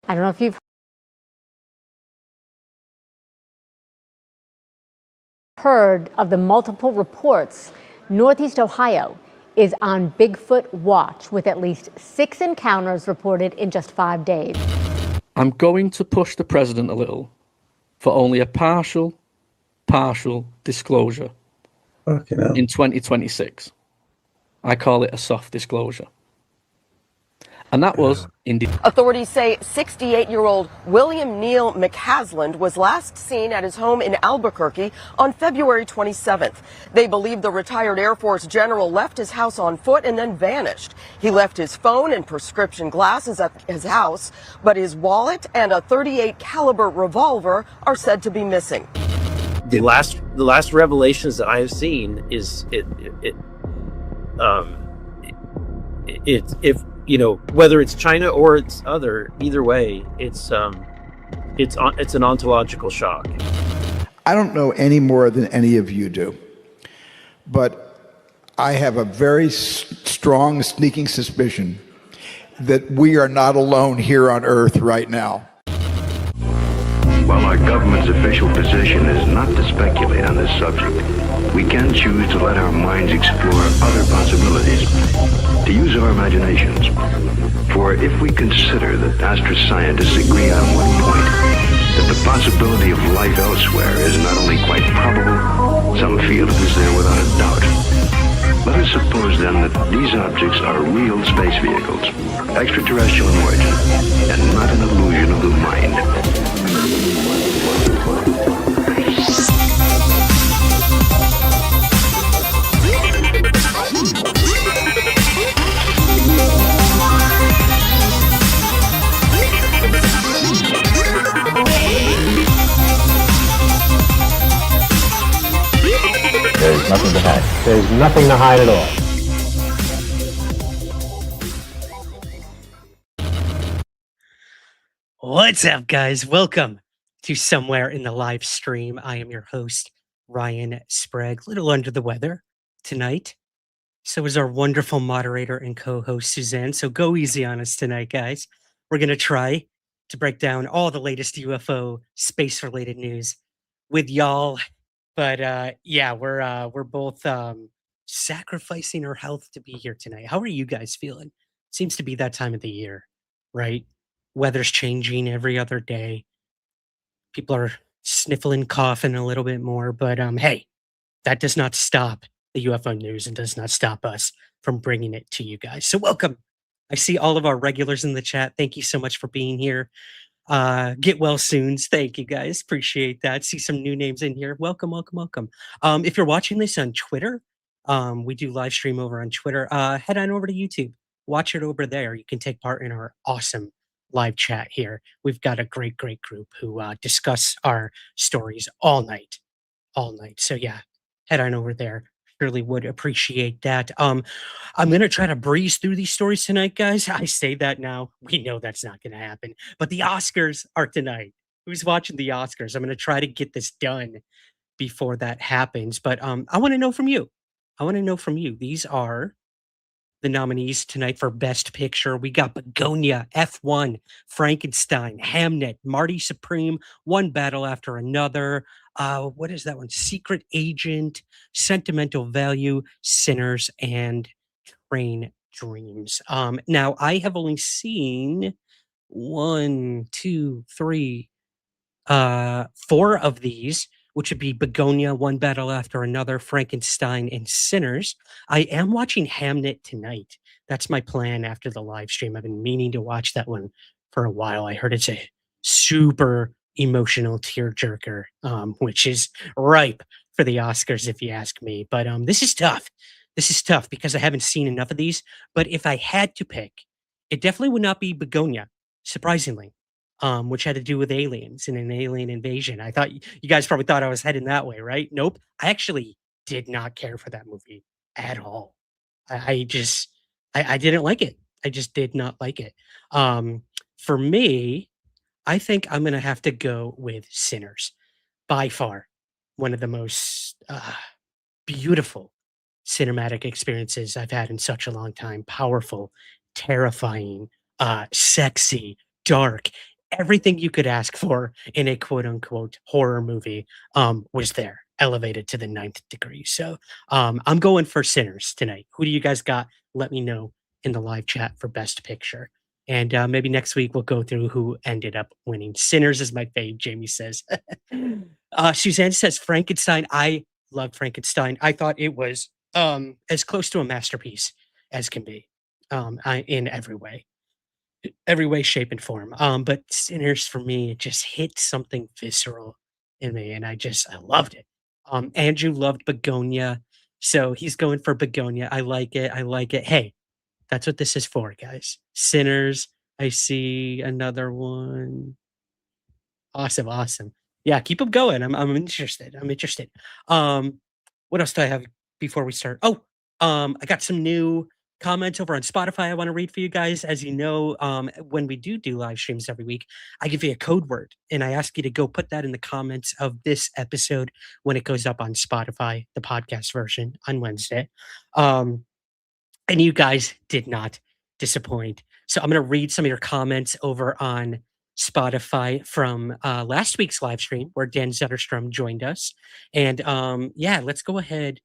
I don't know if you've heard of the multiple reports. Northeast Ohio is on Bigfoot watch with at least 6 encounters reported in just 5 days. I'm going to push the president a little for only a partial disclosure in 2026. I call it a soft disclosure. And that was indeed. Authorities say 68-year-old William Neal McCasland was last seen at his home in Albuquerque on February 27th. They believe the retired Air Force general left his house on foot and then vanished. He left his phone and prescription glasses at his house, but his wallet and a .38 caliber revolver are said to be missing. The last revelations that I have seen is if you know, whether it's China or it's either way, it's an ontological shock. I don't know any more than any of you do, but I have a very strong, sneaking suspicion that we are not alone here on Earth right now. While our government's official position is not to speculate on this subject, we can choose to let our minds explore other possibilities, to use our imaginations. For if we consider that astroscientists agree on one point, that the possibility of life elsewhere is not only quite probable, some feel it is there without a doubt. Let us suppose then that these objects are real space vehicles, extraterrestrial in origin, and not an illusion of the mind. There's nothing to hide. There's nothing to hide at all. What's up, guys? Welcome to Somewhere in the Live Stream. I am your host, Ryan Sprague. A little under the weather tonight. So is our wonderful moderator and co-host, Suzanne. So go easy on us tonight, guys. We're going to try to break down all the latest UFO space-related news with y'all. But yeah, we're both sacrificing our health to be here tonight. How are you guys feeling? Seems to be that time of the year, right? Weather's changing every other day. People are sniffling, coughing a little bit more. But hey, that does not stop the UFO news and does not stop us from bringing it to you guys. So welcome. I see all of our regulars in the chat. Thank you so much for being here. Get well soon. Thank you guys. Appreciate that. See some new names in here. Welcome, welcome, welcome. If you're watching this on Twitter, we do live stream over on Twitter. Head on over to YouTube. Watch it over there. You can take part in our awesome live chat here. We've got a great, great group who discuss our stories all night. So yeah, head on over there. Really would appreciate that. I'm going to try to breeze through these stories tonight, guys. I say that now. We know that's not going to happen. But the Oscars are tonight. Who's watching the Oscars? I'm going to try to get this done before that happens. But I want to know from you. These are the nominees tonight for Best Picture. We got Begonia, F1, Frankenstein, Hamnet, Marty Supreme, One Battle After Another. What is that one? Secret Agent, Sentimental Value, Sinners, and Train Dreams. Now, I have only seen 4 of these, which would be Begonia, One Battle After Another, Frankenstein, and Sinners. I am watching Hamnet tonight. That's my plan after the live stream. I've been meaning to watch that one for a while. I heard it's a super emotional tearjerker, which is ripe for the Oscars, if you ask me. But this is tough. Because I haven't seen enough of these. But if I had to pick, it definitely would not be Begonia, surprisingly. Which had to do with aliens and an alien invasion. I thought you guys probably thought I was heading that way, right? Nope. I actually did not care for that movie at all. I didn't like it. I just did not like it. For me, I think I'm going to have to go with Sinners. By far, one of the most beautiful cinematic experiences I've had in such a long time. Powerful, terrifying, sexy, dark. Everything you could ask for in a quote unquote horror movie was there, elevated to the 9th degree. So I'm going for Sinners tonight. Who do you guys got? Let me know in the live chat for Best Picture. And maybe next week we'll go through who ended up winning. Sinners is my fave, Jamie says. Suzanne says Frankenstein. I loved Frankenstein. I thought it was as close to a masterpiece as can be in every way, shape, and form. But Sinners for me, it just hit something visceral in me, and I loved it. Andrew loved Begonia, so he's going for Begonia. I like it. Hey, that's what this is for, guys. Sinners. I see another one. Awesome. Yeah, keep them going. I'm interested. What else do I have before we start? I got some new comments over on Spotify I want to read for you guys. As you know, when we do live streams every week, I give you a code word and I ask you to go put that in the comments of this episode when it goes up on Spotify, the podcast version on Wednesday. And you guys did not disappoint. So I'm going to read some of your comments over on Spotify from last week's live stream where Dan Zetterstrom joined us. And let's go ahead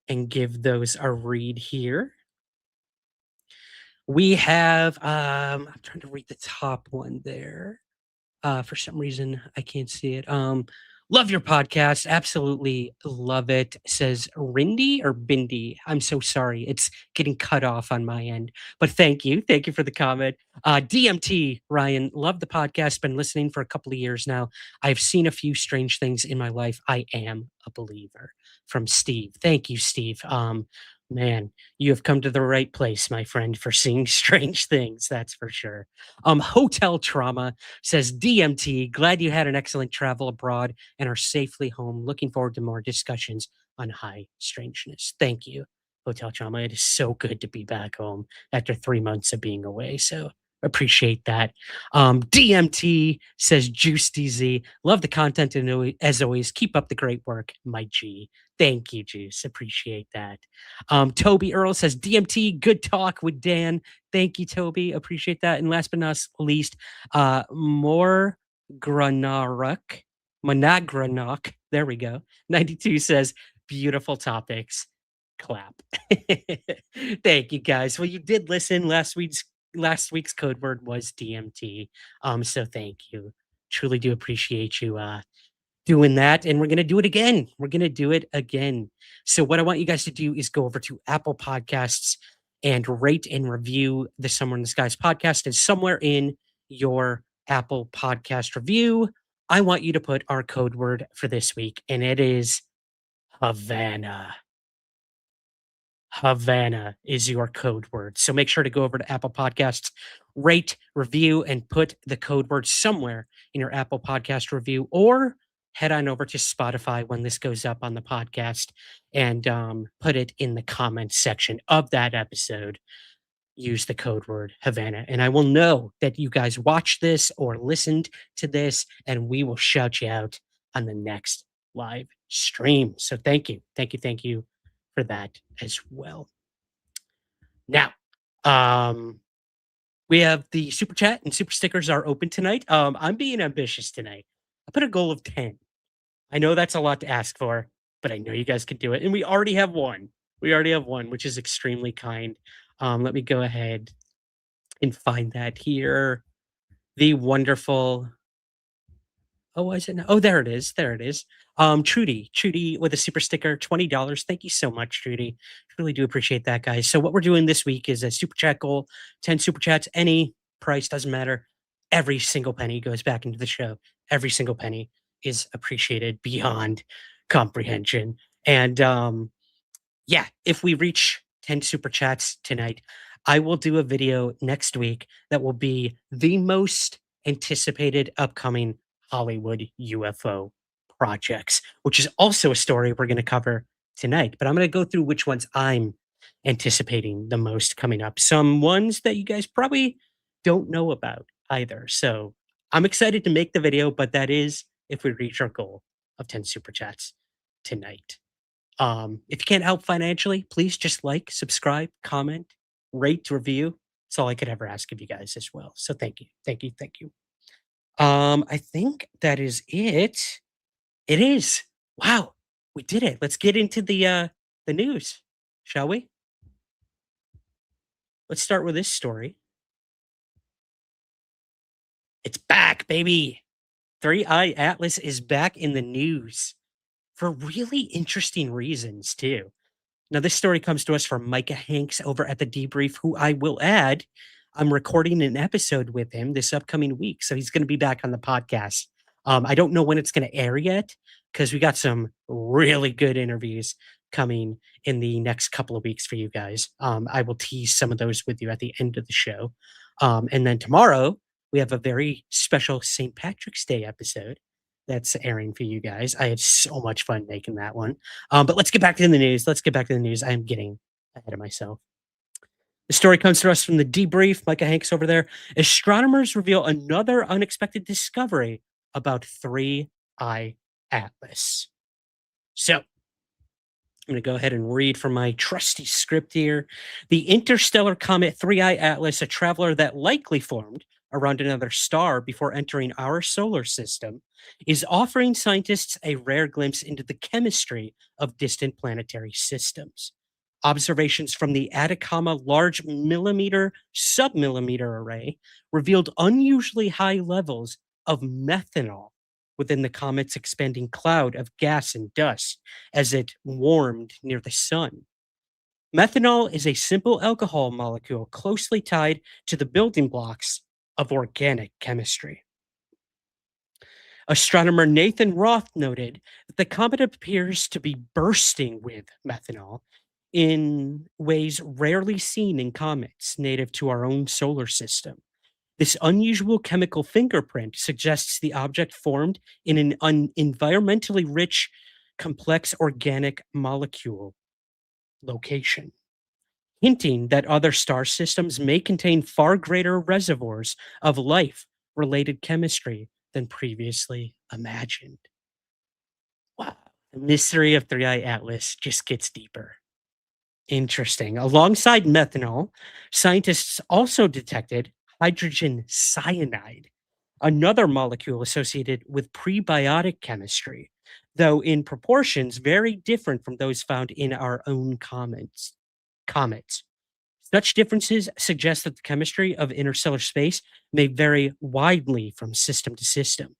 and give those a read here. We have, I'm trying to read the top one there. For some reason, I can't see it. Love your podcast. Absolutely love it. Says Rindy or Bindi. I'm so sorry. It's getting cut off on my end. But thank you. Thank you for the comment. DMT, Ryan, love the podcast. Been listening for a couple of years now. I've seen a few strange things in my life. I am a believer. From Steve. Thank you, Steve. Man, you have come to the right place, my friend, for seeing strange things. That's for sure. Hotel Trauma says DMT. Glad you had an excellent travel abroad and are safely home. Looking forward to more discussions on high strangeness. Thank you, Hotel Trauma. It is so good to be back home after 3 months of being away. So appreciate that. DMT says Juice DZ. Love the content and as always, keep up the great work, my G. Thank you, Juice. Appreciate that. Toby Earl says DMT, good talk with Dan. Thank you, Toby. Appreciate that. And last but not least, More Granaruk. Monagranok. There we go. 92 says beautiful topics. Clap. Thank you, guys. Well, you did listen. Last week's code word was DMT. So thank you. Truly do appreciate you doing that, and we're going to do it again. We're going to do it again. So what I want you guys to do is go over to Apple Podcasts and rate and review the Somewhere in the Skies podcast. And somewhere in your Apple Podcast review, I want you to put our code word for this week, and it is Havana. Havana is your code word. So make sure to go over to Apple Podcasts, rate, review, and put the code word somewhere in your Apple Podcast review, or head on over to Spotify when this goes up on the podcast and put it in the comments section of that episode. Use the code word Havana, and I will know that you guys watched this or listened to this, and we will shout you out on the next live stream. So thank you for that as well. Now, we have the super chat and super stickers are open tonight. I'm being ambitious tonight. I put a goal of 10. I know that's a lot to ask for, but I know you guys can do it. And we already have one. Which is extremely kind. Let me go ahead and find that here. The wonderful. Oh, is it? Oh, there it is. Trudy with a super sticker, $20. Thank you so much, Trudy. Really do appreciate that, guys. So what we're doing this week is a super chat goal, 10 super chats, any price, doesn't matter. Every single penny goes back into the show. Every single penny is appreciated beyond comprehension. And yeah, if we reach 10 super chats tonight, I will do a video next week that will be the most anticipated upcoming Hollywood UFO projects, which is also a story we're going to cover tonight. But I'm going to go through which ones I'm anticipating the most coming up. Some ones that you guys probably don't know about either. So I'm excited to make the video, but that is if we reach our goal of 10 super chats tonight. If you can't help financially, please just like, subscribe, comment, rate, review. That's all I could ever ask of you guys as well. So thank you. I think that is it. It is. Wow, we did it. Let's get into the news, shall we? Let's start with this story. It's back, baby. 3i Atlas is back in the news for really interesting reasons, too. Now, this story comes to us from Micah Hanks over at The Debrief, who I will add, I'm recording an episode with him this upcoming week. So he's going to be back on the podcast. I don't know when it's going to air yet because we got some really good interviews coming in the next couple of weeks for you guys. I will tease some of those with you at the end of the show. And then tomorrow, we have a very special St. Patrick's Day episode that's airing for you guys. I had so much fun making that one. But let's get back to the news. I am getting ahead of myself. The story comes to us from The Debrief. Micah Hanks over there. Astronomers reveal another unexpected discovery about 3i Atlas. So I'm going to go ahead and read from my trusty script here. The interstellar comet 3i Atlas, a traveler that likely formed around another star before entering our solar system, is offering scientists a rare glimpse into the chemistry of distant planetary systems. Observations from the Atacama Large Millimeter Submillimeter Array revealed unusually high levels of methanol within the comet's expanding cloud of gas and dust as it warmed near the sun. Methanol is a simple alcohol molecule closely tied to the building blocks of organic chemistry. Astronomer Nathan Roth noted that the comet appears to be bursting with methanol in ways rarely seen in comets native to our own solar system. This unusual chemical fingerprint suggests the object formed in an environmentally rich, complex organic molecule location, hinting that other star systems may contain far greater reservoirs of life-related chemistry than previously imagined. Wow. The mystery of 3i Atlas just gets deeper. Interesting. Alongside methanol, scientists also detected hydrogen cyanide, another molecule associated with prebiotic chemistry, though in proportions very different from those found in our own comets. Such differences suggest that the chemistry of interstellar space may vary widely from system to system.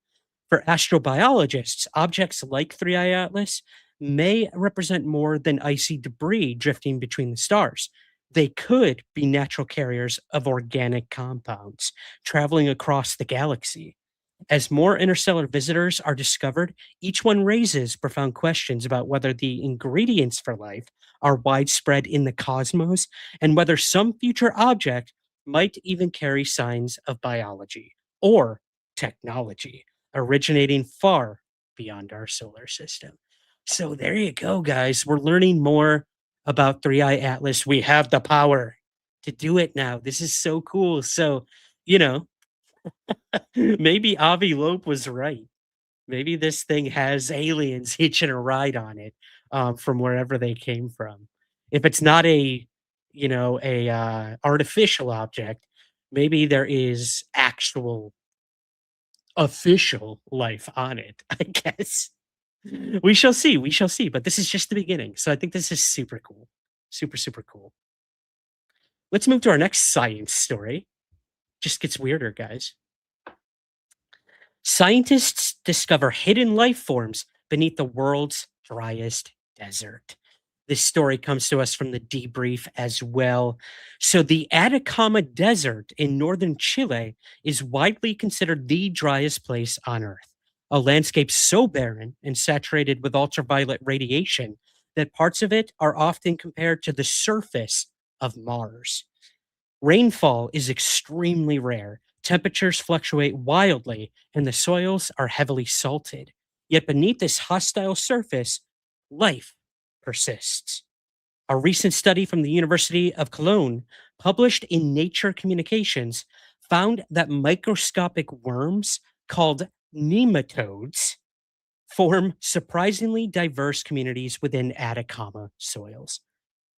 For astrobiologists, objects like 3i Atlas may represent more than icy debris drifting between the stars. They could be natural carriers of organic compounds traveling across the galaxy. As more interstellar visitors are discovered, each one raises profound questions about whether the ingredients for life are widespread in the cosmos and whether some future object might even carry signs of biology or technology originating far beyond our solar system. So there you go, guys. We're learning more about 3i Atlas. We have the power to do it now. This is so cool. So, you know, maybe Avi Loeb was right. Maybe this thing has aliens hitching a ride on it from wherever they came from. If it's not a, artificial object, maybe there is actual official life on it, I guess. We shall see. We shall see. But this is just the beginning. So I think this is super cool. Super, super cool. Let's move to our next science story. Just gets weirder, guys. Scientists discover hidden life forms beneath the world's driest desert. This story comes to us from the debrief as well. So, the Atacama Desert in northern Chile is widely considered the driest place on Earth, a landscape so barren and saturated with ultraviolet radiation that parts of it are often compared to the surface of Mars. Rainfall is extremely rare. Temperatures fluctuate wildly, and the soils are heavily salted. Yet beneath this hostile surface, life persists. A recent study from the University of Cologne, published in Nature Communications, found that microscopic worms called nematodes form surprisingly diverse communities within Atacama soils.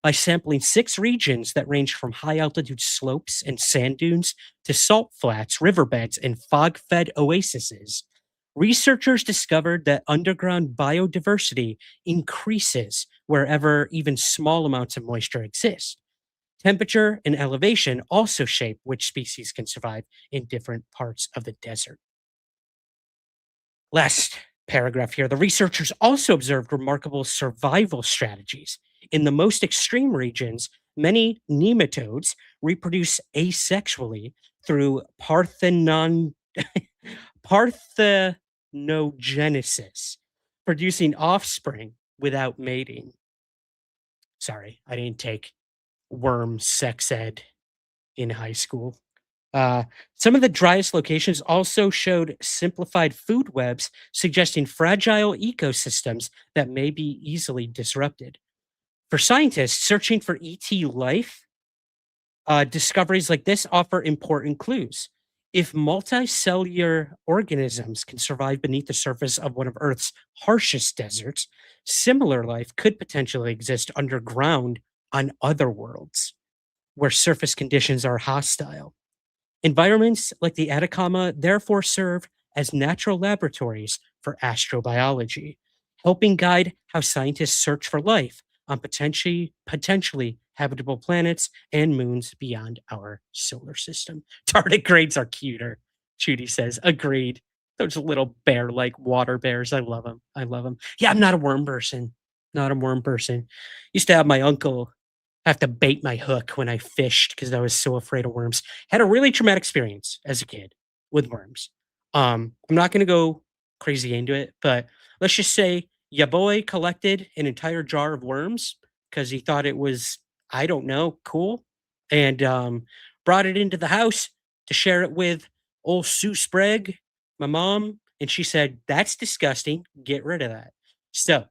By sampling 6 regions that range from high altitude slopes and sand dunes to salt flats, riverbeds, and fog fed oases, researchers discovered that underground biodiversity increases wherever even small amounts of moisture exist. Temperature and elevation also shape which species can survive in different parts of the desert. Last paragraph here. The researchers also observed remarkable survival strategies. In the most extreme regions, many nematodes reproduce asexually through parthenogenesis, producing offspring without mating. Sorry, I didn't take worm sex ed in high school. Some of the driest locations also showed simplified food webs, suggesting fragile ecosystems that may be easily disrupted. For scientists searching for ET life, discoveries like this offer important clues. If multicellular organisms can survive beneath the surface of one of Earth's harshest deserts, similar life could potentially exist underground on other worlds where surface conditions are hostile. Environments like the Atacama therefore serve as natural laboratories for astrobiology, helping guide how scientists search for life on potentially habitable planets and moons beyond our solar system. Tardigrades are cuter, Judy says. Agreed. Those little bear-like water bears. I love them. I love them. Yeah, I'm not a worm person. Not a worm person. Used to have my uncle have to bait my hook when I fished because I was so afraid of worms. Had a really traumatic experience as a kid with worms. I'm not going to go crazy into it, but let's just say ya boy collected an entire jar of worms because he thought it was, I don't know, cool, and brought it into the house to share it with old Sue Sprague, my mom, and she said, "That's disgusting. Get rid of that." So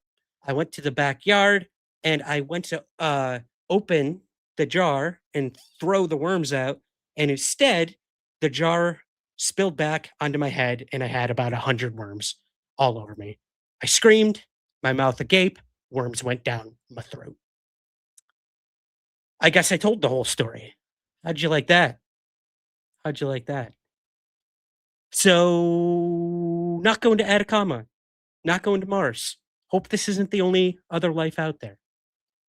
I went to the backyard and I went to open the jar and throw the worms out, and instead the jar spilled back onto my head and I had about 100 worms all over me. I screamed, my mouth agape, worms went down my throat. I guess I told the whole story. How'd you like that? How'd you like that? So, not going to Atacama, not going to Mars. Hope this isn't the only other life out there,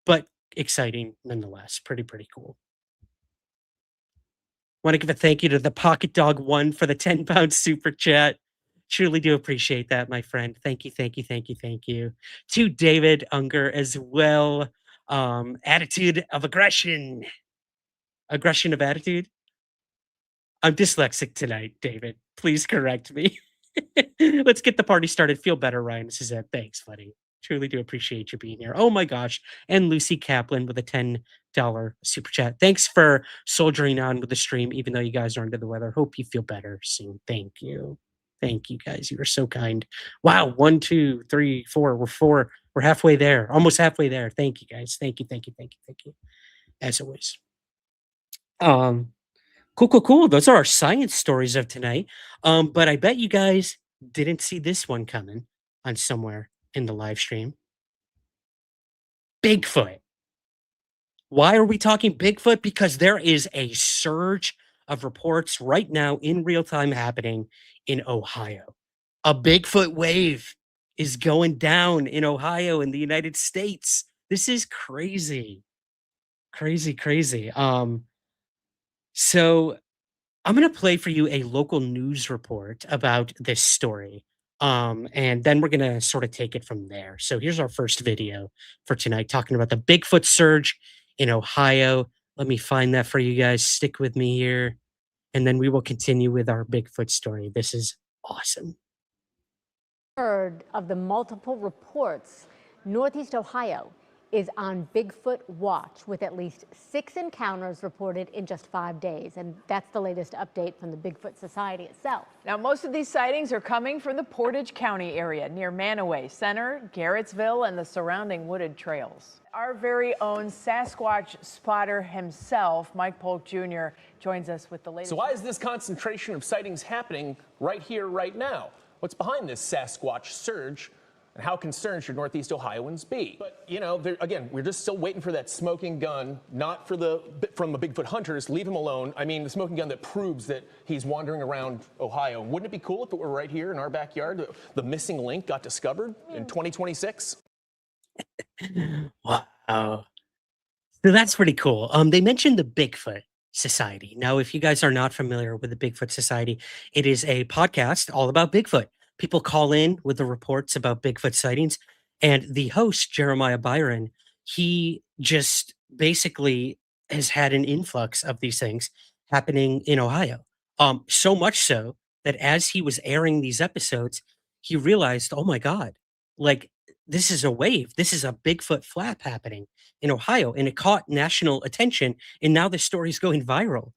but exciting nonetheless. Pretty cool. Want to give a thank you to the Pocket Dog 1 for the 10-pound super chat. Truly do appreciate that, my friend. Thank you, thank you, thank you, thank you. To David Unger as well. Attitude of aggression. Aggression of attitude. I'm dyslexic tonight, David. Please correct me. Let's get the party started. Feel better, Ryan. Suzanne. Thanks, buddy. Truly do appreciate you being here. Oh my gosh. And Lucy Kaplan with a $10 super chat. Thanks for soldiering on with the stream, even though you guys are under the weather. Hope you feel better soon. Thank you. Thank you, guys. You are so kind. Wow. 1, 2, 3, 4. We're 4. We're halfway there. Almost halfway there. Thank you, guys. Thank you. Thank you. Thank you. Thank you. As always. Cool. Those are our science stories of tonight. But I bet you guys didn't see this one coming on somewhere in the live stream. Bigfoot. Why are we talking Bigfoot? Because there is a surge of reports right now in real time happening in Ohio. A Bigfoot wave is going down in Ohio in the United States. This is crazy. Crazy. So I'm going to play for you a local news report about this story. And then we're going to sort of take it from there. So here's our first video for tonight, talking about the Bigfoot surge in Ohio. Let me find that for you guys. Stick with me here. And then we will continue with our Bigfoot story. This is awesome. Heard of the multiple reports, Northeast Ohio is on Bigfoot watch with at least 6 encounters reported in just 5 days. And that's the latest update from the Bigfoot Society itself. Now, most of these sightings are coming from the Portage County area near Manaway Center, Garrettsville, and the surrounding wooded trails. Our very own Sasquatch spotter himself, Mike Polk Jr., joins us with the latest. So why is this concentration of sightings happening right here, right now? What's behind this Sasquatch surge? And how concerned should Northeast Ohioans be? But, you know, again, we're just still waiting for that smoking gun, not from the Bigfoot hunters. Leave him alone. I mean, the smoking gun that proves that he's wandering around Ohio. Wouldn't it be cool if it were right here in our backyard? The missing link got discovered in 2026? Wow. So that's pretty cool. They mentioned the Bigfoot Society. Now, if you guys are not familiar with the Bigfoot Society, it is a podcast all about Bigfoot. People call in with the reports about Bigfoot sightings, and the host, Jeremiah Byron, he just basically has had an influx of these things happening in Ohio. So much so that as he was airing these episodes, he realized, oh my God, like this is a wave. This is a Bigfoot flap happening in Ohio, and it caught national attention. And now the story's going viral.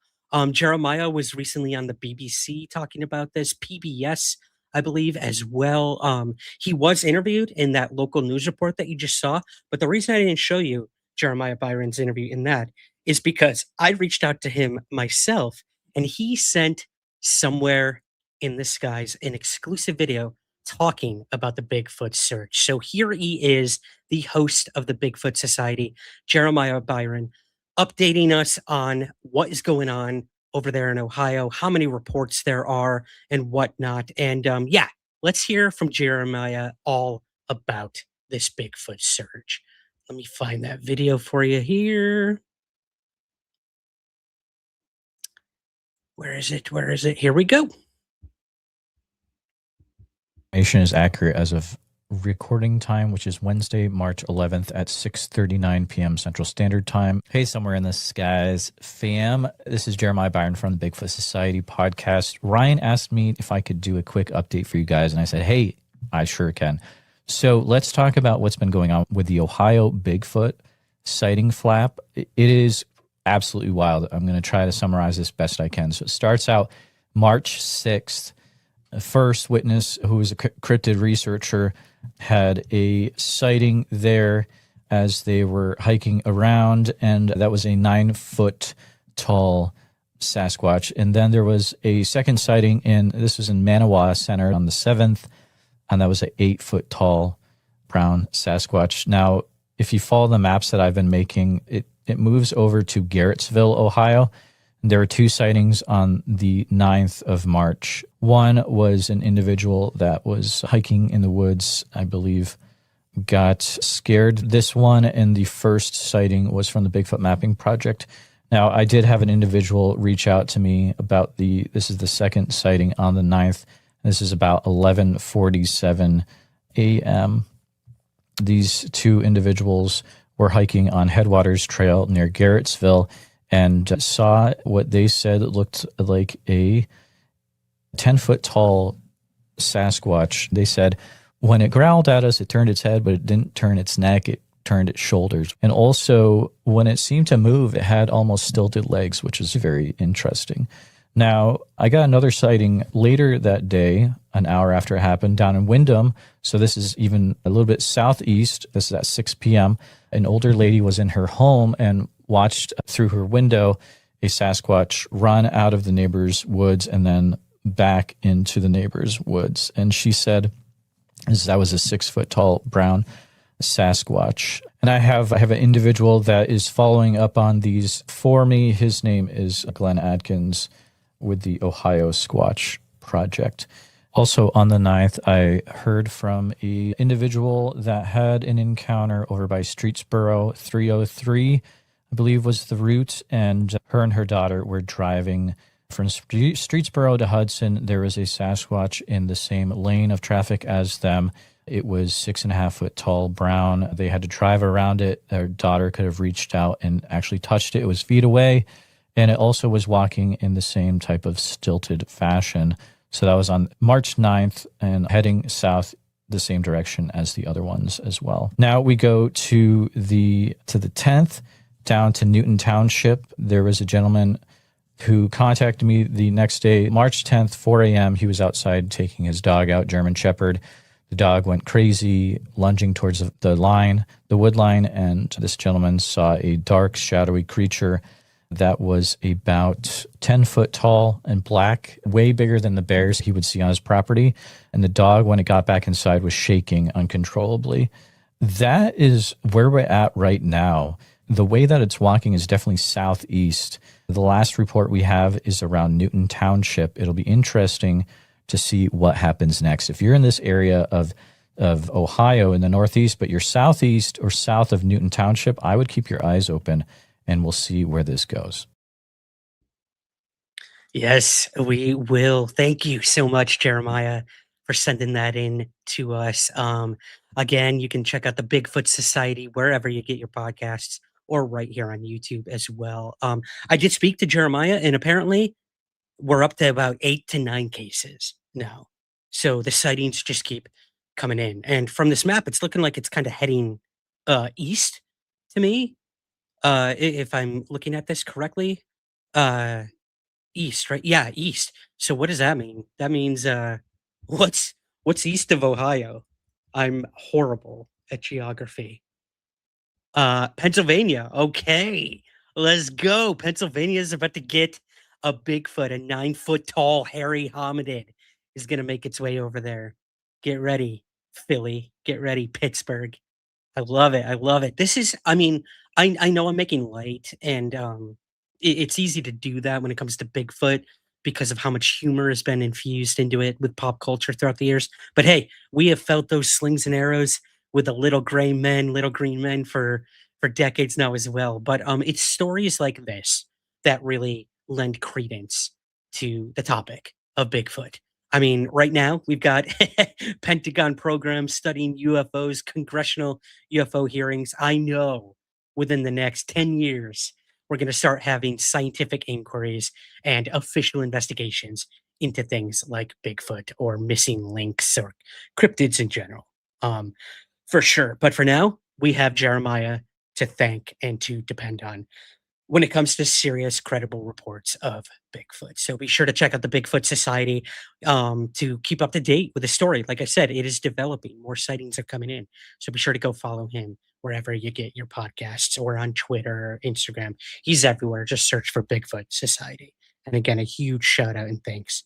Jeremiah was recently on the BBC talking about this, PBS, I believe, as well. He was interviewed in that local news report that you just saw. But the reason I didn't show you Jeremiah Byron's interview in that is because I reached out to him myself, and he sent Somewhere in the Skies an exclusive video talking about the Bigfoot search. So here he is, the host of the Bigfoot Society, Jeremiah Byron, updating us on what is going on over there in Ohio, how many reports there are and whatnot. And yeah, let's hear from Jeremiah all about this Bigfoot surge. Let me find that video for you here. Where is it? Here we go. Information is accurate as of recording time, which is Wednesday, March 11th at 6:39 p.m. Central Standard Time. Hey, Somewhere in the Skies fam. This is Jeremiah Byron from the Bigfoot Society podcast. Ryan asked me if I could do a quick update for you guys, and I said, hey, I sure can. So let's talk about what's been going on with the Ohio Bigfoot sighting flap. It is absolutely wild. I'm going to try to summarize this best I can. So it starts out March 6th. The first witness, who was a cryptid researcher, had a sighting there as they were hiking around, and that was a 9-foot tall Sasquatch. And then there was a second sighting this was in Manaway Center on the 7th, and that was an 8-foot tall brown Sasquatch. Now, if you follow the maps that I've been making, it moves over to Garrettsville, Ohio. There were 2 sightings on the 9th of March. One was an individual that was hiking in the woods, I believe, got scared. This one and the first sighting was from the Bigfoot Mapping Project. Now, I did have an individual reach out to me about this is the second sighting on the 9th, This is about 11:47 a.m. These two individuals were hiking on Headwaters Trail near Garrettsville and saw what they said looked like a 10-foot tall Sasquatch. They said when it growled at us, it turned its head, but it didn't turn its neck. It turned its shoulders. And also, when it seemed to move, it had almost stilted legs, which is very interesting. Now, I got another sighting later that day, an hour after it happened, down in Windham. So this is even a little bit southeast. This is at 6 p.m. An older lady was in her home and watched through her window a Sasquatch run out of the neighbor's woods and then back into the neighbor's woods. And she said that was a 6-foot tall brown Sasquatch. And I have an individual that is following up on these for me. His name is Glenn Adkins with the Ohio Squatch Project. Also on the 9th, I heard from an individual that had an encounter over by Streetsboro 303, I believe was the route, and her and her daughter were driving from Streetsboro to Hudson. There was a Sasquatch in the same lane of traffic as them. It was 6.5 foot tall, brown. They had to drive around it. Their daughter could have reached out and actually touched it. It was feet away. And it also was walking in the same type of stilted fashion. So that was on March 9th and heading south the same direction as the other ones as well. Now we go to the 10th, down to Newton Township. There was a gentleman who contacted me the next day, March 10th, 4 a.m. He was outside taking his dog out, German Shepherd. The dog went crazy, lunging towards the wood line, and this gentleman saw a dark, shadowy creature that was about 10 foot tall and black, way bigger than the bears he would see on his property. And the dog, when it got back inside, was shaking uncontrollably. That is where we're at right now. The way that it's walking is definitely southeast. The last report we have is around Newton Township. It'll be interesting to see what happens next. If you're in this area of Ohio in the northeast, but you're southeast or south of Newton Township, I would keep your eyes open, and we'll see where this goes. Yes, we will. Thank you so much, Jeremiah, for sending that in to us. Again, you can check out the Bigfoot Society wherever you get your podcasts, or right here on YouTube as well. I did speak to Jeremiah, and apparently we're up to about 8 to 9 cases now. So the sightings just keep coming in. And from this map, it's looking like it's kind of heading east to me. If I'm looking at this correctly, east, right? Yeah, east. So what does that mean? That means what's east of Ohio? I'm horrible at geography. Pennsylvania. Okay, let's go. Pennsylvania is about to get a Bigfoot, a 9-foot tall hairy hominid is going to make its way over there. Get ready, Philly. Get ready, Pittsburgh. I love it. I love it. This is, I mean, I know I'm making light, and it's easy to do that when it comes to Bigfoot because of how much humor has been infused into it with pop culture throughout the years. But hey, we have felt those slings and arrows with the little green men for decades now as well. But it's stories like this that really lend credence to the topic of Bigfoot. I mean, right now we've got Pentagon programs studying UFOs, congressional UFO hearings. I know within the next 10 years, we're going to start having scientific inquiries and official investigations into things like Bigfoot or missing links or cryptids in general. For sure. But for now, we have Jeremiah to thank and to depend on when it comes to serious, credible reports of Bigfoot. So be sure to check out the Bigfoot Society to keep up to date with the story. Like I said, it is developing. More sightings are coming in. So be sure to go follow him wherever you get your podcasts, or on Twitter or Instagram. He's everywhere. Just search for Bigfoot Society. And again, a huge shout out and thanks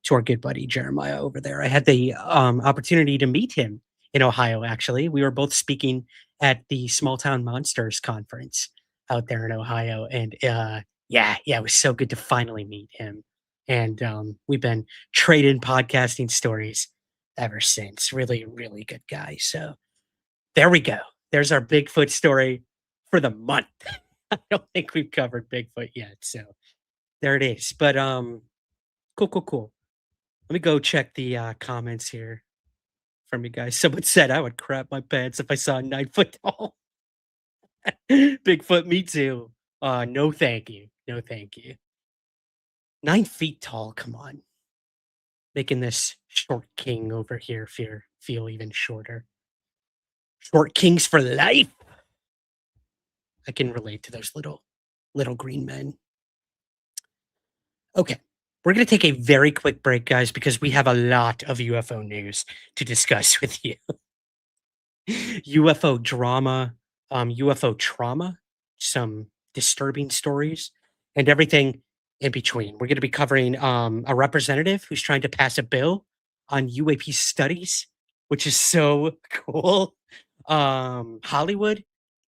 to our good buddy Jeremiah over there. I had the opportunity to meet him in Ohio, actually. We were both speaking at the Small Town Monsters conference out there in Ohio. And it was so good to finally meet him. And we've been trading podcasting stories ever since. Really, really good guy. So there we go. There's our Bigfoot story for the month. I don't think we've covered Bigfoot yet. So there it is. But cool. Let me go check the comments here from you guys. Someone said I would crap my pants if I saw a 9 foot tall Bigfoot. Me too. No, thank you. No, thank you. 9 feet tall. Come on, making this short king over here feel even shorter. Short kings for life. I can relate to those little green men. Okay. We're going to take a very quick break, guys, because we have a lot of UFO news to discuss with you. UFO drama, UFO trauma, some disturbing stories, and everything in between. We're going to be covering a representative who's trying to pass a bill on UAP studies, which is so cool. Hollywood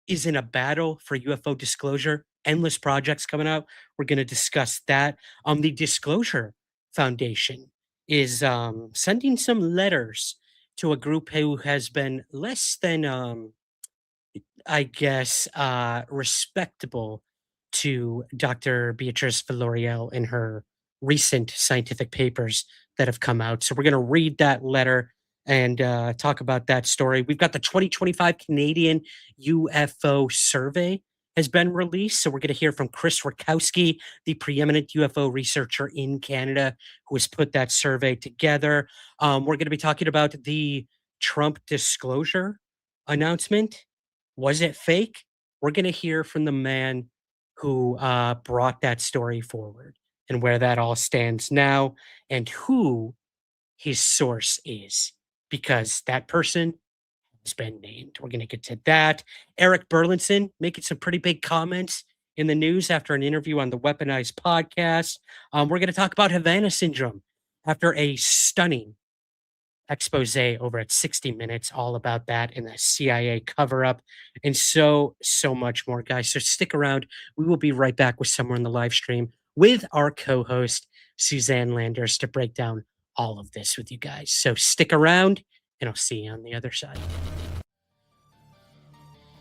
is in a battle for UFO disclosure. Endless projects coming out. We're going to discuss that. The Disclosure Foundation is sending some letters to a group who has been less than, I guess, respectable to Dr. Beatrice Villarreal in her recent scientific papers that have come out. So we're going to read that letter and talk about that story. We've got the 2025 Canadian UFO Survey has been released. So we're going to hear from Chris Rakowski, the preeminent UFO researcher in Canada, who has put that survey together. We're going to be talking about the Trump disclosure announcement. Was it fake? We're going to hear from the man who brought that story forward and where that all stands now and who his source is, because that person has been named. We're going to get to that. Eric Burlinson making some pretty big comments in the news after an interview on the Weaponized podcast. We're going to talk about Havana syndrome after a stunning expose over at 60 Minutes, all about that and the CIA cover-up, and so much more, guys. So stick around. We will be right back with Somewhere in the live stream with our co-host, Suzanne Landers, to break down all of this with you guys. So stick around, and I'll see you on the other side.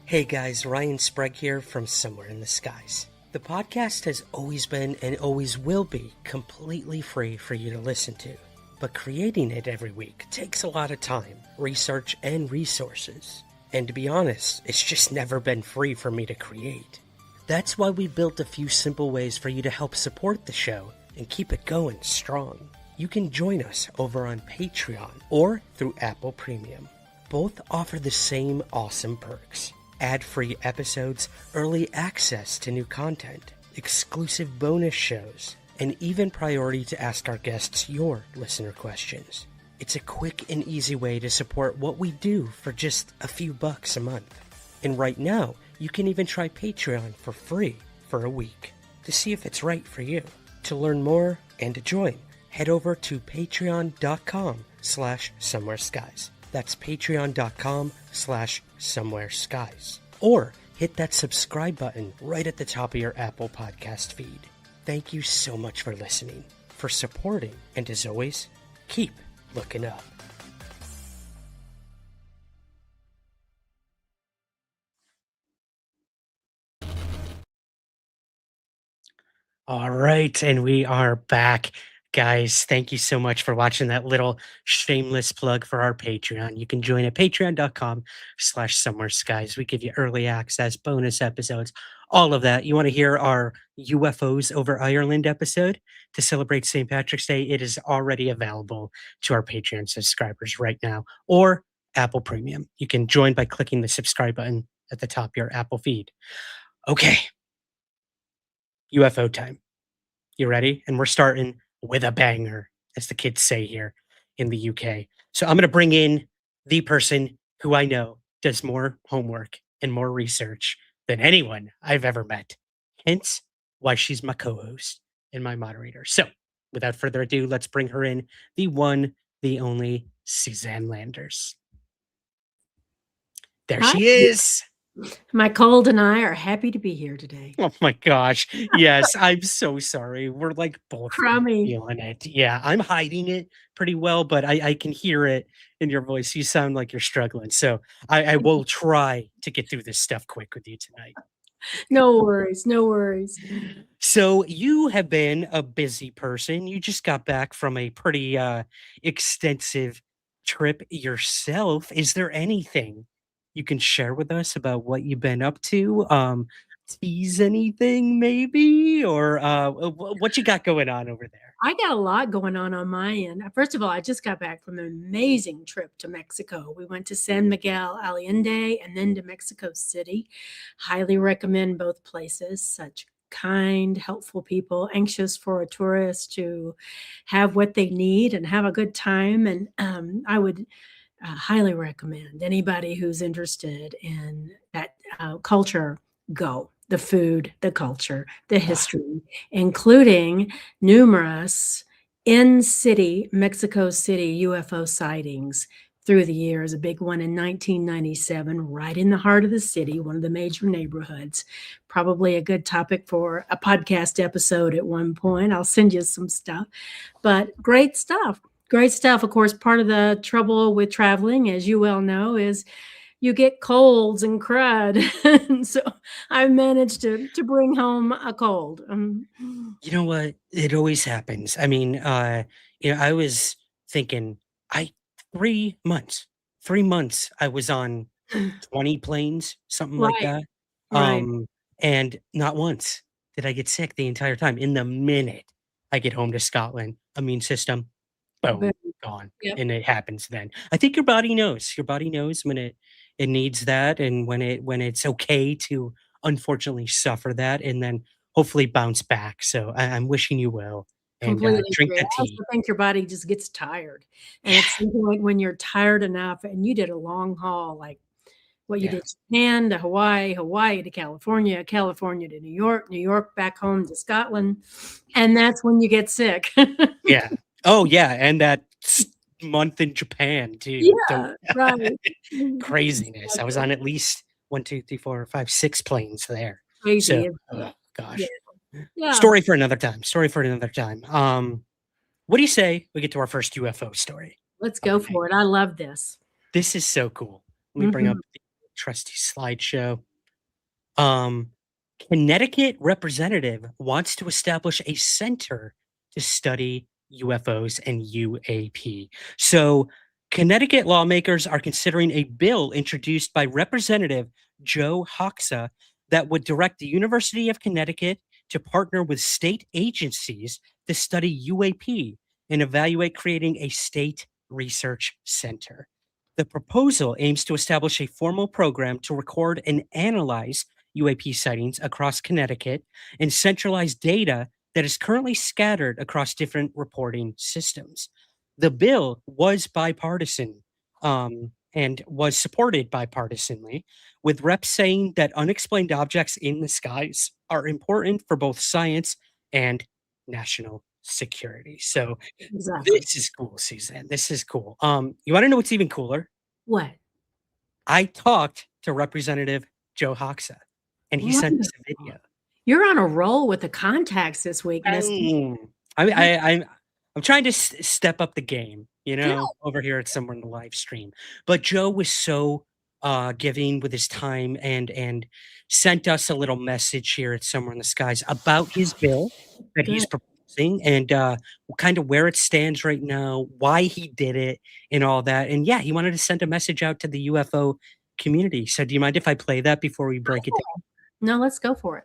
Hey guys, Ryan Sprague here from Somewhere in the Skies. The podcast has always been and always will be completely free for you to listen to. But creating it every week takes a lot of time, research, and resources. And to be honest, it's just never been free for me to create. That's why we built a few simple ways for you to help support the show and keep it going strong. You can join us over on Patreon or through Apple Premium. Both offer the same awesome perks. Ad-free episodes, early access to new content, exclusive bonus shows, and even priority to ask our guests your listener questions. It's a quick and easy way to support what we do for just a few bucks a month. And right now, you can even try Patreon for free for a week to see if it's right for you. To learn more and to join, head over to patreon.com/somewhereskies. That's patreon.com/somewhereskies. Or hit that subscribe button right at the top of your Apple Podcast feed. Thank you so much for listening, for supporting, and as always, keep looking up. All right, and we are back. Guys, thank you so much for watching that little shameless plug for our Patreon. You can join at patreon.com/somewhereskies. We give you early access, bonus episodes, all of that. You want to hear our UFOs over Ireland episode to celebrate St. Patrick's Day? It is already available to our Patreon subscribers right now, or Apple Premium. You can join by clicking the subscribe button at the top of your Apple feed. Okay. UFO time. You ready? And we're starting with a banger, as the kids say here in the UK. So I'm going to bring in the person who I know does more homework and more research than anyone I've ever met. Hence why she's my co-host and my moderator. So without further ado, let's bring her in, the one, the only Suzanne Landers. There Hi. she is. My cold and I are happy to be here today. Oh my gosh. Yes, I'm so sorry. We're like both Crummy. feeling it. Yeah, I'm hiding it pretty well, but I can hear it in your voice. You sound like you're struggling. So I will try to get through this stuff quick with you tonight. No worries. No worries. So you have been a busy person. You just got back from a pretty extensive trip yourself. Is there anything you can share with us about what you've been up to? Tease anything maybe, or what you got going on over there? I got a lot going on my end. First of all, I just got back from an amazing trip to Mexico. We went to San Miguel Allende and then to Mexico City. Highly recommend both places. Such kind, helpful people, anxious for a tourist to have what they need and have a good time. And I would highly recommend anybody who's interested in that culture go. The food, the culture, the history, including numerous in-city, Mexico City UFO sightings through the years. A big one in 1997, right in the heart of the city, one of the major neighborhoods. Probably a good topic for a podcast episode at one point. I'll send you some stuff, but great stuff. Great stuff. Of course, part of the trouble with traveling, as you well know, is you get colds and crud. And so I managed to bring home a cold. You know what? It always happens. I mean, I was thinking, 3 months, I was on 20 planes, something like that. Right. And not once did I get sick the entire time. In the minute I get home to Scotland, immune system, boom, gone. Yep. And it happens then. I think your body knows. Your body knows when it needs that, and when it's okay to unfortunately suffer that, and then hopefully bounce back. So I'm wishing you well. And Completely drink agree. that I also tea. think your body just gets tired. And at some point when you're tired enough and you did a long haul, like what you did Japan to Hawaii, Hawaii to California, California to New York back home to Scotland. And that's when you get sick. Yeah. Oh, yeah. And that month in Japan, too. Yeah, right. Craziness. I was on at least 1, 2, 3, 4, 5, 6 planes there. Crazy. So, oh, gosh. Yeah. Story for another time. What do you say we get to our first UFO story? Let's go for it. I love this. This is so cool. Let me bring up the trusty slideshow. Connecticut representative wants to establish a center to study UFOs and UAP. So Connecticut lawmakers are considering a bill introduced by Representative Joe Hoxa that would direct the University of Connecticut to partner with state agencies to study UAP and evaluate creating a state research center. The proposal aims to establish a formal program to record and analyze UAP sightings across Connecticut and centralize data that is currently scattered across different reporting systems. The bill was bipartisan and was supported bipartisanly, with reps saying that unexplained objects in the skies are important for both science and national security. So This is cool, Suzanne. This is cool. You want to know what's even cooler? What? I talked to Representative Joe Hoxa, and he sent us a video. You're on a roll with the contacts this week. I'm trying to step up the game, over here at Somewhere in the live stream. But Joe was so giving with his time and sent us a little message here at Somewhere in the Skies about his bill that he's proposing and kind of where it stands right now, why he did it, and all that. And yeah, he wanted to send a message out to the UFO community. So do you mind if I play that before we break it down? No, let's go for it.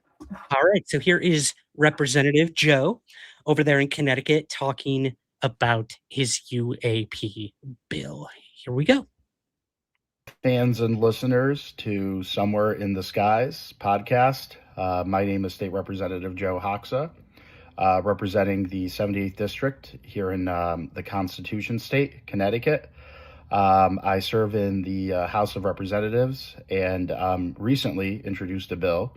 All right. So here is Representative Joe over there in Connecticut talking about his UAP bill. Here we go. Fans and listeners to Somewhere in the Skies podcast. My name is State Representative Joe Hoxa, representing the 78th District here in the Constitution State, Connecticut. I serve in the House of Representatives and recently introduced a bill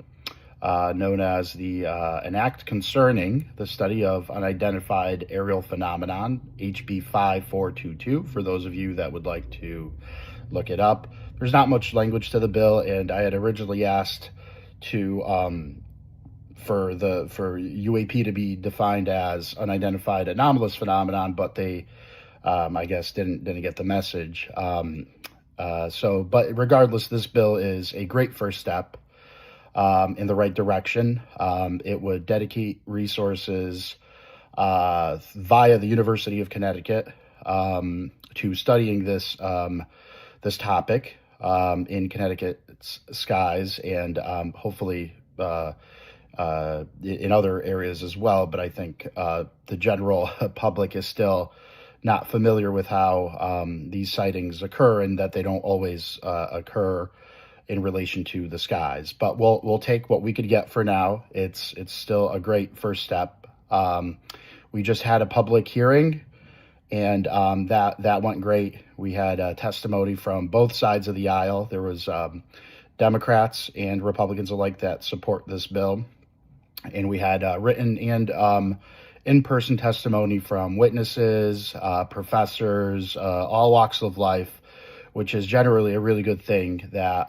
known as an act concerning the study of unidentified aerial phenomenon, HB 5422, for those of you that would like to look it up. There's not much language to the bill, and I had originally asked to for UAP to be defined as unidentified anomalous phenomenon, but they I guess didn't get the message. But regardless, this bill is a great first step in the right direction. It would dedicate resources via the University of Connecticut to studying this this topic in Connecticut's skies, and hopefully in other areas as well. But I think the general public is still not familiar with how these sightings occur, and that they don't always occur in relation to the skies. But we'll take what we could get for now. It's still a great first step. We just had a public hearing, and that went great. We had testimony from both sides of the aisle. There was Democrats and Republicans alike that support this bill, and we had written and in-person testimony from witnesses, professors, all walks of life, which is generally a really good thing that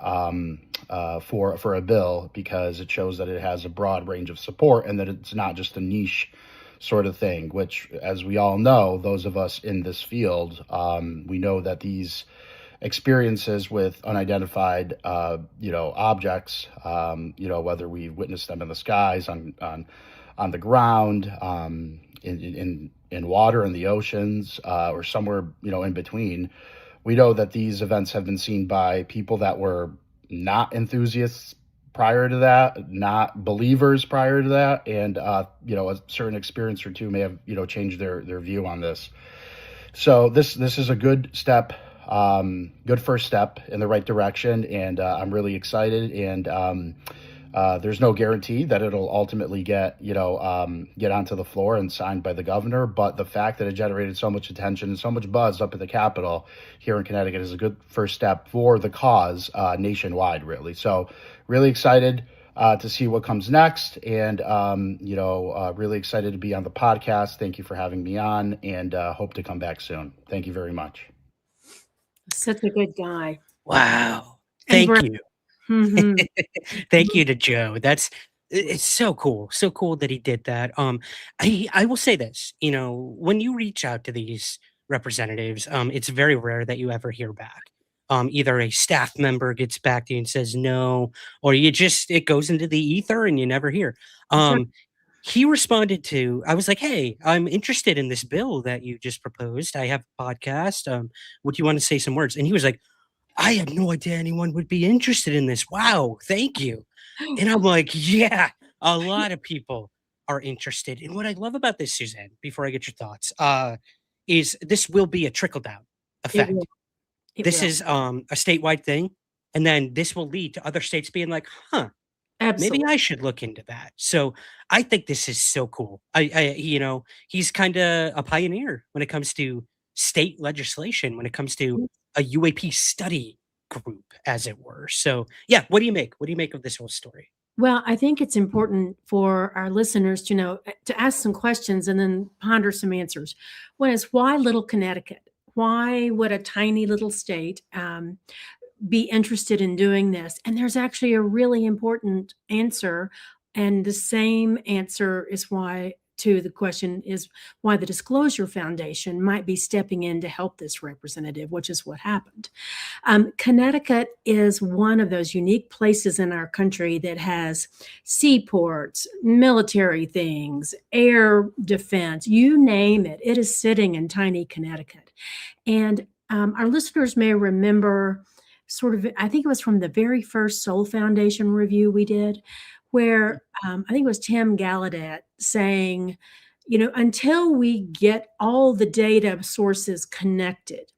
for a bill, because it shows that it has a broad range of support and that it's not just a niche sort of thing, which, as we all know, those of us in this field, we know that these experiences with unidentified, objects, whether we witness them in the skies, on the ground, in water, in the oceans, or somewhere, in between, we know that these events have been seen by people that were not enthusiasts prior to that, not believers prior to that, and a certain experience or two may have changed their view on this. So this is a good step, good first step in the right direction, and I'm really excited. And there's no guarantee that it'll ultimately get onto the floor and signed by the governor, but the fact that it generated so much attention and so much buzz up at the Capitol here in Connecticut is a good first step for the cause nationwide, really. So really excited to see what comes next, and really excited to be on the podcast. Thank you for having me on, and hope to come back soon. Thank you very much. Such a good guy. Wow. Thank you. Mm-hmm. Thank you to Joe. It's so cool. So cool that he did that. I will say this, when you reach out to these representatives, it's very rare that you ever hear back. Either a staff member gets back to you and says no, or it goes into the ether and you never hear. He responded to, I was like, hey, I'm interested in this bill that you just proposed. I have a podcast. Would you want to say some words? And he was like, I had no idea anyone would be interested in this. Wow, thank you. And I'm like, yeah, a lot of people are interested. And what I love about this, Suzanne, before I get your thoughts, is this will be a trickle-down effect. This is a statewide thing. And then this will lead to other states being like, Absolutely. Maybe I should look into that. So I think this is so cool. He's kind of a pioneer when it comes to state legislation, when it comes to a UAP study group, as it were. So yeah, what do you make? What do you make of this whole story? Well, I think it's important for our listeners to ask some questions and then ponder some answers. One is, why little Connecticut? Why would a tiny little state be interested in doing this? And there's actually a really important answer. And the same answer is why the Disclosure Foundation might be stepping in to help this representative, which is what happened. Connecticut is one of those unique places in our country that has seaports, military things, air defense, you name it. It is sitting in tiny Connecticut. And our listeners may remember I think it was from the very first Soul Foundation review we did, where I think it was Tim Gallaudet saying, until we get all the data sources connected,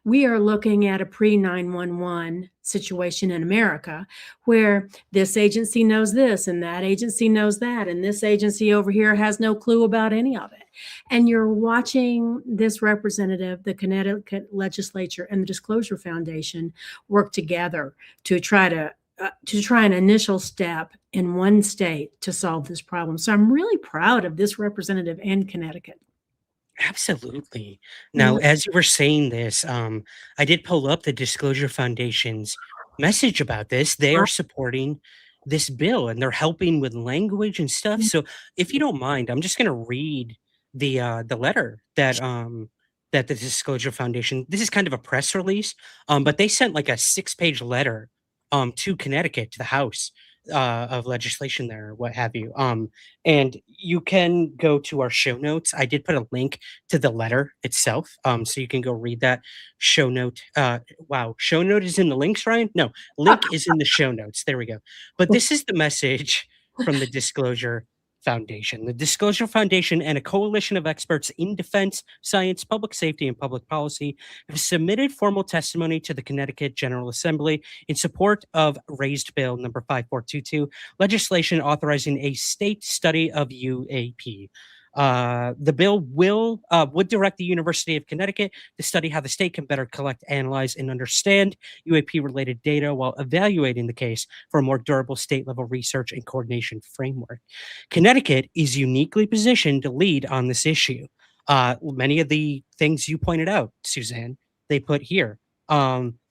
we are looking at a pre-911 situation in America where this agency knows this and that agency knows that, and this agency over here has no clue about any of it. And you're watching this representative, the Connecticut legislature, and the Disclosure Foundation work together to try an initial step in one state to solve this problem. So I'm really proud of this representative in Connecticut. Absolutely. Now, as you were saying this, I did pull up the Disclosure Foundation's message about this. They are supporting this bill and they're helping with language and stuff. So if you don't mind, I'm just going to read the letter that the Disclosure Foundation, this is kind of a press release, but they sent like a 6-page letter to Connecticut, to the House, of legislation there, or what have you. And you can go to our show notes. I did put a link to the letter itself, so you can go read that show note. Wow, show note is in the links, Ryan? No, link is in the show notes. There we go. But this is the message from the Disclosure Foundation. The Disclosure Foundation and a coalition of experts in defense, science, public safety, and public policy have submitted formal testimony to the Connecticut General Assembly in support of raised bill number 5422, legislation authorizing a state study of UAP. The bill would direct the University of Connecticut to study how the state can better collect, analyze, and understand UAP-related data while evaluating the case for a more durable state-level research and coordination framework. Connecticut is uniquely positioned to lead on this issue. Many of the things you pointed out, Suzanne, they put here.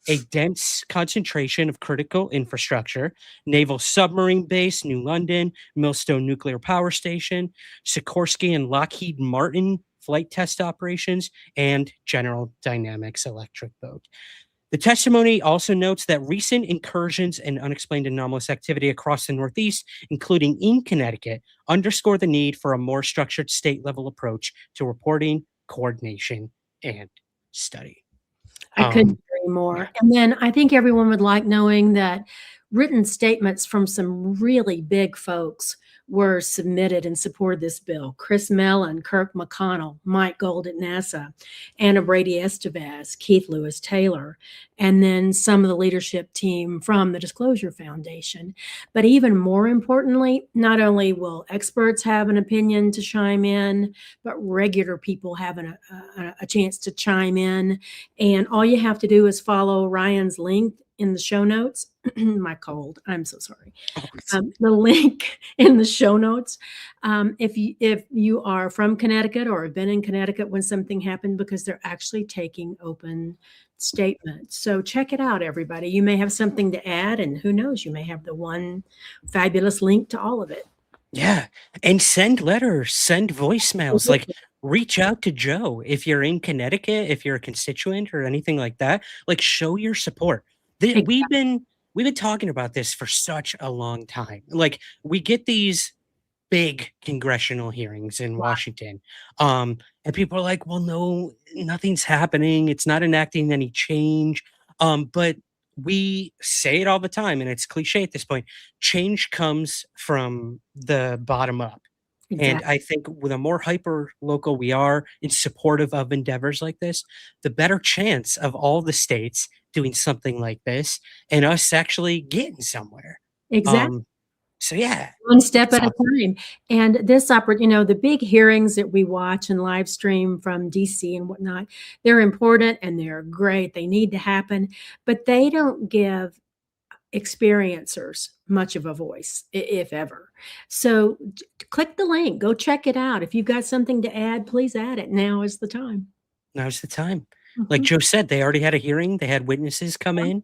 A dense concentration of critical infrastructure, naval submarine base, New London, Millstone Nuclear Power Station, Sikorsky and Lockheed Martin flight test operations, and General Dynamics Electric Boat. The testimony also notes that recent incursions and unexplained anomalous activity across the Northeast, including in Connecticut, underscore the need for a more structured state-level approach to reporting, coordination, and study. I couldn't agree more. And then I think everyone would like knowing that written statements from some really big folks were submitted in support of this bill. Chris Mellon, Kirk McConnell, Mike Gold at NASA, Anna Brady Estevez, Keith Lewis Taylor, and then some of the leadership team from the Disclosure Foundation. But even more importantly, not only will experts have an opinion to chime in, but regular people have a chance to chime in. And all you have to do is follow Ryan's link in the show notes. My cold, I'm so sorry. The link in the show notes. If you are from Connecticut or have been in Connecticut when something happened, because they're actually taking open statements. So check it out, everybody. You may have something to add, and who knows, you may have the one fabulous link to all of it. Yeah. And send letters, send voicemails, like reach out to Joe. If you're in Connecticut, if you're a constituent or anything like that, like show your support. We've been talking about this for such a long time. Like we get these big congressional hearings in Washington. And people are like, well, no, nothing's happening. It's not enacting any change. But we say it all the time, and it's cliche at this point. Change comes from the bottom up. Exactly. And I think with a more hyper local we are in supportive of endeavors like this, the better chance of all the states doing something like this and us actually getting somewhere. Exactly. So yeah, one step at a time. And this the big hearings that we watch and live stream from DC and whatnot, they're important and they're great. They need to happen, but they don't give experiencers much of a voice, if ever. So click the link, go check it out. If you've got something to add, please add it. Now is the time. Now's the time. Like Joe said, they already had a hearing. They had witnesses come in.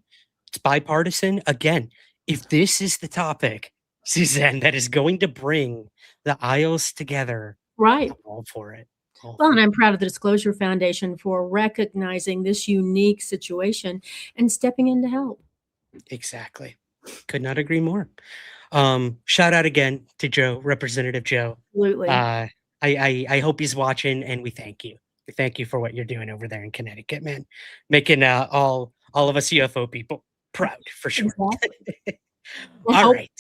It's bipartisan. Again, if this is the topic, Suzanne, that is going to bring the aisles together, right? I'm all for it. Well, and I'm proud of the Disclosure Foundation for recognizing this unique situation and stepping in to help. Exactly. Could not agree more. Shout out again to Joe, Representative Joe. Absolutely. I hope he's watching, and we thank you. We thank you for what you're doing over there in Connecticut, man. Making all of us UFO people proud, for sure. Exactly. All right.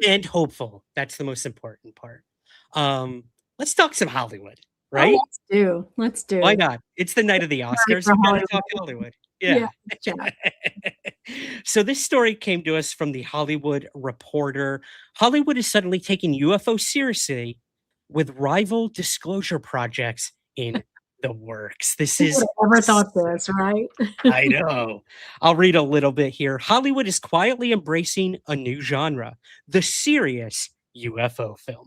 And hopeful. That's the most important part. Let's talk some Hollywood, right? Oh, let's do. Why not? It's the night of the Oscars. We gotta talk Hollywood. Yeah. So this story came to us from the Hollywood Reporter. Hollywood is suddenly taking UFO seriously with rival disclosure projects in the works. This is never thought this, right? I know. I'll read a little bit here. Hollywood is quietly embracing a new genre, the serious UFO film.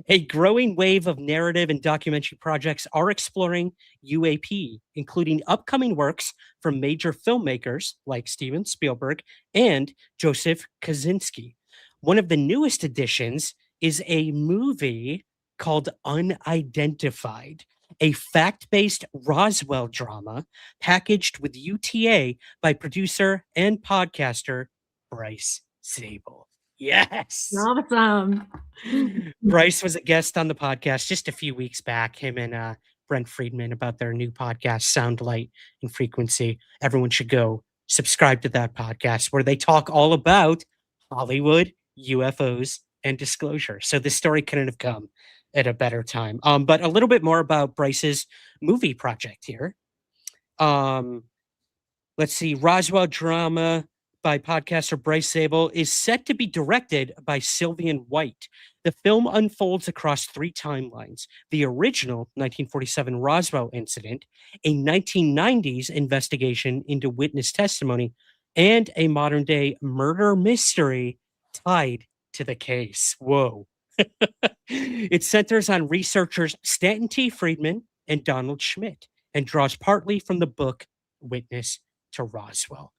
A growing wave of narrative and documentary projects are exploring UAP, including upcoming works from major filmmakers like Steven Spielberg and Joseph Kosinski. One of the newest additions is a movie called Unidentified, a fact-based Roswell drama packaged with UTA by producer and podcaster Bryce Zabel. Yes. Awesome. Bryce was a guest on the podcast just a few weeks back, him and Brent Friedman, about their new podcast, Sound, Light, and Frequency. Everyone should go subscribe to that podcast where they talk all about Hollywood, UFOs, and disclosure. So this story couldn't have come at a better time. But a little bit more about Bryce's movie project here. Let's see, Roswell drama by podcaster Bryce Zabel is set to be directed by Sylvian White. The film unfolds across 3 timelines: the original 1947 Roswell incident, a 1990s investigation into witness testimony, and a modern-day murder mystery tied to the case. Whoa. It centers on researchers Stanton T. Friedman and Donald Schmidt and draws partly from the book Witness to Roswell.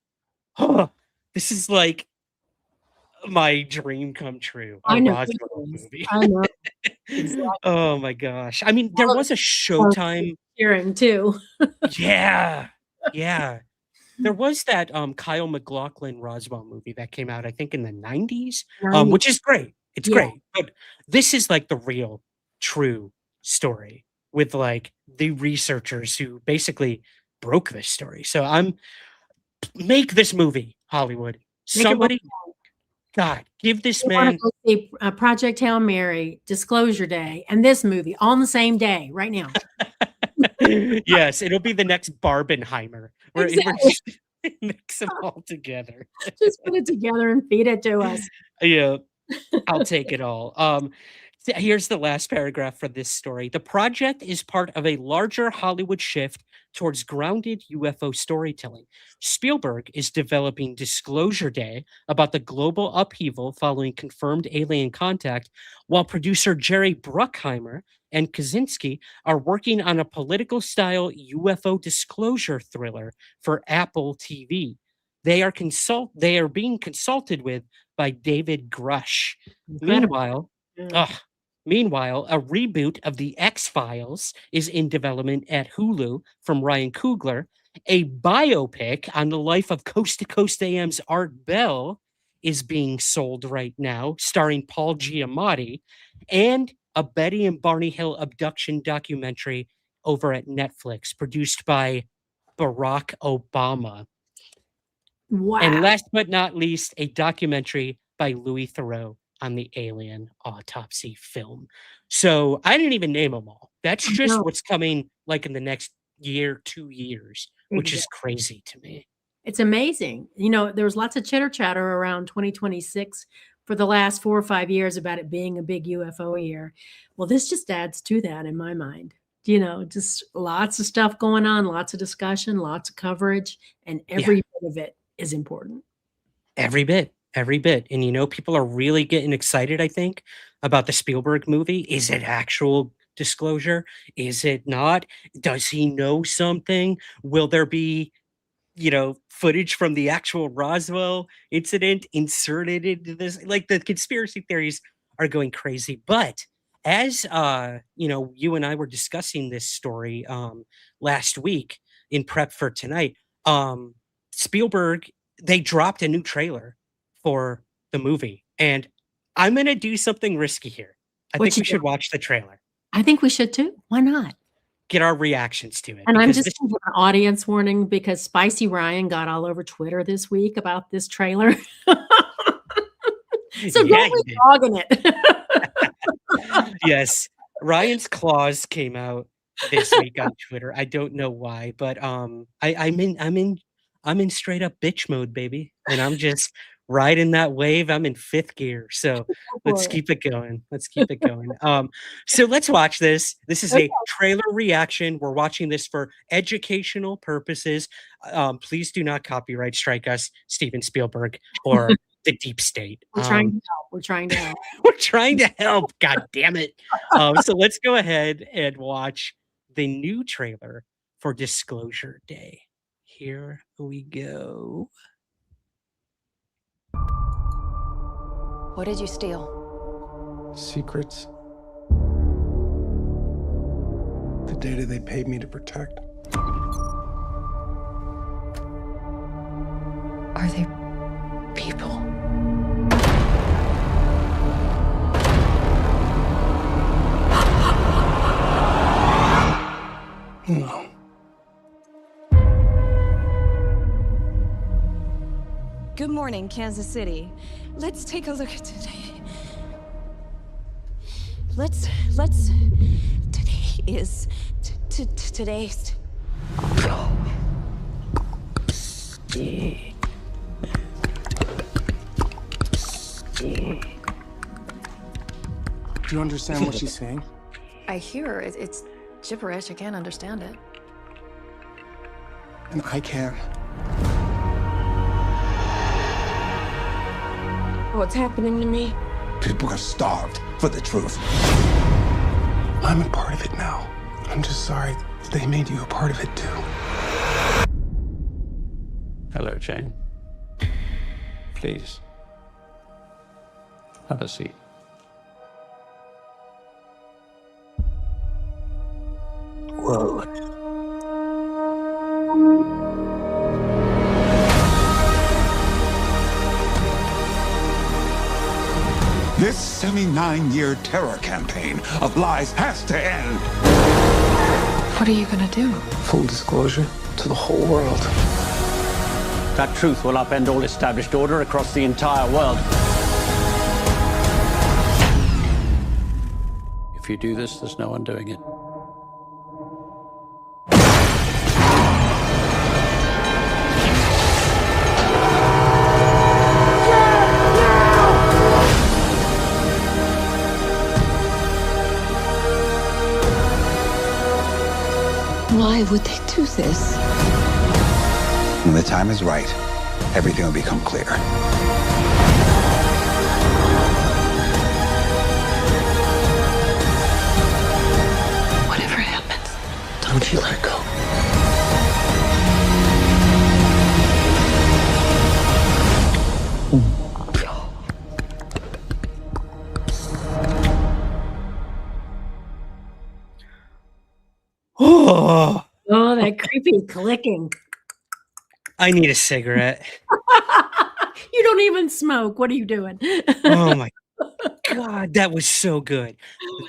This is like my dream come true. I know. Roswell movie. I know. Exactly. Oh my gosh. I mean, there was a Showtime hearing too. Yeah. There was that Kyle MacLachlan Roswell movie that came out, I think, in the 90s, which is great. It's great. But this is like the real, true story with like the researchers who basically broke this story. So make this movie, Hollywood. Somebody, God, give this man. See, Project Hail Mary, Disclosure Day, and this movie all on the same day, right now. Yes, it'll be the next Barbenheimer. We're just mix them all together. Just put it together and feed it to us. Yeah, I'll take it all. Here's the last paragraph for this story. The project is part of a larger Hollywood shift towards grounded UFO storytelling. Spielberg is developing Disclosure Day about the global upheaval following confirmed alien contact, while producer Jerry Bruckheimer and Kaczynski are working on a political-style UFO disclosure thriller for Apple TV. They are being consulted with by David Grush. Meanwhile, a reboot of The X-Files is in development at Hulu from Ryan Coogler. A biopic on the life of Coast to Coast AM's Art Bell is being sold right now, starring Paul Giamatti, and a Betty and Barney Hill abduction documentary over at Netflix, produced by Barack Obama. Wow. And last but not least, a documentary by Louis Theroux on the alien autopsy film. So I didn't even name them all. That's just what's coming like in the next year, 2 years, which is crazy to me. It's amazing. You know, there was lots of chitter chatter around 2026 for the last 4 or 5 years about it being a big UFO year. Well, this just adds to that in my mind. You know, just lots of stuff going on, lots of discussion, lots of coverage, and every bit of it is important. Every bit. And, you know, people are really getting excited, I think, about the Spielberg movie. Is it actual disclosure? Is it not? Does he know something? Will there be, you know, footage from the actual Roswell incident inserted into this? Like, the conspiracy theories are going crazy. But as, you know, you and I were discussing this story last week in prep for tonight, Spielberg, they dropped a new trailer for the movie, and I'm going to do something risky here. I think we should watch the trailer. I think we should too. Why not? Get our reactions to it. And I'm just giving an audience warning because Spicy Ryan got all over Twitter this week about this trailer. So don't be dogging it. Yes, Ryan's claws came out this week on Twitter. I don't know why, but I'm in straight up bitch mode, baby, and I'm just riding that wave. I'm in 5th gear, so let's keep it going. So let's watch this. This is a trailer reaction. We're watching this for educational purposes. Please do not copyright strike us, Steven Spielberg or the deep state. We're trying to help. We're trying to help. We're trying to help. God damn it. So let's go ahead and watch the new trailer for Disclosure Day. Here we go. What did you steal? Secrets. The data they paid me to protect. Are they people? No. Good morning, Kansas City. Let's take a look at today. Today is today's. Do you understand what she's saying? I hear it. It's gibberish. I can't understand it. And I can. What's happening to me? People are starved for the truth. I'm a part of it now. I'm just sorry that they made you a part of it too. Hello, Jane. Please, have a seat. Whoa. This 79-year terror campaign of lies has to end. What are you gonna do? Full disclosure to the whole world. That truth will upend all established order across the entire world. If you do this, there's no undoing it. Why would they do this? When the time is right, everything will become clear. Whatever happens, don't you let go. Oh, that creepy clicking. I need a cigarette. You don't even smoke. What are you doing? Oh my God, that was so good.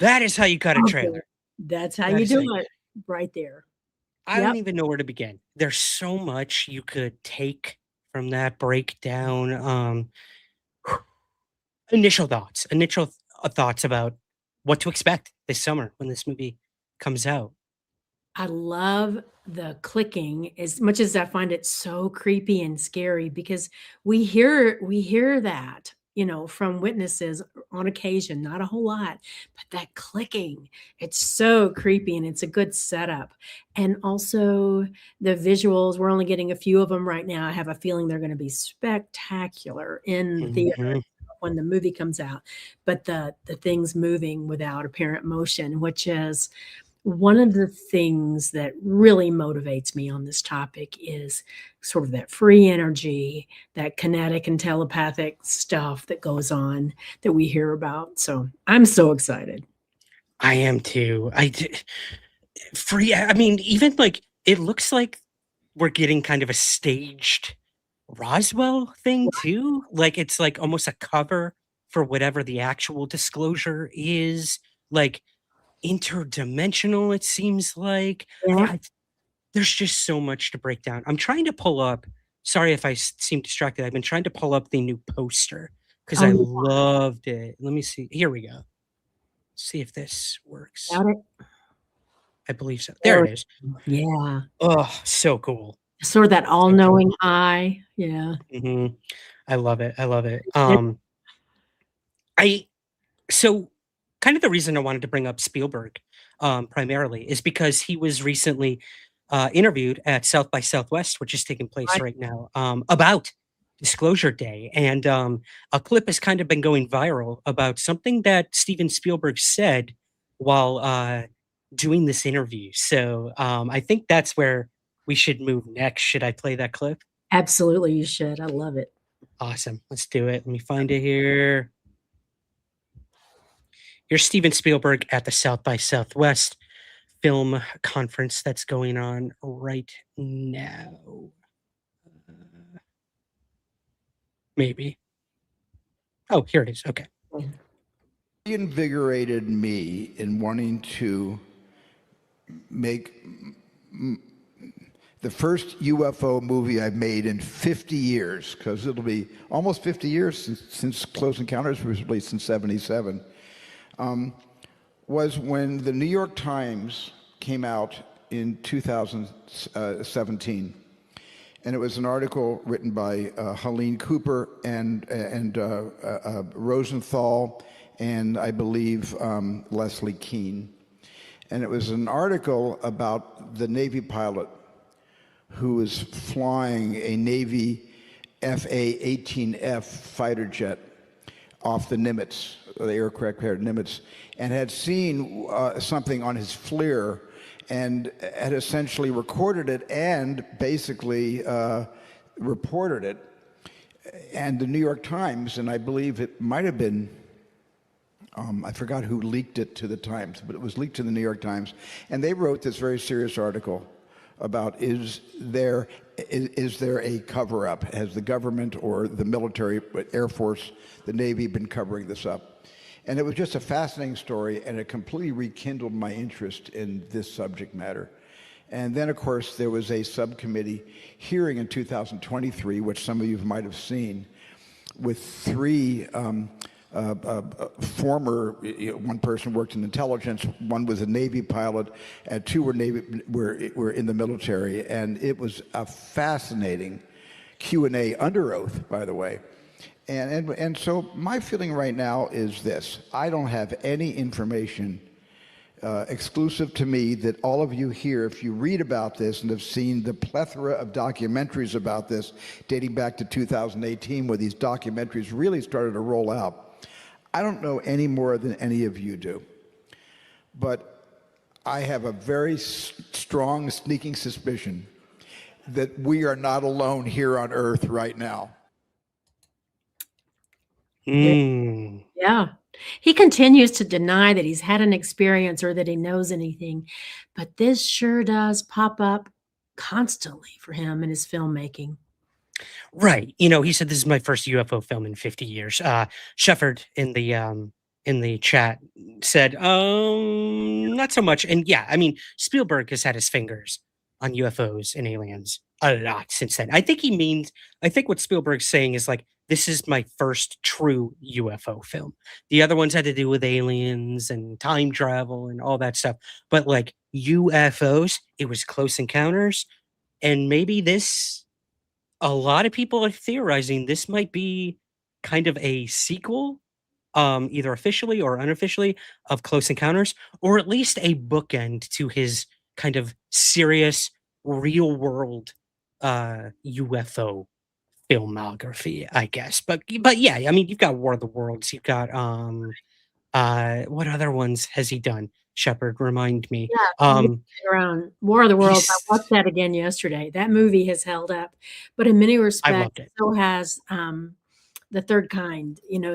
That is how you cut a trailer. That's how That you is do how it. Right there. I don't even know where to begin. There's so much you could take from that breakdown. Initial thoughts about what to expect this summer when this movie comes out. I love the clicking as much as I find it so creepy and scary because we hear that, from witnesses on occasion, not a whole lot, but that clicking, it's so creepy and it's a good setup. And also the visuals, we're only getting a few of them right now. I have a feeling they're going to be spectacular in the theater when the movie comes out. But the things moving without apparent motion, which is one of the things that really motivates me on this topic is sort of that free energy, that kinetic and telepathic stuff that goes on that we hear about. So I'm so excited. I am too. I mean, even like it looks like we're getting kind of a staged Roswell thing too. Like it's like almost a cover for whatever the actual disclosure is. Like interdimensional, it seems like. There's just so much to break down. I'm trying to pull up. Sorry if I seem distracted. I've been trying to pull up the new poster because I loved it. Let me see. Here we go. See if this works. Got it? I believe so. There it is. Yeah. Oh, so cool. Sort of that all-knowing eye. Yeah. I love it. I love it. So kind of the reason I wanted to bring up Spielberg primarily is because he was recently interviewed at South by Southwest, which is taking place right now, about Disclosure Day. And a clip has kind of been going viral about something that Steven Spielberg said while doing this interview. So I think that's where we should move next. Should I play that clip? Absolutely, you should. I love it. Awesome. Let's do it. Let me find it here. Here's Steven Spielberg at the South by Southwest film conference that's going on right now. Maybe. Oh, here it is. Okay. Reinvigorated me in wanting to make the first UFO movie I've made in 50 years, because it'll be almost 50 years since Close Encounters was released in '77, was when the New York Times came out in 2017. And it was an article written by Helene Cooper and Rosenthal and I believe Leslie Keene. And it was an article about the Navy pilot who was flying a Navy FA-18F fighter jet off the Nimitz, the aircraft carrier Nimitz, and had seen something on his FLIR and had essentially recorded it and basically reported it. And the New York Times, and I believe it might have been, I forgot who leaked it to the Times, but it was leaked to the New York Times. And they wrote this very serious article about is there a cover-up? Has the government or the military, Air Force, the Navy been covering this up? And it was just a fascinating story, and it completely rekindled my interest in this subject matter. And then, of course, there was a subcommittee hearing in 2023, which some of you might have seen, with three former, one person worked in intelligence, one was a Navy pilot, and two were in the military. And it was a fascinating Q&A under oath, by the way. And so my feeling right now is this: I don't have any information exclusive to me that all of you here, if you read about this and have seen the plethora of documentaries about this dating back to 2018, where these documentaries really started to roll out, I don't know any more than any of you do. But I have a very strong, sneaking suspicion that we are not alone here on Earth right now. Yeah. He continues to deny that he's had an experience or that he knows anything, but this sure does pop up constantly for him in his filmmaking. Right. You know, he said this is my first UFO film in 50 years. Shefford in the chat said, not so much. And yeah, I mean, Spielberg has had his fingers on UFOs and aliens a lot since then. I think what Spielberg's saying is like, this is my first true UFO film. The other ones had to do with aliens and time travel and all that stuff. But like UFOs, it was Close Encounters. And maybe a lot of people are theorizing this might be kind of a sequel, either officially or unofficially, of Close Encounters, or at least a bookend to his kind of serious, real world UFO filmography, I guess. But yeah, I mean, you've got War of the Worlds. You've got what other ones has he done? Shepard, remind me. Yeah, around War of the Worlds. I watched that again yesterday. That movie has held up, but in many respects, so has The Third Kind. You know,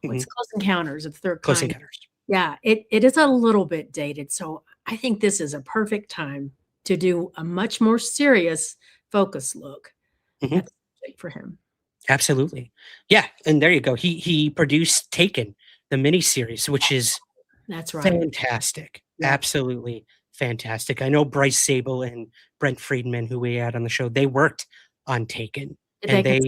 it's Close Encounters of the Third Kind. Close Encounters. Yeah, it is a little bit dated. So I think this is a perfect time to do a much more serious focus look for him. Absolutely. Yeah. And there you go. He produced Taken, the miniseries, which is that's right. Fantastic. Yeah. Absolutely fantastic. I know Bryce Sable and Brent Friedman, who we had on the show, they worked on Taken. And they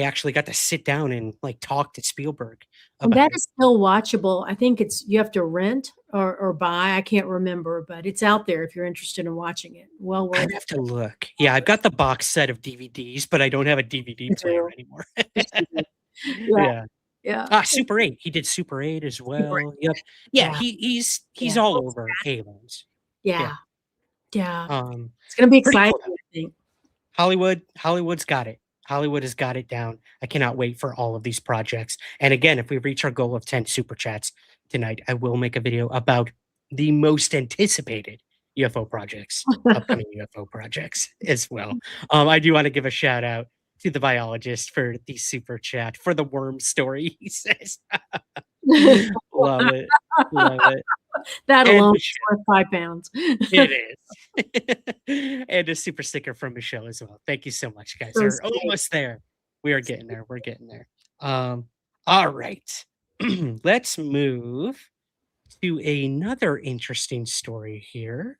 actually got to sit down and like talk to Spielberg. And that is still watchable. I think you have to rent or buy. I can't remember, but it's out there if you're interested in watching it. Well worth it. I'd have to look. Yeah, I've got the box set of DVDs, but I don't have a DVD player anymore. Yeah. Super 8. He did Super 8 as well. Yep. Yeah, he's all over aliens. Yeah. It's gonna be exciting, cool. I think. Hollywood's got it. Hollywood has got it down. I cannot wait for all of these projects. And again, if we reach our goal of 10 super chats tonight, I will make a video about the most anticipated UFO projects, upcoming UFO projects as well. I do want to give a shout out to the biologist for the super chat for the worm story. He says, love it. That alone is worth 5 pounds. It is. And a super sticker from Michelle as well. Thank you so much, guys. We're almost there. We are getting there. We're getting there. All right. Let's move to another interesting story here.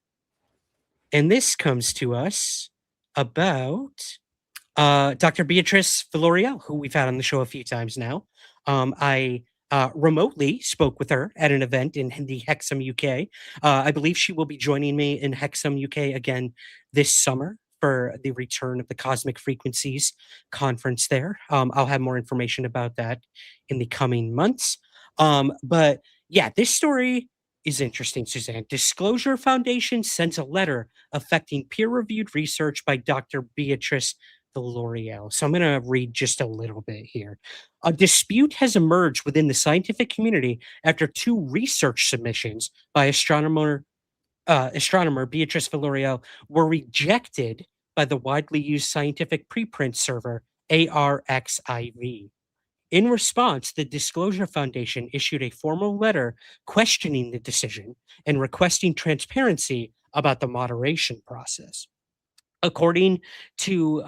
And this comes to us about Dr. Beatrice Villarreal, who we've had on the show a few times now. I remotely spoke with her at an event in the Hexham, UK. I believe she will be joining me in Hexham, UK again this summer for the return of the Cosmic Frequencies conference there. I'll have more information about that in the coming months. But yeah, this story is interesting, Suzanne. Disclosure Foundation sends a letter affecting peer-reviewed research by Dr. Beatrice Villarreal. So I'm going to read just a little bit here. A dispute has emerged within the scientific community after 2 research submissions by astronomer Beatrice Villarreal were rejected by the widely used scientific preprint server arXiv. In response, the Disclosure Foundation issued a formal letter questioning the decision and requesting transparency about the moderation process. According to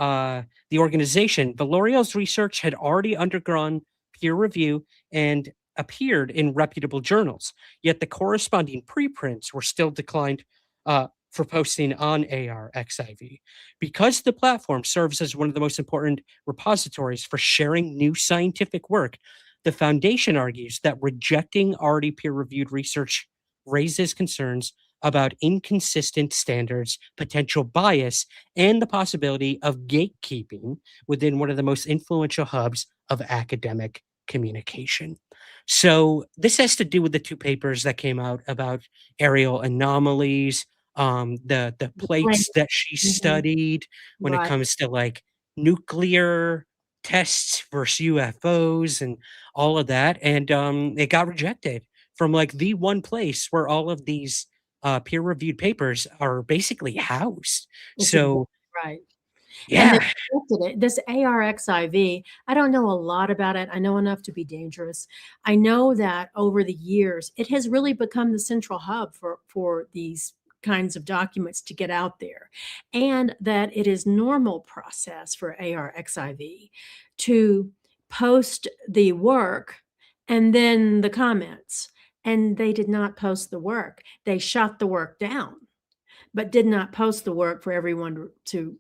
the organization, Villarreal's research had already undergone peer review and appeared in reputable journals, yet the corresponding preprints were still declined for posting on arXiv. Because the platform serves as one of the most important repositories for sharing new scientific work, the foundation argues that rejecting already peer-reviewed research raises concerns about inconsistent standards, potential bias, and the possibility of gatekeeping within one of the most influential hubs of academic communication. So this has to do with the 2 papers that came out about aerial anomalies, the plates that she studied when it comes to like nuclear tests versus UFOs and all of that. And it got rejected from like the one place where all of these peer-reviewed papers are basically housed. So right. yeah. And they rejected it. This arXiv, I don't know a lot about it. I know enough to be dangerous. I know that over the years, it has really become the central hub for these kinds of documents to get out there, and that it is normal process for arXiv to post the work and then the comments. And they did not post the work. They shot the work down, but did not post the work for everyone to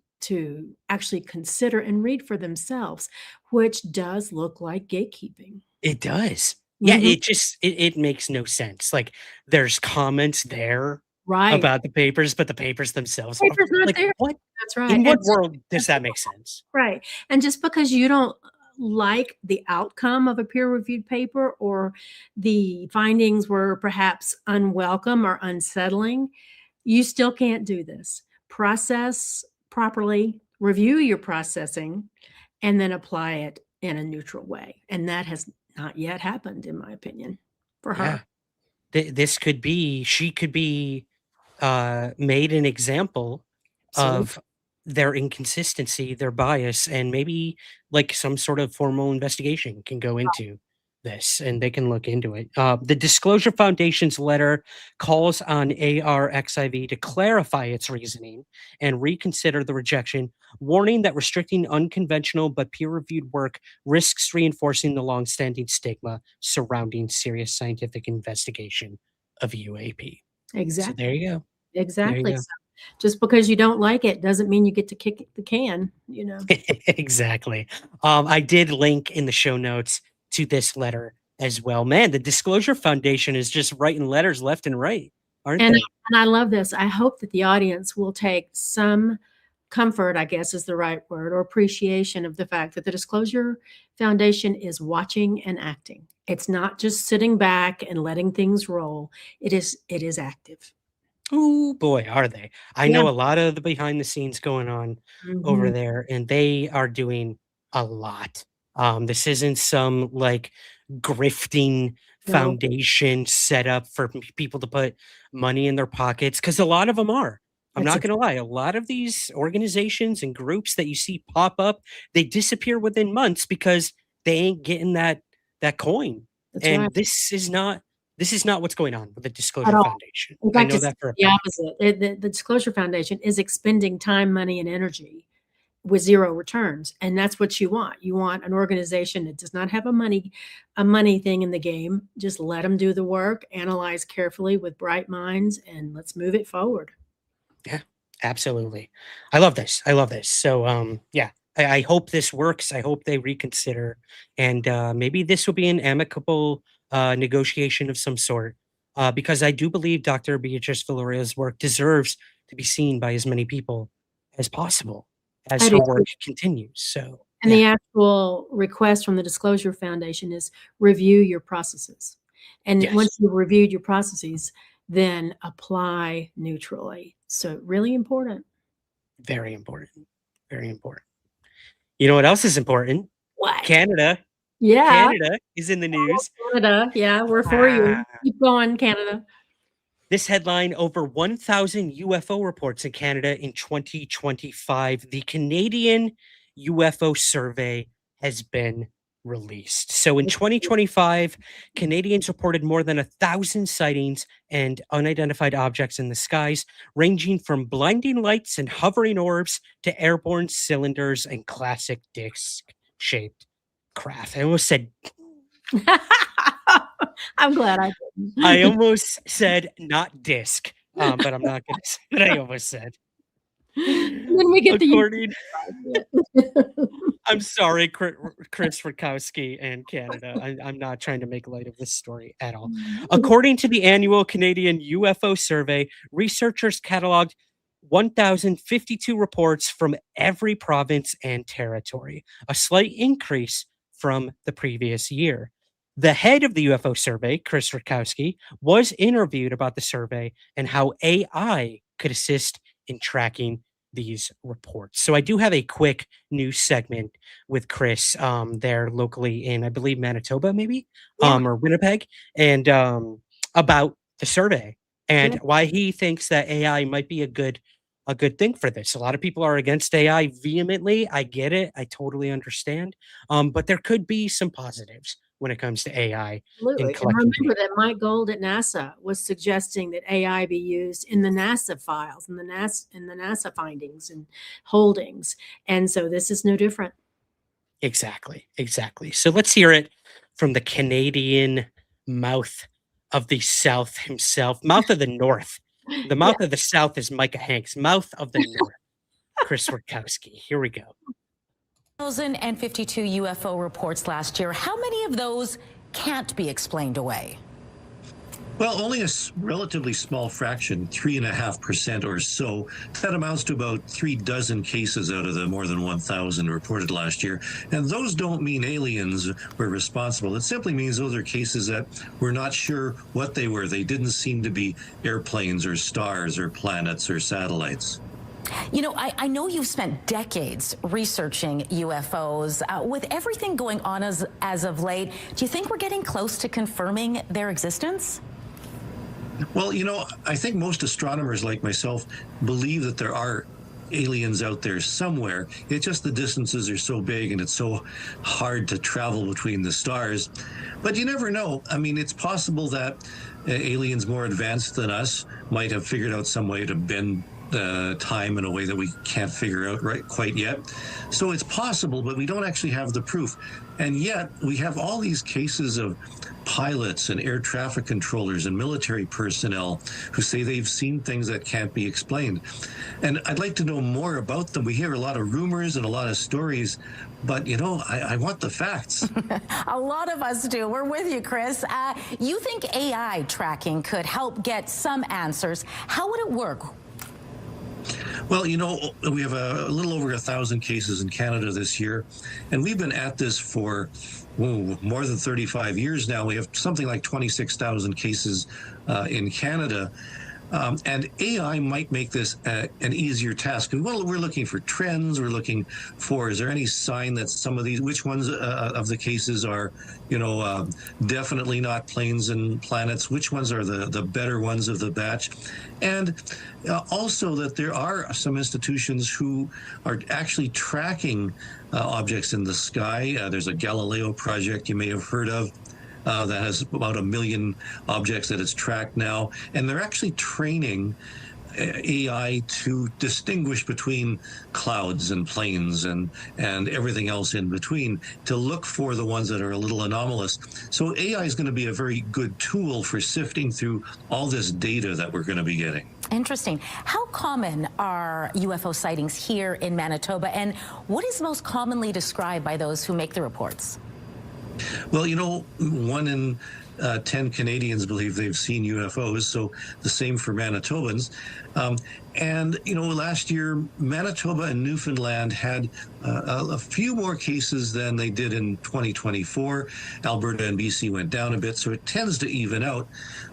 actually consider and read for themselves, which does look like gatekeeping. It does. Yeah, it makes no sense. Like there's comments there about the papers, but the papers themselves Papers not like there. what? That's right. In what world does that make sense? Right. And just because you don't like the outcome of a peer-reviewed paper or the findings were perhaps unwelcome or unsettling, you still can't do this. Process properly, review your processing, and then apply it in a neutral way. And that has not yet happened, in my opinion, for her. This could be, she could be made an example of their inconsistency, their bias, and maybe like some sort of formal investigation can go into this and they can look into it. The Disclosure Foundation's letter calls on arXiv to clarify its reasoning and reconsider the rejection, warning that restricting unconventional but peer-reviewed work risks reinforcing the long-standing stigma surrounding serious scientific investigation of UAP. Exactly. So there you go. Exactly. There you go. So just because you don't like it doesn't mean you get to kick the can, Exactly. I did link in the show notes to this letter as well. Man, the Disclosure Foundation is just writing letters left and right, aren't and they? And I love this. I hope that the audience will take some comfort, I guess is the right word, or appreciation of the fact that the Disclosure Foundation is watching and acting. It's not just sitting back and letting things roll. It is active. Oh boy, are they. I know a lot of the behind the scenes going on over there, and they are doing a lot. This isn't some like grifting foundation set up for people to put money in their pockets, because a lot of them are. I'm not going to lie. A lot of these organizations and groups that you see pop up, they disappear within months because they ain't getting that coin. This is not what's going on with the Disclosure Foundation. In fact, I know that for the opposite. The Disclosure Foundation is expending time, money, and energy with zero returns, and that's what you want. You want an organization that does not have a money thing in the game. Just let them do the work, analyze carefully with bright minds, and let's move it forward. Yeah, Absolutely. I love this. I love this. So, yeah, I hope this works. I hope they reconsider, and maybe this will be an amicable negotiation of some sort, because I do believe Dr. Beatrice Villoria's work deserves to be seen by as many people as possible as I her do work too. continues. So, And the actual request from the Disclosure Foundation is review your processes. And Yes. once you've reviewed your processes, then apply neutrally. So really important. very important. Very important. You know what else is important? What? Canada. Yeah. Canada is in the news. Canada. Yeah, we're for you. Ah. Keep going, Canada. This headline: over 1,000 UFO reports in Canada in 2025. The Canadian UFO survey has been released. So in 2025, Canadians reported more than 1,000 sightings and unidentified objects in the skies, ranging from blinding lights and hovering orbs to airborne cylinders and classic disc-shaped craft. I almost said I'm glad I didn't. I almost said not disc, but I'm not going to say what I almost said. Then we get According, I'm sorry, Chris Rakowski and Canada. I'm not trying to make light of this story at all. According to the annual Canadian UFO survey, researchers cataloged 1,052 reports from every province and territory, a slight increase from the previous year. The head of the UFO survey, Chris Rakowski, was interviewed about the survey and how AI could assist in tracking these reports. So I do have a quick news segment with Chris there locally in, I believe, Manitoba, maybe, or Winnipeg, and about the survey and why he thinks that AI might be a good thing for this. A lot of people are against AI vehemently. I get it. I totally understand. But there could be some positives when it comes to AI. Absolutely. And remember that Mike Gold at NASA was suggesting that AI be used in the NASA files, in the NASA findings and holdings. And so this is no different. Exactly. So let's hear it from the Canadian mouth of the South himself, mouth of the North. The mouth of the South is Micah Hanks. Mouth of the North, Chris Rakowski. Here we go. 1,052 UFO reports last year. How many of those can't be explained away? Well, only a relatively small fraction, 3.5% or so. That amounts to about 36 cases out of the more than 1,000 reported last year. And those don't mean aliens were responsible. It simply means those are cases that we're not sure what they were. They didn't seem to be airplanes or stars or planets or satellites. You know, I know you've spent decades researching UFOs. With everything going on as of late, do you think we're getting close to confirming their existence? Well, you know, I think most astronomers like myself believe that there are aliens out there somewhere. It's just the distances are so big and it's so hard to travel between the stars. But you never know. I mean, it's possible that aliens more advanced than us might have figured out some way to bend time in a way that we can't figure out quite yet. So it's possible, but we don't actually have the proof. And yet we have all these cases of pilots and air traffic controllers and military personnel who say they've seen things that can't be explained. And I'd like to know more about them. We hear a lot of rumors and a lot of stories, but you know, I want the facts. A lot of us do. We're with you, Chris. You think AI tracking could help get some answers. How would it work? Well, you know, we have a little over 1,000 cases in Canada this year, and we've been at this for more than 35 years now. We have something like 26,000 cases in Canada. And AI might make this an easier task. Well, we're looking for trends. We're looking for, is there any sign that some of these, which ones of the cases are, you know, definitely not planes and planets? Which ones are the better ones of the batch? And also that there are some institutions who are actually tracking objects in the sky. There's a Galileo project you may have heard of. That has about 1 million objects that it's tracked now. And they're actually training AI to distinguish between clouds and planes and everything else in between, to look for the ones that are a little anomalous. So AI is going to be a very good tool for sifting through all this data that we're going to be getting. Interesting. How common are UFO sightings here in Manitoba, and what is most commonly described by those who make the reports? Well, 1 in 10 Canadians believe they've seen UFOs, so the same for Manitobans. And, last year, Manitoba and Newfoundland had a few more cases than they did in 2024. Alberta and BC went down a bit, so it tends to even out.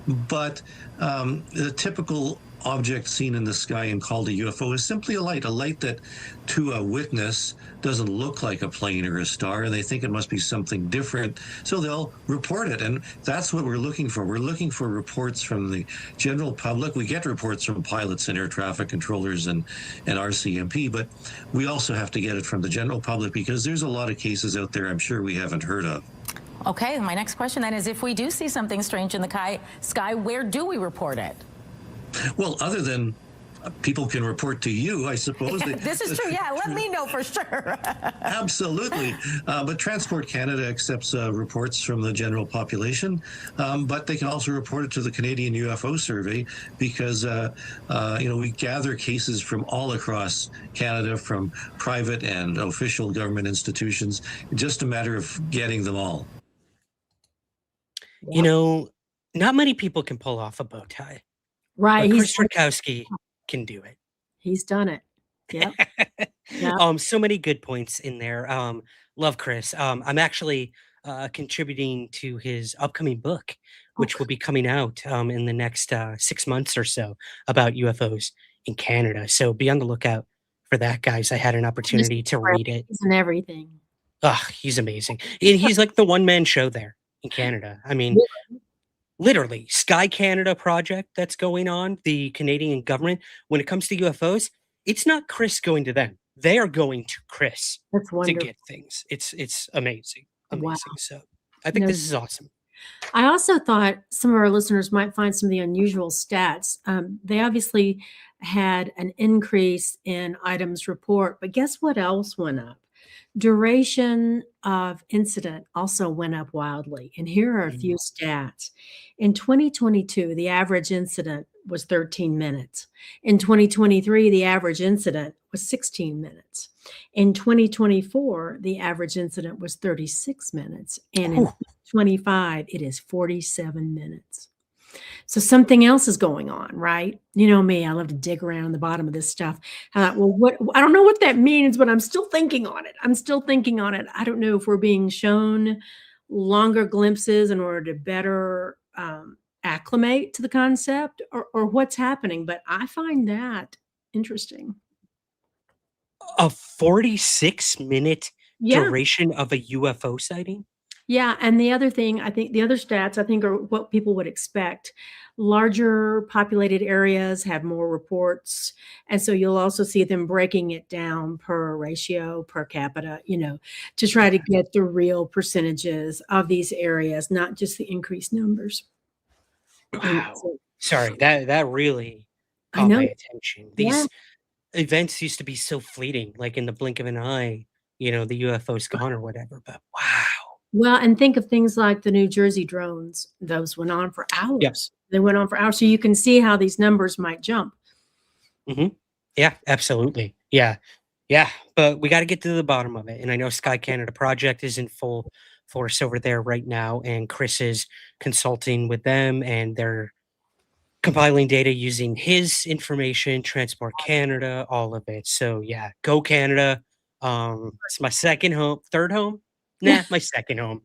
But the typical object seen in the sky and called a UFO is simply a light that to a witness doesn't look like a plane or a star, and they think it must be something different, so they'll report it. And that's what we're looking for. We're looking for reports from the general public. We get reports from pilots and air traffic controllers and RCMP, but we also have to get it from the general public, because there's a lot of cases out there I'm sure we haven't heard of. Okay, my next question then is, if we do see something strange in the sky, where do we report it? Well, other than people can report to you, I suppose. This is true. Yeah, let me know for sure. Absolutely. But Transport Canada accepts reports from the general population, but they can also report it to the Canadian UFO Survey, because we gather cases from all across Canada, from private and official government institutions. Just a matter of getting them all. Not many people can pull off a bow tie. Right. But Chris Rakowski can do it. He's done it. Yeah. So many good points in there. Love Chris. I'm actually contributing to his upcoming book, which will be coming out in the next 6 months or so, about UFOs in Canada. So be on the lookout for that, guys. I had an opportunity to read it. He's in everything. He's amazing. He's like the one-man show there in Canada. I mean, literally, Sky Canada project that's going on, the Canadian government, when it comes to UFOs, it's not Chris going to them. They are going to Chris to get things. It's amazing. Wow. So I think this is awesome. I also thought some of our listeners might find some of the unusual stats. They obviously had an increase in items report, but guess what else went up? Duration of incident also went up wildly. And here are a few stats. In 2022, the average incident was 13 minutes. In 2023, the average incident was 16 minutes. In 2024, the average incident was 36 minutes. And in 2025, it is 47 minutes. So something else is going on, right? You know me, I love to dig around the bottom of this stuff. I don't know what that means, but I'm still thinking on it. I don't know if we're being shown longer glimpses in order to better acclimate to the concept, or what's happening, but I find that interesting. A 46-minute duration of a UFO sighting? Yeah, and the other thing, I think the other stats, are what people would expect. Larger populated areas have more reports, and so you'll also see them breaking it down per ratio, per capita, to try to get the real percentages of these areas, not just the increased numbers. Wow. Sorry, that really caught my attention. These events used to be so fleeting, like in the blink of an eye, the UFO's gone or whatever, but wow. Well, and think of things like the New Jersey drones. Those went on for hours. Yes. They went on for hours. So you can see how these numbers might jump. Mm-hmm. Yeah, absolutely. Yeah. But we got to get to the bottom of it. And I know Sky Canada project is in full force over there right now. And Chris is consulting with them, and they're compiling data using his information, Transport Canada, all of it. So yeah, go Canada. It's my third home. Nah, my second home.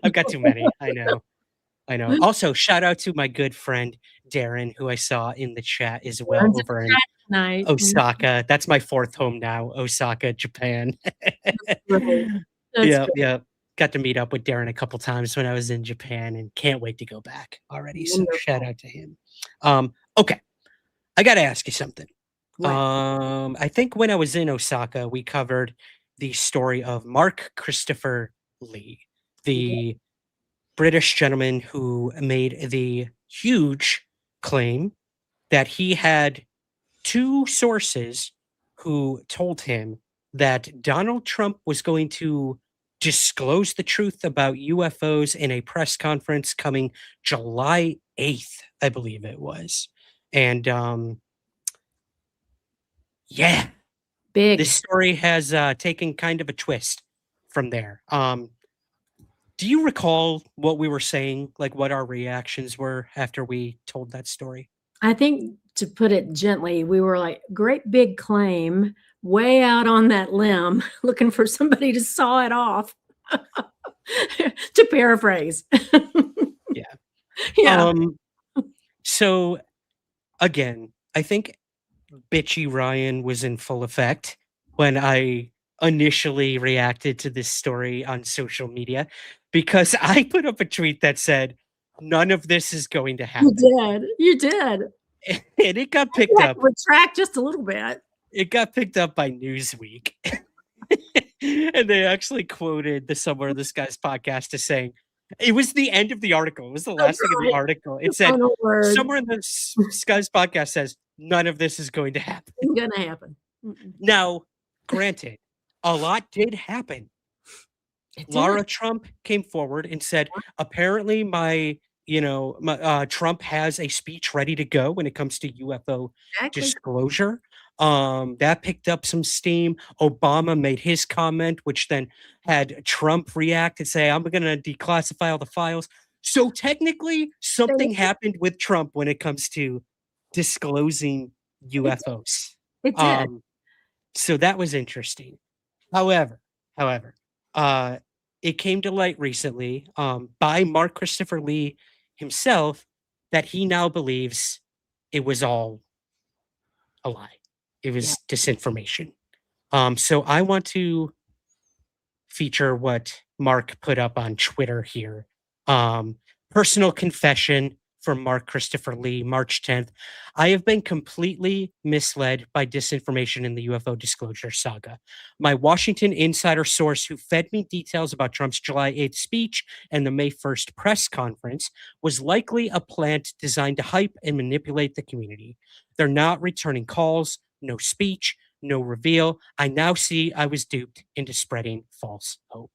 I've got too many. I know. Also, shout out to my good friend Darren, who I saw in the chat as well over in Osaka. That's my fourth home now, Osaka, Japan. Yeah. Got to meet up with Darren a couple times when I was in Japan, and can't wait to go back already. So shout out to him. Okay, I got to ask you something. I think when I was in Osaka, we covered the story of Mark Christopher Lee, the British gentleman who made the huge claim that he had two sources who told him that Donald Trump was going to disclose the truth about UFOs in a press conference coming July 8th, I believe it was. And yeah, big. This story has taken kind of a twist from there. Do you recall what we were saying, like what our reactions were after we told that story? I think, to put it gently, we were like, great big claim, way out on that limb, looking for somebody to saw it off. To paraphrase. Yeah. Yeah. So again, I think bitchy Ryan was in full effect when I initially reacted to this story on social media, because I put up a tweet that said, none of this is going to happen. You did. And it got picked up. Retract just a little bit. It got picked up by Newsweek. And they actually quoted the Somewhere in the Skies podcast as saying, it was the end of the article. It was the last thing of the article. It said, Somewhere in the Skies podcast says, none of this is going to happen. It's going to happen. Now, granted, a lot did happen. Laura Trump came forward and said, apparently Trump has a speech ready to go when it comes to UFO disclosure. That picked up some steam. Obama made his comment, which then had Trump react and say, I'm going to declassify all the files. So technically, something happened with Trump when it comes to disclosing UFOs. It did. So that was interesting. However, it came to light recently by Mark Christopher Lee himself that he now believes it was all a lie. It was disinformation. So I want to feature what Mark put up on Twitter here. Personal confession from Mark Christopher Lee, March 10th. I have been completely misled by disinformation in the UFO disclosure saga. My Washington insider source who fed me details about Trump's July 8th speech and the May 1st press conference was likely a plant designed to hype and manipulate the community. They're not returning calls, no speech, no reveal. I now see I was duped into spreading false hope.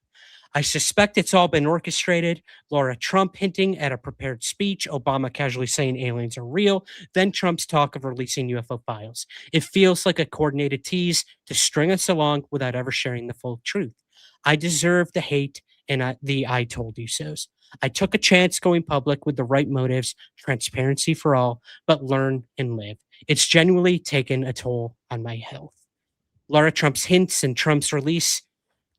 I suspect it's all been orchestrated. Laura Trump hinting at a prepared speech, Obama casually saying aliens are real, then Trump's talk of releasing UFO files. It feels like a coordinated tease to string us along without ever sharing the full truth. I deserve the hate and the I told you so's. I took a chance going public with the right motives, transparency for all, but learn and live. It's genuinely taken a toll on my health. Laura Trump's hints and Trump's release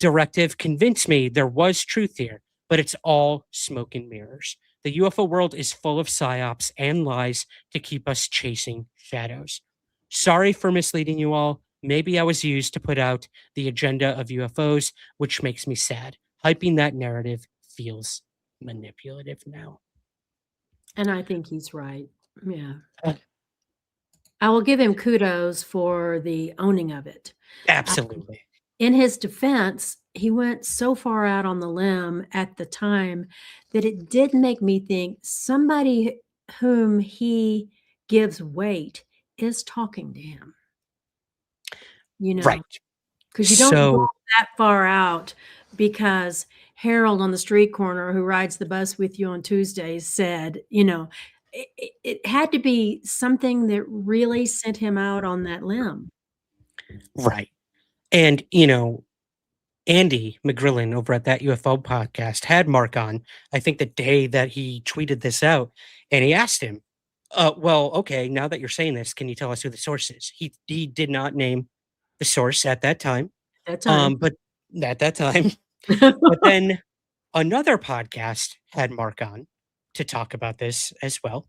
directive convinced me there was truth here, but it's all smoke and mirrors. The UFO world is full of psyops and lies to keep us chasing shadows. Sorry for misleading you all. Maybe I was used to put out the agenda of UFOs, which makes me sad. Hyping that narrative feels manipulative now. And I think he's right. Yeah. I will give him kudos for the owning of it. Absolutely. In his defense, he went so far out on the limb at the time that it did make me think somebody whom he gives weight is talking to him. Right. Because you don't go that far out, because Harold on the street corner who rides the bus with you on Tuesdays said, it had to be something that really sent him out on that limb. Right. And, Andy McGrillen over at That UFO podcast had Mark on, I think the day that he tweeted this out, and he asked him, well, okay, now that you're saying this, can you tell us who the source is? He did not name the source at that time. But at that time. But then another podcast had Mark on to talk about this as well.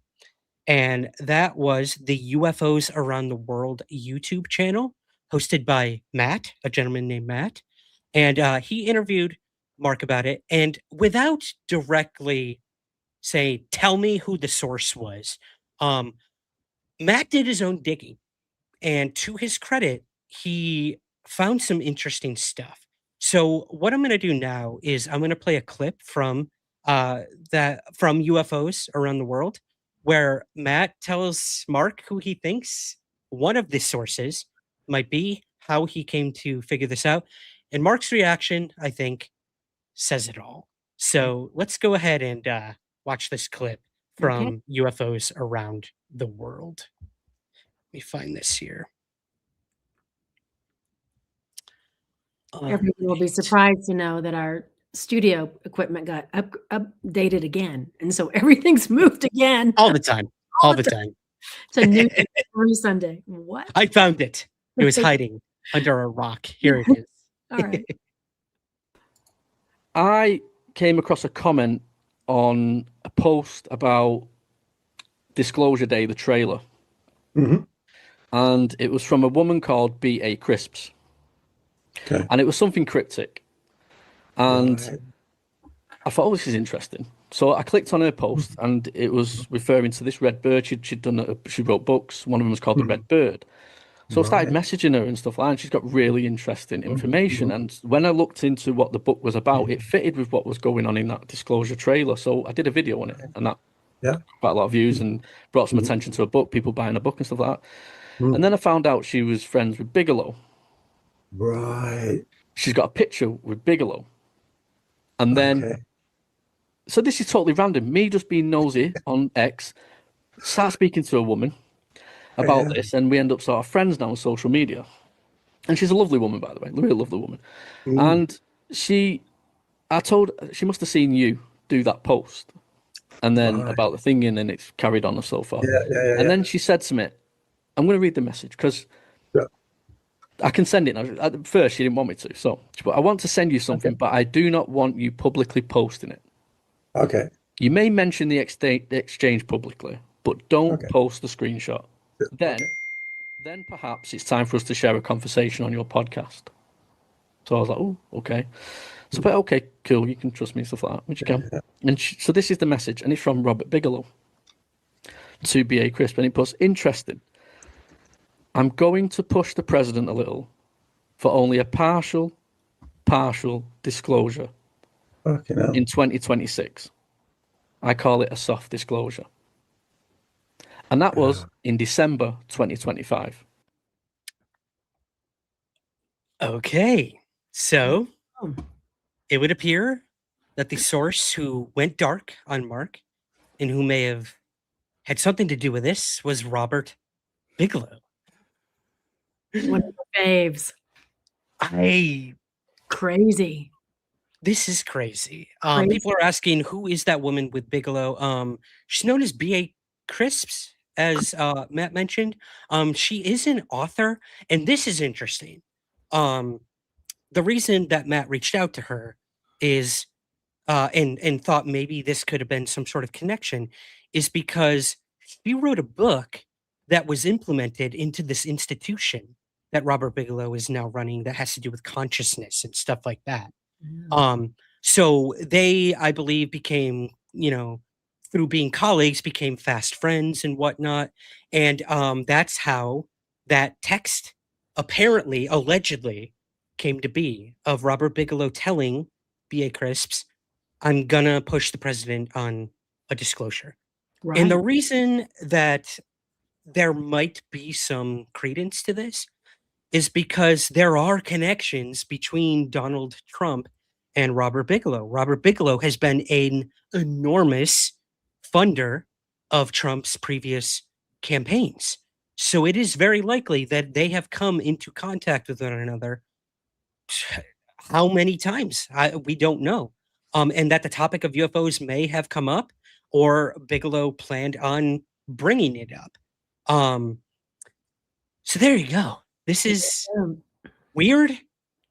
And that was the UFOs Around the World YouTube channel, hosted by Matt, a gentleman named Matt. And he interviewed Mark about it. And without directly saying, tell me who the source was, Matt did his own digging. And to his credit, he found some interesting stuff. So what I'm going to do now is I'm going to play a clip from UFOs Around the World. where Matt tells Mark who he thinks one of the sources might be, how he came to figure this out. And Mark's reaction, I think, says it all. So let's go ahead and watch this clip from UFOs around the world. Let me find this here. Everyone will be surprised to know that our studio equipment got updated again. And so everything's moved again. All the time. All the time. It's a new every Sunday. What? I found it. It was hiding under a rock. Here it is. All right. I came across a comment on a post about Disclosure Day, the trailer. And it was from a woman called B.A. Crisps. Okay. And it was something cryptic. And I thought, oh, this is interesting. So I clicked on her post, and it was referring to this red bird. She wrote books. One of them was called The Red Bird. So I started messaging her and stuff like that, and she's got really interesting information. And when I looked into what the book was about, it fitted with what was going on in that Disclosure trailer. So I did a video on it, and that quite a lot of views and brought some attention to a book, people buying a book and stuff like that. And then I found out she was friends with Bigelow. Right. She's got a picture with Bigelow. And then, so this is totally random. Me just being nosy on X, start speaking to a woman about this, and we end up sort of friends now on social media. And she's a lovely woman, by the way, a really lovely woman. And she must have seen you do that post, and then about the thing, and then it's carried on and so forth. And then she said to me, I'm going to read the message, because I can send it now. At first, she didn't want me to, so but I want to send you something, but I do not want you publicly posting it. Okay. You may mention the exchange publicly, but don't post the screenshot. Then perhaps it's time for us to share a conversation on your podcast. So I was like, oh, okay. So, but okay, cool. You can trust me and stuff like that, which you can. And so this is the message, and it's from Robert Bigelow to B.A. Crisp, and it puts, interesting. I'm going to push the president a little for only a partial disclosure in 2026. I call it a soft disclosure. And that was in December 2025. Okay. So it would appear that the source who went dark on Mark and who may have had something to do with this was Robert Bigelow. One of the faves. Crazy. This is crazy. People are asking, who is that woman with Bigelow? She's known as B.A. Crisps, as Matt mentioned. She is an author, and this is interesting. The reason that Matt reached out to her is, and thought maybe this could have been some sort of connection, is because she wrote a book that was implemented into this institution that Robert Bigelow is now running that has to do with consciousness and stuff like that. So they, I believe, became, through being colleagues, became fast friends and whatnot. And that's how that text apparently, allegedly, came to be, of Robert Bigelow telling B.A. Crisps, I'm gonna push the president on a disclosure. Right. And the reason that there might be some credence to this is because there are connections between Donald Trump and Robert Bigelow. Robert Bigelow has been an enormous funder of Trump's previous campaigns. So it is very likely that they have come into contact with one another. How many times? We don't know. And that the topic of UFOs may have come up, or Bigelow planned on bringing it up. So there you go. This is weird.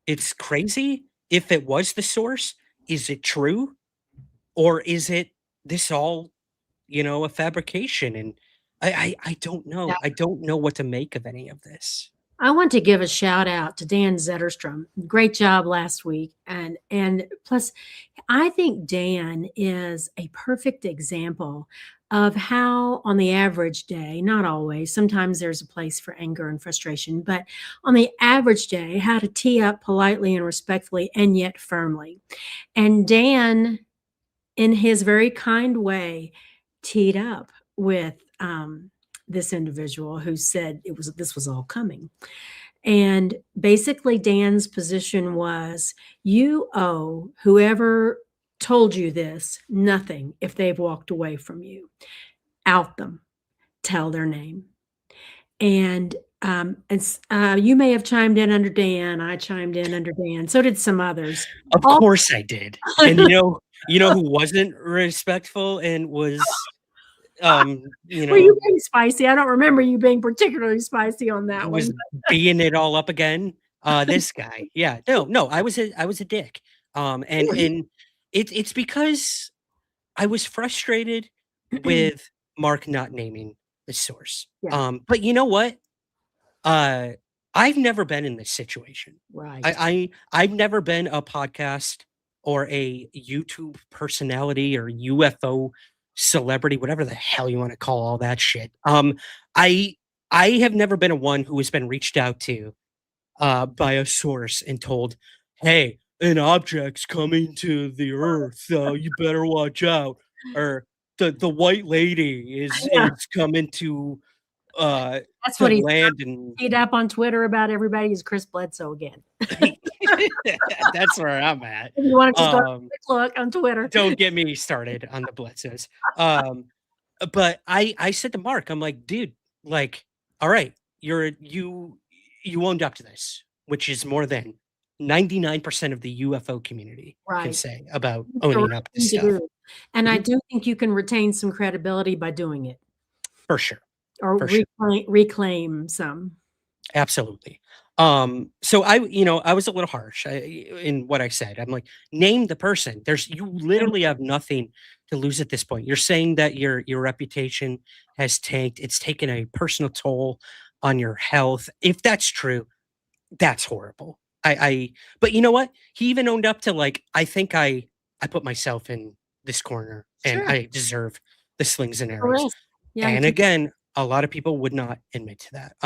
It's crazy. If it was the source, is it true? Or is it this all, a fabrication? And I don't know. Yeah. I don't know what to make of any of this. I want to give a shout out to Dan Zetterstrom. Great job last week. And plus, I think Dan is a perfect example of how on the average day, not always, sometimes there's a place for anger and frustration, but on the average day, how to tee up politely and respectfully and yet firmly. And Dan, in his very kind way, teed up with this individual who said this was all coming. And basically Dan's position was, you owe whoever told you this nothing if they've walked away from you. Out them, tell their name. And you may have chimed in under Dan. I chimed in under Dan. So did some others. Of course I did. And you know who wasn't respectful and was, Were you being spicy? I don't remember you being particularly spicy on that one. Was being it all up again. This guy. Yeah. No, I was a dick. And it's because I was frustrated with Mark not naming the source. Yeah. But you know what? I've never been in this situation. Right. I've never been a podcast or a YouTube personality or UFO celebrity, whatever the hell you want to call all that shit. I have never been a one who has been reached out to by a source and told, hey, an object's coming to the earth. You better watch out. Or the white lady is coming to that's what he land and teed up on Twitter about everybody is Chris Bledsoe again. That's where I'm at. If you want to just go quick look on Twitter. Don't get me started on the Bledsoes. But I said to Mark, I'm like, dude, like, all right, you owned up to this, which is more than 99% of the UFO community can say about owning up to stuff. And I do think you can retain some credibility by doing it. For sure. Or reclaim some. Absolutely. So I was a little harsh in what I said. I'm like, name the person. You literally have nothing to lose at this point. You're saying that your reputation has tanked. It's taken a personal toll on your health. If that's true, that's horrible. But you know what? He even owned up to, like, I think I put myself in this corner and I deserve the slings and arrows. Yeah, and again, a lot of people would not admit to that.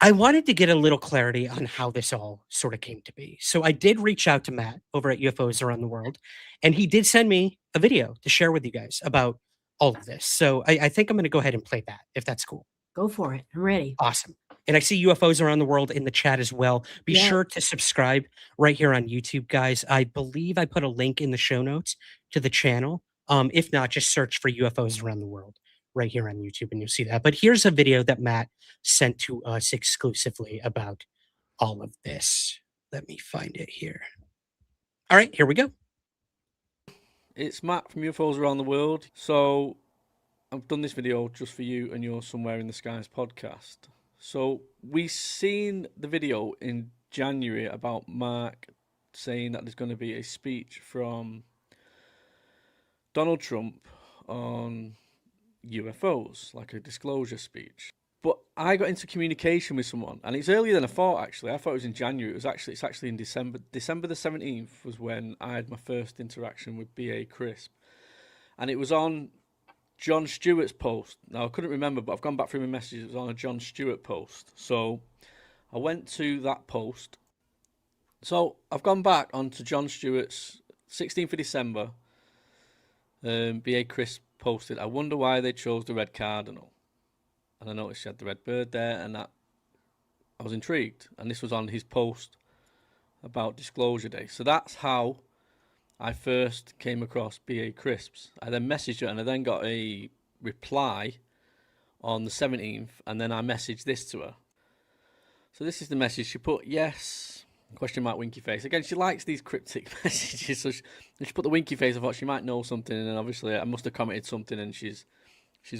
I wanted to get a little clarity on how this all sort of came to be. So I did reach out to Matt over at UFOs Around the World, and he did send me a video to share with you guys about all of this. So I think I'm going to go ahead and play that, if that's cool. Go for it. I'm ready. Awesome. And I see UFOs Around the World in the chat as well. Be sure to subscribe right here on YouTube, guys. I believe I put a link in the show notes to the channel. If not, just search for UFOs Around the World right here on YouTube and you'll see that. But here's a video that Matt sent to us exclusively about all of this. Let me find it here. All right, here we go. It's Matt from UFOs Around the World. So I've done this video just for you and your Somewhere in the Skies podcast. So we seen the video in January about Mark saying that there's going to be a speech from Donald Trump on UFOs, like a disclosure speech. But I got into communication with someone, and it's earlier than I thought, actually. I thought it was in January. It's actually in December. December the 17th was when I had my first interaction with B.A. Crisp. And it was on John Stewart's post. Now, I couldn't remember, but I've gone back through my messages. It was on a John Stewart post. So I went to that post. So I've gone back onto John Stewart's 16th of December. B.A. Crisp posted, I wonder why they chose the red cardinal. And I noticed she had the red bird there, and that I was intrigued. And this was on his post about Disclosure Day. So that's how I first came across B.A. Crisps. I then messaged her, and I then got a reply on the 17th, and then I messaged this to her. So this is the message. She put, yes, question mark, winky face. Again, she likes these cryptic messages. So she put the winky face. I thought she might know something, and then obviously I must have commented something, and she's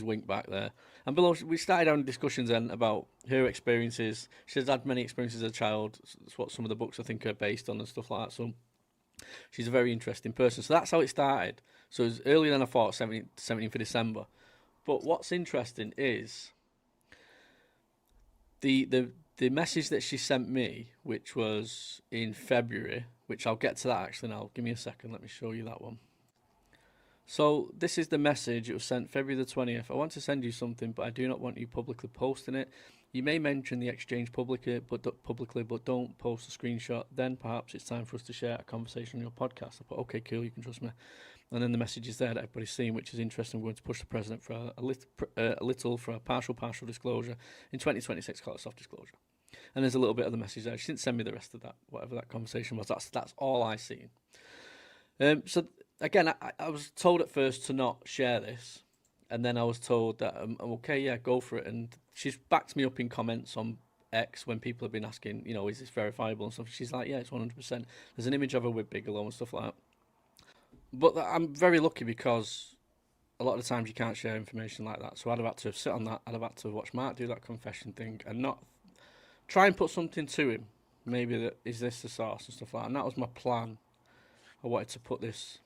winked back there. And below, we started having discussions then about her experiences. She's had many experiences as a child. That's what some of the books I think are based on and stuff like that. So she's a very interesting person. So that's how it started. So it was earlier than I thought, 17th of December. But what's interesting is the message that she sent me, which was in February, which I'll get to that actually now. Give me a second. Let me show you that one. So this is the message. It was sent February the 20th. I want to send you something, but I do not want you publicly posting it. You may mention the exchange publicly, but don't post a screenshot. Then perhaps it's time for us to share a conversation on your podcast. I thought, okay, cool, you can trust me. And then the message is there that everybody's seeing, which is interesting. We're going to push the president for a little for a partial disclosure in 2026, called a soft disclosure. And there's a little bit of the message there. She didn't send me the rest of that, whatever that conversation was. That's all I seen. So again, I was told at first to not share this, and then I was told that okay, yeah, go for it. And she's backed me up in comments on X when people have been asking, you know, is this verifiable and stuff. She's like, yeah, it's 100%. There's an image of her with Bigelow and stuff like that. But I'm very lucky because a lot of the times you can't share information like that. So I'd have had to sit on that. I'd have had to watch Mark do that confession thing and not try and put something to him. Maybe that, is this the source and stuff like that. And that was my plan. I wanted to put this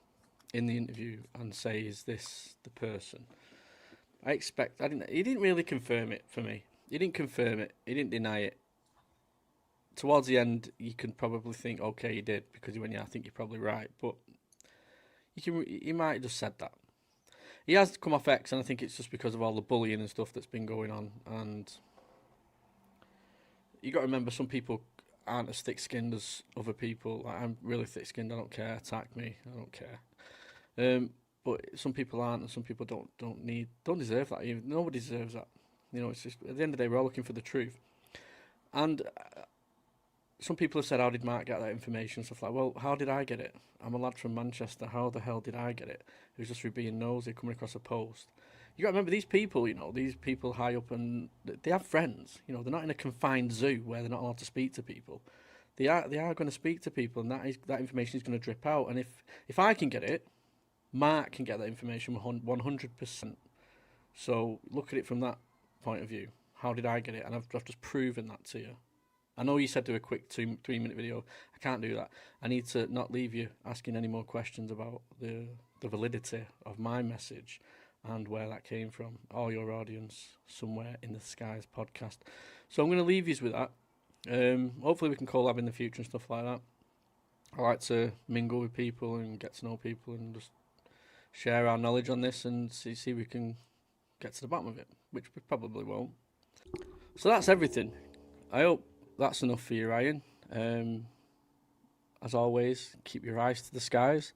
in the interview and say, is this the person? He didn't really confirm it for me. He didn't confirm it. He didn't deny it. Towards the end, you can probably think, okay, he did, because he went, yeah, I think you're probably right. But he might have just said that. He has come off X, and I think it's just because of all the bullying and stuff that's been going on. And you got to remember, some people aren't as thick-skinned as other people. Like, I'm really thick-skinned. I don't care. Attack me. I don't care. But some people aren't, and some people don't deserve that. Nobody deserves that. You know, it's just, at the end of the day, we're all looking for the truth. And some people have said, how did Mark get that information? Stuff like, well, how did I get it? I'm a lad from Manchester. How the hell did I get it? It was just through being nosy, coming across a post. You got to remember, these people, you know, these people high up, and they have friends. You know, they're not in a confined zoo where they're not allowed to speak to people. They are going to speak to people, and that information is going to drip out. And if I can get it, Mark can get that information 100%. So look at it from that point of view. How did I get it? And I've just proven that to you. I know you said do a quick 3-minute video. I can't do that. I need to not leave you asking any more questions about the validity of my message and where that came from, or your audience somewhere in the skies podcast. So I'm going to leave you with that. Hopefully we can collab in the future and stuff like that. I like to mingle with people and get to know people and just share our knowledge on this and see if we can get to the bottom of it, which we probably won't. So that's everything. I hope that's enough for you, Ryan. As always, keep your eyes to the skies,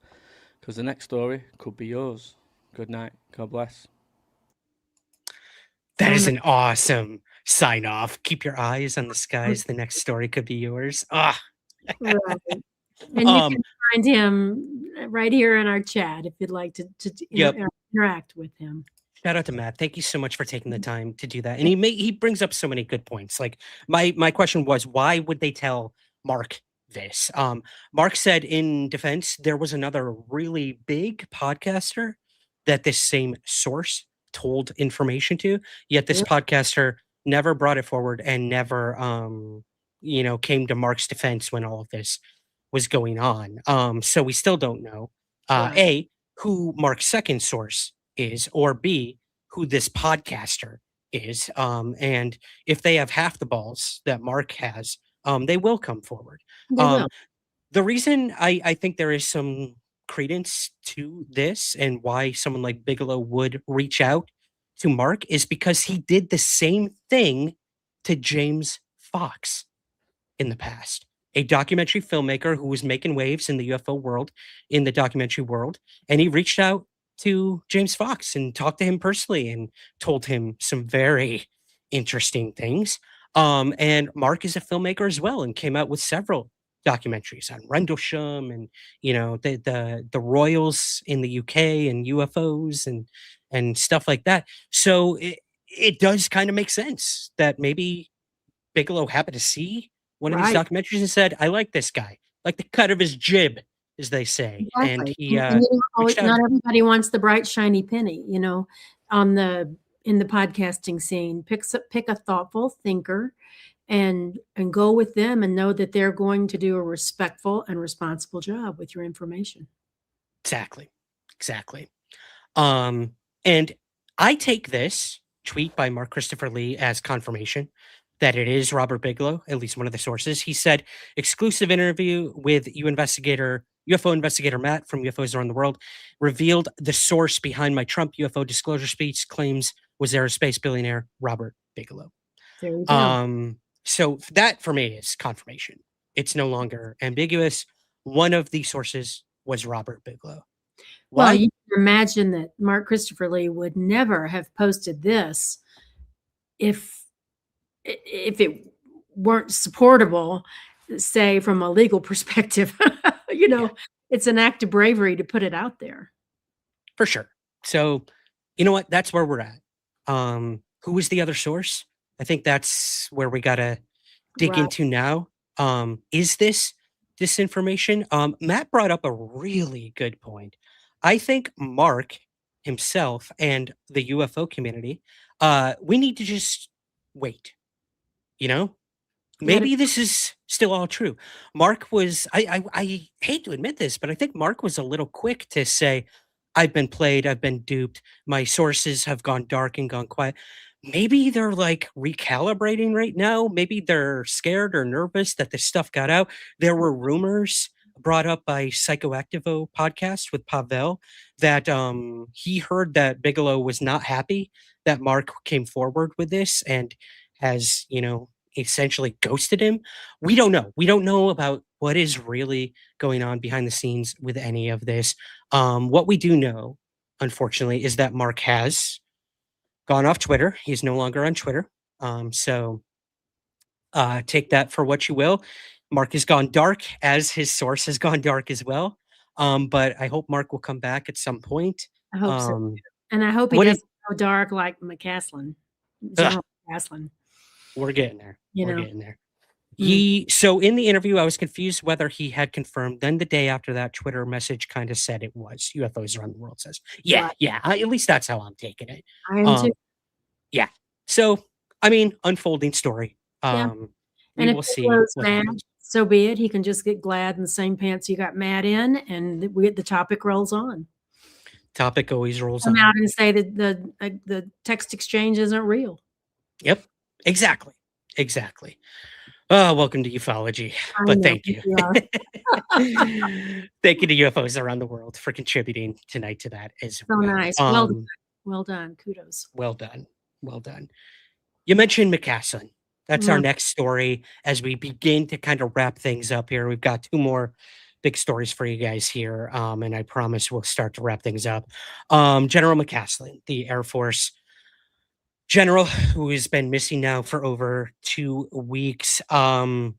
because the next story could be yours. Good night. God bless. That is an awesome sign off. Keep your eyes on the skies. The next story could be yours. Right. And you can find him right here in our chat if you'd like to interact with him. Shout out to Matt. Thank you so much for taking the time to do that. And he brings up so many good points. Like my question was, why would they tell Mark this? Mark said in defense, there was another really big podcaster that this same source told information to, yet this podcaster never brought it forward and never came to Mark's defense when all of this was going on. So we still don't know A, who Mark's second source is, or B, who this podcaster is. And if they have half the balls that Mark has, they will come forward. The reason I think there is some credence to this and why someone like Bigelow would reach out to Mark is because he did the same thing to James Fox in the past, a documentary filmmaker who was making waves in the UFO world, in the documentary world. And he reached out to James Fox and talked to him personally and told him some very interesting things. And Mark is a filmmaker as well and came out with several documentaries on Rendlesham and, the royals in the UK and UFOs and stuff like that. So it does kind of make sense that maybe Bigelow happened to see one of these documentaries and said, I like this guy, like the cut of his jib, as they say. Exactly. And he not everybody wants the bright shiny penny, in the podcasting scene. Pick a thoughtful thinker and go with them and know that they're going to do a respectful and responsible job with your information. Exactly. And I take this tweet by Mark Christopher Lee as confirmation that it is Robert Bigelow, at least one of the sources. He said, exclusive interview with UFO investigator Matt from UFOs Around the World revealed the source behind my Trump UFO disclosure speech claims was aerospace billionaire Robert Bigelow. There you go. So that for me is confirmation. It's no longer ambiguous. One of the sources was Robert Bigelow. Well, Why? you can imagine that Mark Christopher Lee would never have posted this if it weren't supportable, say from a legal perspective. It's an act of bravery to put it out there. For sure. So, you know what? That's where we're at. Who was the other source? I think that's where we gotta dig Right. into now. Is this disinformation? Matt brought up a really good point. I think Mark himself and the UFO community, we need to just wait. You know, maybe this is still all true. Mark was, I hate to admit this, but I think Mark was a little quick to say, I've been played, I've been duped, my sources have gone dark and gone quiet. Maybe they're like recalibrating right now. Maybe they're scared or nervous that this stuff got out. There were rumors brought up by Psychoactivo podcast with Pavel that he heard that Bigelow was not happy that Mark came forward with this and has, essentially ghosted him. We don't know. We don't know about what is really going on behind the scenes with any of this. What we do know, unfortunately, is that Mark has gone off Twitter. He's no longer on Twitter. So take that for what you will. Mark has gone dark, as his source has gone dark as well. But I hope Mark will come back at some point. I hope so. And I hope he doesn't go dark like McCasland. General McCasland. We're getting there. We're getting there. Mm. So in the interview, I was confused whether he had confirmed. Then the day after that, Twitter message kind of said it was UFOs around the world. Says, yeah. At least that's how I'm taking it. I am too. Yeah. So I mean, unfolding story. Yeah. We And will if see. he goes what mad, happens. so be it. He can just get glad in the same pants he got mad in, and the topic rolls on. Topic always rolls Come on. out and say that the text exchange isn't real. Yep. Exactly. Oh, welcome to ufology. But thank you. Thank you to UFOs around the world for contributing tonight to that as So well. nice. Well done. Kudos. Well done. You mentioned McCasland. That's our next story as we begin to kind of wrap things up here. We've got two more big stories for you guys here. And I promise we'll start to wrap things up. General McCasland, the Air Force general who has been missing now for over 2 weeks. There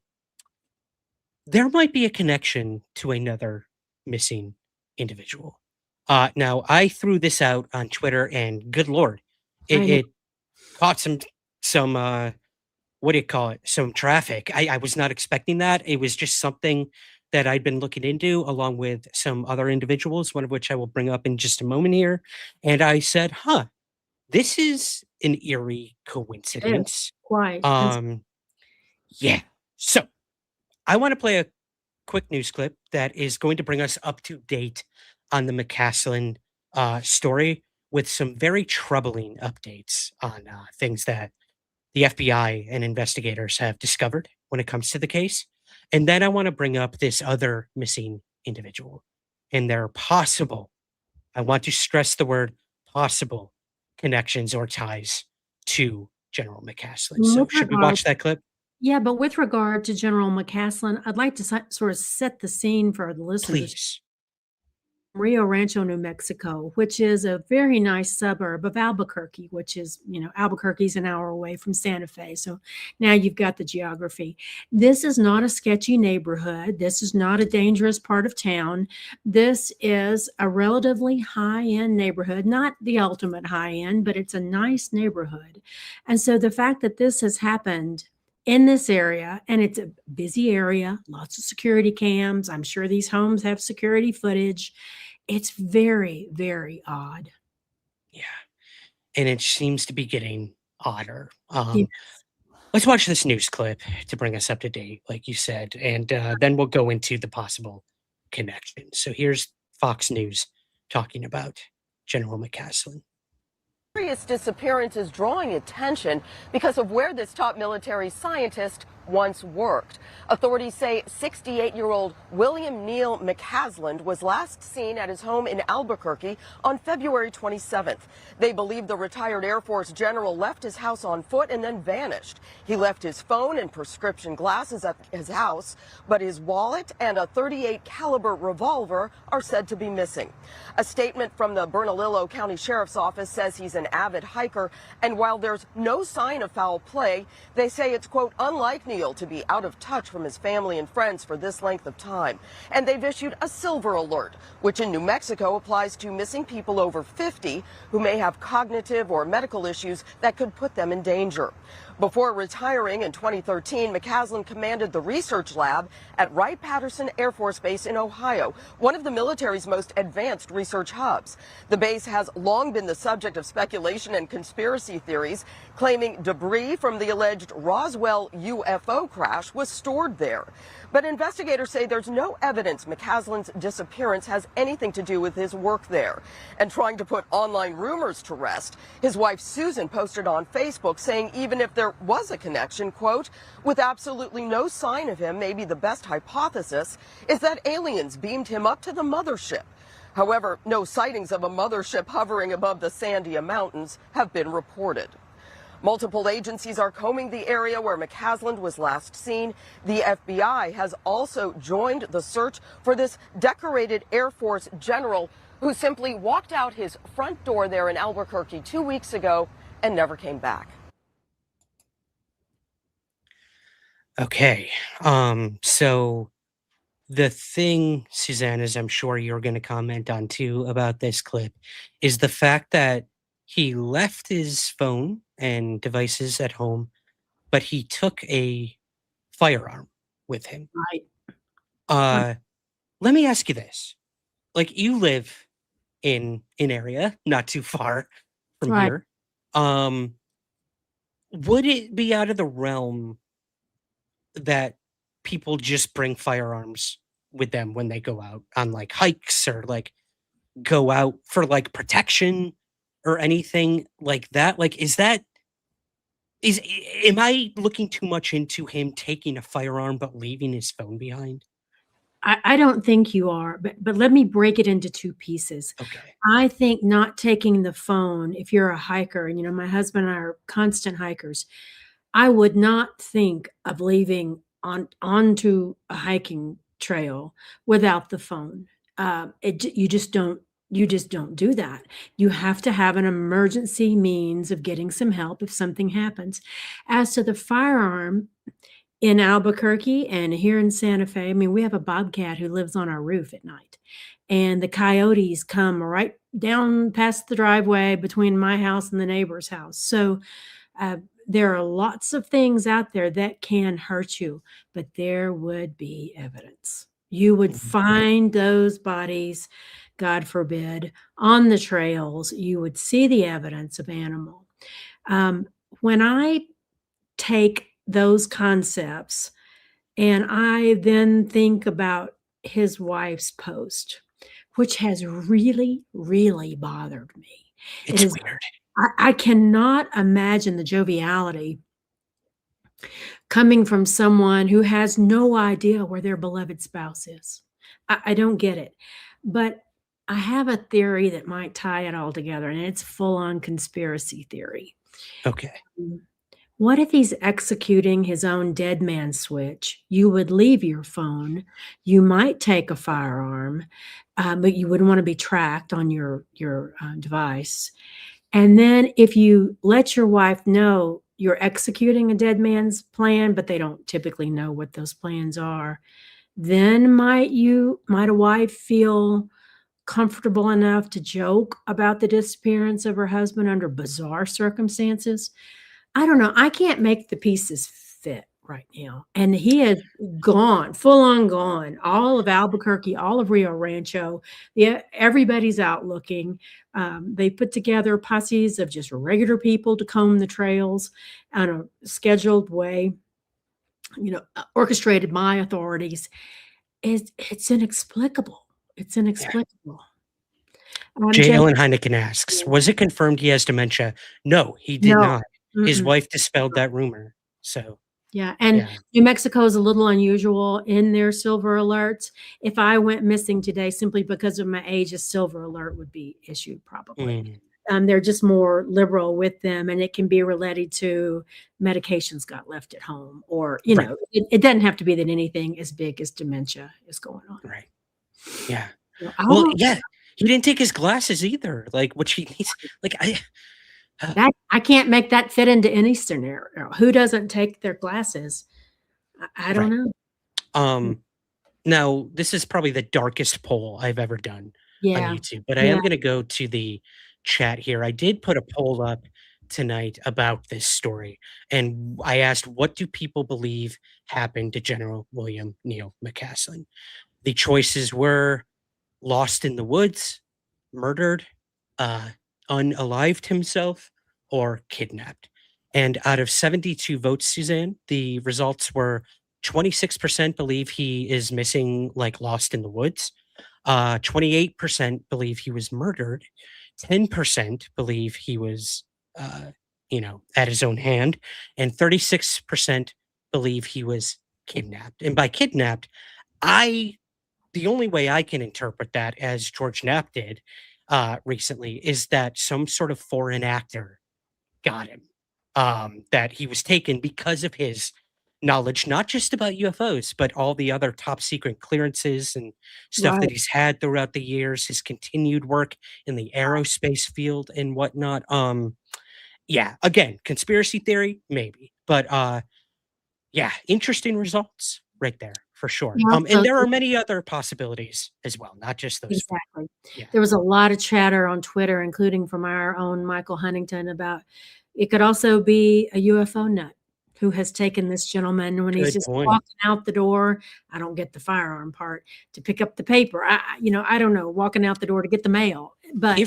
might be a connection to another missing individual. Now, I threw this out on Twitter, and good Lord, it caught some what do you call it? Some traffic. I was not expecting that. It was just something that I'd been looking into along with some other individuals, one of which I will bring up in just a moment here. And I said, this is an eerie coincidence. Quite. Yeah. So I want to play a quick news clip that is going to bring us up to date on the McCasland story with some very troubling updates on things that the FBI and investigators have discovered when it comes to the case. And then I want to bring up this other missing individual and their possible, I want to stress the word possible, connections or ties to General McCasland. So should we watch that clip? Yeah, but with regard to General McCasland, I'd like to sort of set the scene for the listeners. Please. Rio Rancho, New Mexico, which is a very nice suburb of Albuquerque, which is, Albuquerque's an hour away from Santa Fe. So now you've got the geography. This is not a sketchy neighborhood. This is not a dangerous part of town. This is a relatively high-end neighborhood, not the ultimate high-end, but it's a nice neighborhood. And so the fact that this has happened in this area, and it's a busy area, lots of security cams. I'm sure these homes have security footage. It's very, very odd. Yeah. And it seems to be getting odder. Yes. Let's watch this news clip to bring us up to date, like you said, and then we'll go into the possible connection. So here's Fox News talking about General McCasland. Mysterious disappearance is drawing attention because of where this top military scientist once worked. Authorities say 68-year-old William Neal McCasland was last seen at his home in Albuquerque on February 27th. They believe the retired Air Force general left his house on foot and then vanished. He left his phone and prescription glasses at his house, but his wallet and a .38 caliber revolver are said to be missing. A statement from the Bernalillo County Sheriff's Office says he's an avid hiker, and while there's no sign of foul play, they say it's, quote, unlike Neal to be out of touch from his family and friends for this length of time. And they've issued a silver alert, which in New Mexico applies to missing people over 50 who may have cognitive or medical issues that could put them in danger. Before retiring in 2013, McCasland commanded the research lab at Wright-Patterson Air Force Base in Ohio, one of the military's most advanced research hubs. The base has long been the subject of speculation and conspiracy theories, claiming debris from the alleged Roswell UFO crash was stored there. But investigators say there's no evidence McCasland's disappearance has anything to do with his work there. And trying to put online rumors to rest, his wife Suzanne posted on Facebook saying even if there was a connection, quote, with absolutely no sign of him, maybe the best hypothesis is that aliens beamed him up to the mothership. However, no sightings of a mothership hovering above the Sandia Mountains have been reported. Multiple agencies are combing the area where McCasland was last seen. The FBI has also joined the search for this decorated Air Force general who simply walked out his front door there in Albuquerque 2 weeks ago and never came back. Okay. So the thing, Suzanne, as I'm sure you're going to comment on too about this clip, is the fact that he left his phone and devices at home, but he took a firearm with him. Right. Let me ask you this. Like, you live in an area not too far from Right. here. Would it be out of the realm that people just bring firearms with them when they go out on like hikes or like go out for like protection or anything like that? Like, am I looking too much into him taking a firearm but leaving his phone behind? I don't think you are, but let me break it into two pieces. Okay. I think not taking the phone, if you're a hiker, and my husband and I are constant hikers, I would not think of leaving onto a hiking trail without the phone. You just don't do that. You have to have an emergency means of getting some help if something happens. As to the firearm, in Albuquerque and here in Santa Fe, I mean, we have a bobcat who lives on our roof at night, and the coyotes come right down past the driveway between my house and the neighbor's house. So there are lots of things out there that can hurt you, but there would be evidence. You would find those bodies, God forbid, on the trails. You would see the evidence of animal. When I take those concepts and I then think about his wife's post, which has really, really bothered me. It's weird. I cannot imagine the joviality coming from someone who has no idea where their beloved spouse is. I don't get it. But I have a theory that might tie it all together, and it's full-on conspiracy theory. Okay. What if he's executing his own dead man switch? You would leave your phone. You might take a firearm, but you wouldn't want to be tracked on your device. And then if you let your wife know you're executing a dead man's plan, but they don't typically know what those plans are, then might a wife feel comfortable enough to joke about the disappearance of her husband under bizarre circumstances? I don't know. I can't make the pieces fit right now. And he is gone, full on gone. All of Albuquerque, all of Rio Rancho. Yeah, everybody's out looking. They put together posses of just regular people to comb the trails on a scheduled way, orchestrated by authorities. It's inexplicable. It's inexplicable. J. Ellen Heineken asks, was it confirmed he has dementia? No, he did not. His wife dispelled that rumor. So Yeah, and New Mexico is a little unusual in their silver alerts. If I went missing today simply because of my age, a silver alert would be issued probably. They're just more liberal with them, and it can be related to medications got left at home, or it doesn't have to be that anything as big as dementia is going on. Right. Yeah. Well, he didn't take his glasses either. Like, which he needs. Like, I can't make that fit into any scenario. Who doesn't take their glasses? I don't know. Now, this is probably the darkest poll I've ever done on YouTube, but I am going to go to the chat here. I did put a poll up tonight about this story, and I asked, what do people believe happened to General William Neal McCasland? The choices were lost in the woods, murdered, unalived himself, or kidnapped. And out of 72 votes, Suzanne, the results were 26% believe he is missing, like lost in the woods. 28% believe he was murdered. 10% believe he was, at his own hand. And 36% believe he was kidnapped. And by kidnapped, the only way I can interpret that, as George Knapp did recently, is that some sort of foreign actor got him. That he was taken because of his knowledge, not just about UFOs, but all the other top secret clearances and stuff that he's had throughout the years, his continued work in the aerospace field and whatnot. Again, conspiracy theory, maybe. But interesting results right there. For sure. And there are many other possibilities as well, not just those. Exactly. Yeah. There was a lot of chatter on Twitter, including from our own Michael Huntington, about it could also be a UFO nut who has taken this gentleman when he's just walking out the door. I don't get the firearm part, to pick up the paper. I don't know, walking out the door to get the mail. But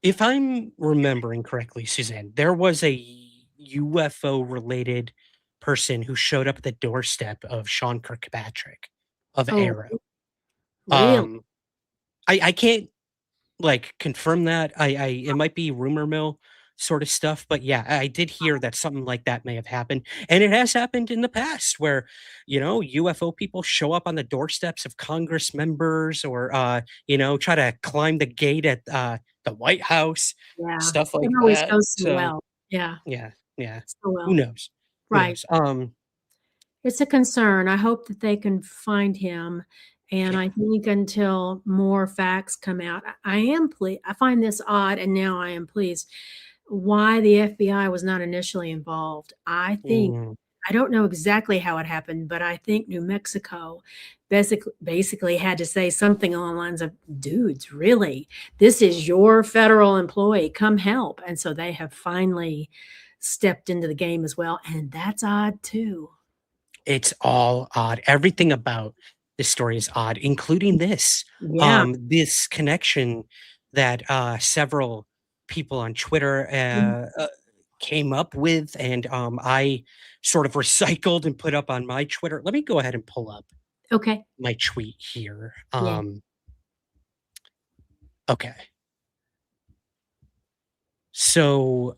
if I'm remembering correctly, Suzanne, there was a UFO related person who showed up at the doorstep of Sean Kirkpatrick of Arrow. Really? I can't confirm that. It might be rumor mill sort of stuff, but I did hear that something like that may have happened, and it has happened in the past where UFO people show up on the doorsteps of Congress members, or try to climb the gate at the White House, stuff like it always that. goes so well. Yeah. So well. Who knows? Right. It's a concern. I hope that they can find him. And I think until more facts come out, I find this odd, and now I am pleased, why the FBI was not initially involved. I think, I don't know exactly how it happened, but I think New Mexico basically had to say something along the lines of, dudes, really, this is your federal employee, come help. And so they have finally stepped into the game as well, and that's odd too. It's all odd. Everything about this story is odd, including this. This connection that several people on Twitter came up with, and I sort of recycled and put up on my Twitter. Let me go ahead and pull up my tweet here. Okay. So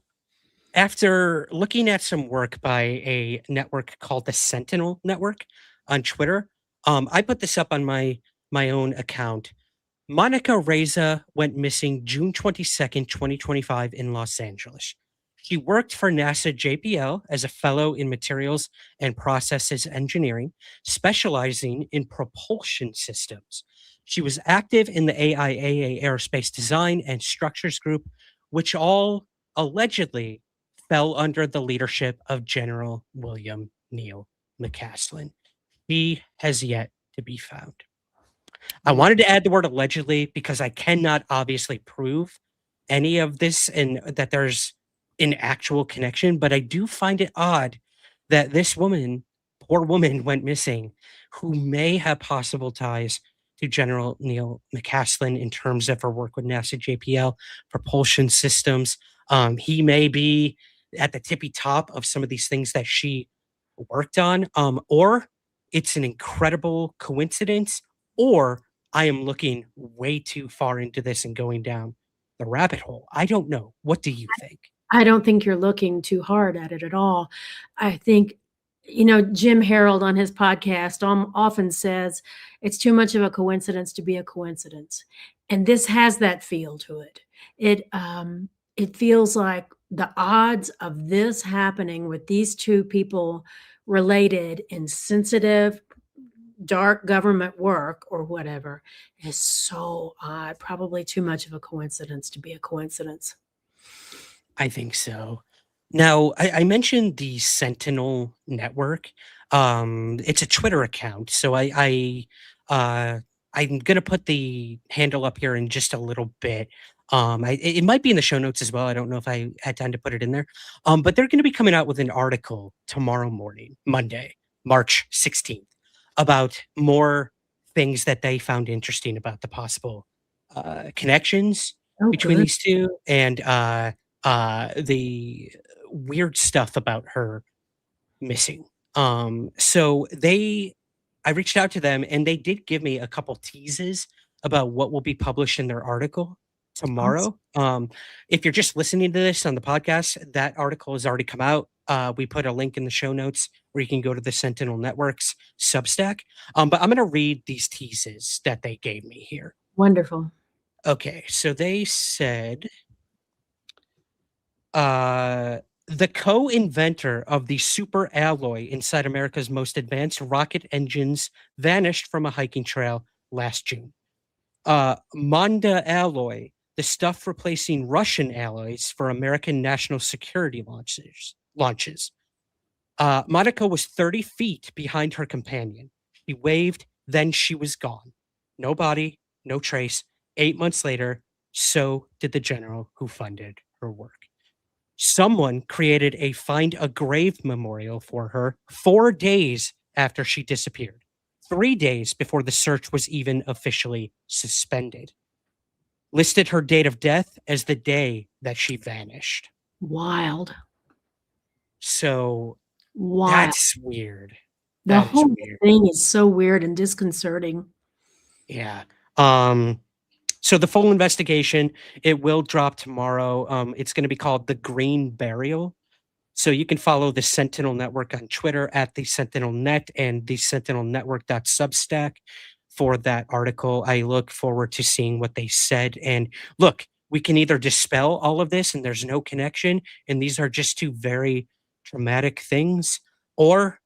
after looking at some work by a network called the Sentinel Network on Twitter, I put this up on my own account. Monica Reza went missing June 22nd, 2025 in Los Angeles. She worked for NASA JPL as a fellow in materials and processes engineering, specializing in propulsion systems. She was active in the AIAA Aerospace Design and Structures Group, which all allegedly fell under the leadership of General William Neal McCasland. He has yet to be found. I wanted to add the word allegedly because I cannot obviously prove any of this and that there's an actual connection, but I do find it odd that this woman, poor woman, went missing, who may have possible ties to General Neal McCasland in terms of her work with NASA JPL, propulsion systems. He may be at the tippy top of some of these things that she worked on, or it's an incredible coincidence, or I am looking way too far into this and going down the rabbit hole. I don't know. What do you think? I don't think you're looking too hard at it at all. I think Jim Harold on his podcast often says it's too much of a coincidence to be a coincidence. And this has that feel to it. It feels like the odds of this happening with these two people related in sensitive, dark government work or whatever is so odd. Probably too much of a coincidence to be a coincidence. I think so. Now, I mentioned the Sentinel Network. It's a Twitter account, so I'm gonna put the handle up here in just a little bit. It might be in the show notes as well. I don't know if I had time to put it in there. But they're going to be coming out with an article tomorrow morning, Monday, March 16th, about more things that they found interesting about the possible connections between these two and the weird stuff about her missing. So I reached out to them and they did give me a couple teases about what will be published in their article tomorrow. If you're just listening to this on the podcast, that article has already come out. We put a link in the show notes where you can go to the Sentinel Network's Substack. But I'm going to read these teases that they gave me here. Wonderful. Okay, so they said the co-inventor of the super alloy inside America's most advanced rocket engines vanished from a hiking trail last June. Manda alloy, the stuff replacing Russian alloys for American national security launches. Monica was 30 feet behind her companion. She waved, then she was gone. No body, no trace. 8 months later, so did the general who funded her work. Someone created a Find a Grave memorial for her 4 days after she disappeared, 3 days before the search was even officially suspended. Listed her date of death as the day that she vanished. Wild. So Wild. That's weird. The whole thing is so weird and disconcerting. Yeah. So the full investigation, it will drop tomorrow. It's going to be called The Green Burial. So you can follow the Sentinel Network on Twitter at the Sentinel Net and the Sentinel Network.substack for that article. I look forward to seeing what they said. And look, we can either dispel all of this and there's no connection, and these are just two very traumatic things, or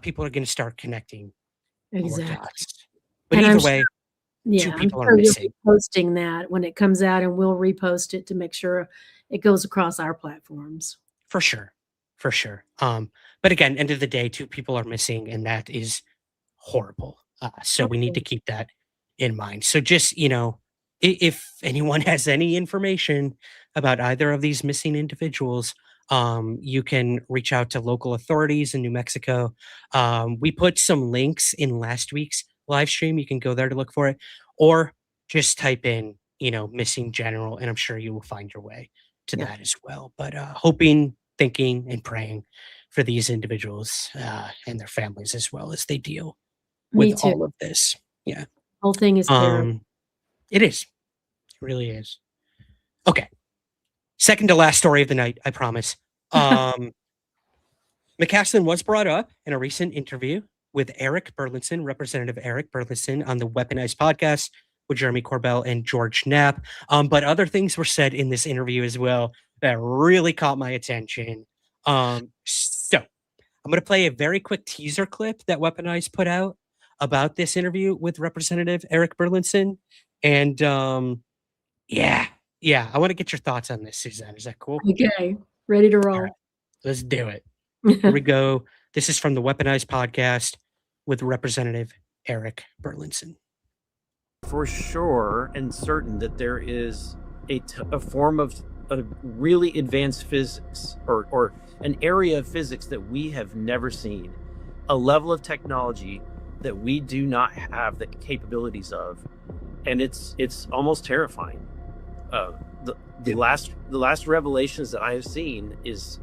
people are going to start connecting more dots. But And either way, two I'm people are sure you'll missing. be posting that when it comes out, and we'll repost it to make sure it goes across our platforms. For sure. For sure. But again, end of the day, two people are missing, and that is horrible. So we need to keep that in mind. So just, if anyone has any information about either of these missing individuals, you can reach out to local authorities in New Mexico. We put some links in last week's live stream. You can go there to look for it, or just type in, missing general, and I'm sure you will find your way to that as well. But hoping, thinking, and praying for these individuals and their families as well as they deal Me with too. all of this. Yeah. Whole thing is terrible. It is. It really is. Okay. Second to last story of the night, I promise. McCasland was brought up in a recent interview with Eric Burlinson, Representative Eric Burlinson, on the Weaponized podcast with Jeremy Corbell and George Knapp. But other things were said in this interview as well that really caught my attention. So I'm going to play a very quick teaser clip that Weaponized put out about this interview with Representative Eric Burlinson. And yeah, I want to get your thoughts on this, Suzanne. Is that cool? Okay, ready to roll. All right, let's do it. Here we go. This is from the Weaponized podcast with Representative Eric Burlinson. For sure and certain that there is a form of a really advanced physics or an area of physics that we have never seen, a level of technology that we do not have the capabilities of, and it's almost terrifying. The last revelations that I have seen is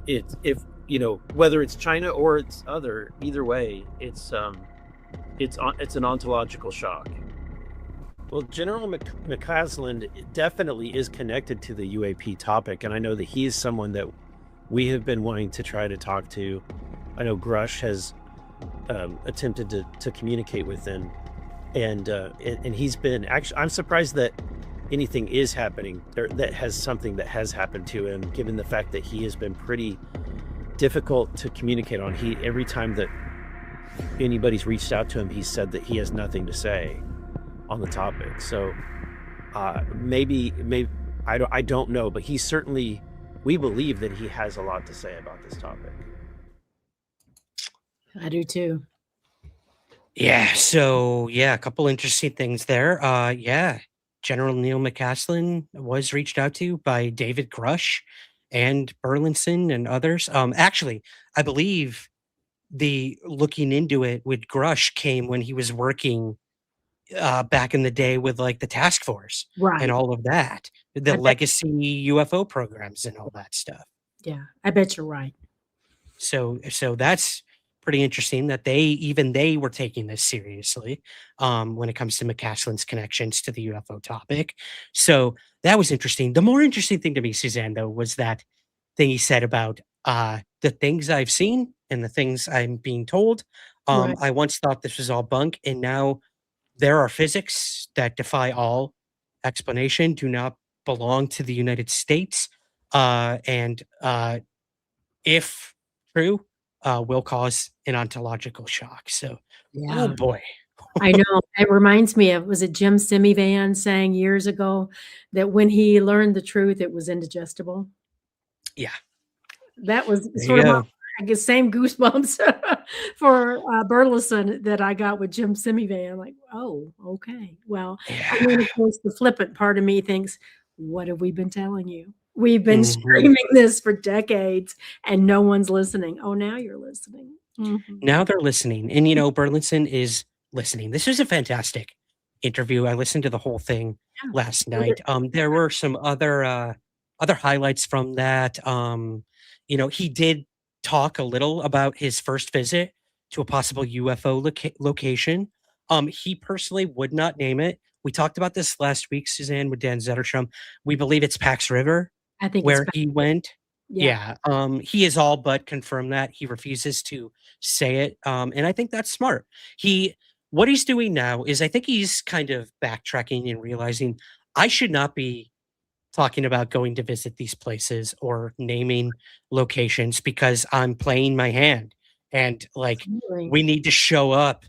if whether it's China or it's either way, it's an ontological shock. Well, General McCasland definitely is connected to the UAP topic, and I know that he is someone that we have been wanting to try to talk to. I know Grush has attempted to communicate with him, and he's been actually. I'm surprised that anything is happening, or that has something that has happened to him, given the fact that he has been pretty difficult to communicate on. Every time that anybody's reached out to him, he said that he has nothing to say on the topic. So maybe I don't know, but he certainly, we believe that he has a lot to say about this topic. I do too. Yeah. So yeah, a couple interesting things there. Yeah. General Neil McCasland was reached out to by David Grush and Burlinson and others. Actually, I believe the looking into it with Grush came when he was working back in the day with like the task force Right. and all of that, the legacy UFO programs and all that stuff. Yeah, I bet you're right. So that's pretty interesting that they were taking this seriously when it comes to McCasland's connections to the UFO topic. So that was interesting. The more interesting thing to me, Suzanne, though, was that thing he said about the things I've seen and the things I'm being told. Right. I once thought this was all bunk, and now there are physics that defy all explanation, do not belong to the United States, and if true, will cause an ontological shock. So, Yeah. oh boy. I know. It reminds me of, was it Jim Semivan saying years ago that when he learned the truth, it was indigestible? Yeah. That was There sort you of, go. I guess, same goosebumps for Burleson that I got with Jim Semivan. Like, oh, okay. Well, I mean, of course, the flippant part of me thinks, what have we been telling you? We've been screaming this for decades and no one's listening. Oh, now you're listening. Mhm. Now they're listening. And, you know, Burlinson is listening. This was a fantastic interview. I listened to the whole thing last night. There were some other highlights from that. You know, he did talk a little about his first visit to a possible UFO location. He personally would not name it. We talked about this last week, Suzanne, with Dan Zetterstrom. We believe it's Pax River, I think where it's he went. Yeah. He has all but confirmed that. He refuses to say it. And I think that's smart. What he's doing now is I think he's kind of backtracking and realizing I should not be talking about going to visit these places or naming locations because I'm playing my hand. And like, Absolutely. we need to show up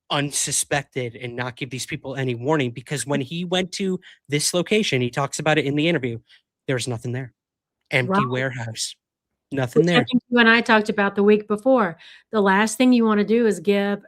unsuspected and not give these people any warning, because when he went to this location, he talks about it in the interview, there's nothing there. Empty Right. warehouse. Nothing Which I there. think you and I talked about the week before. The last thing you want to do is give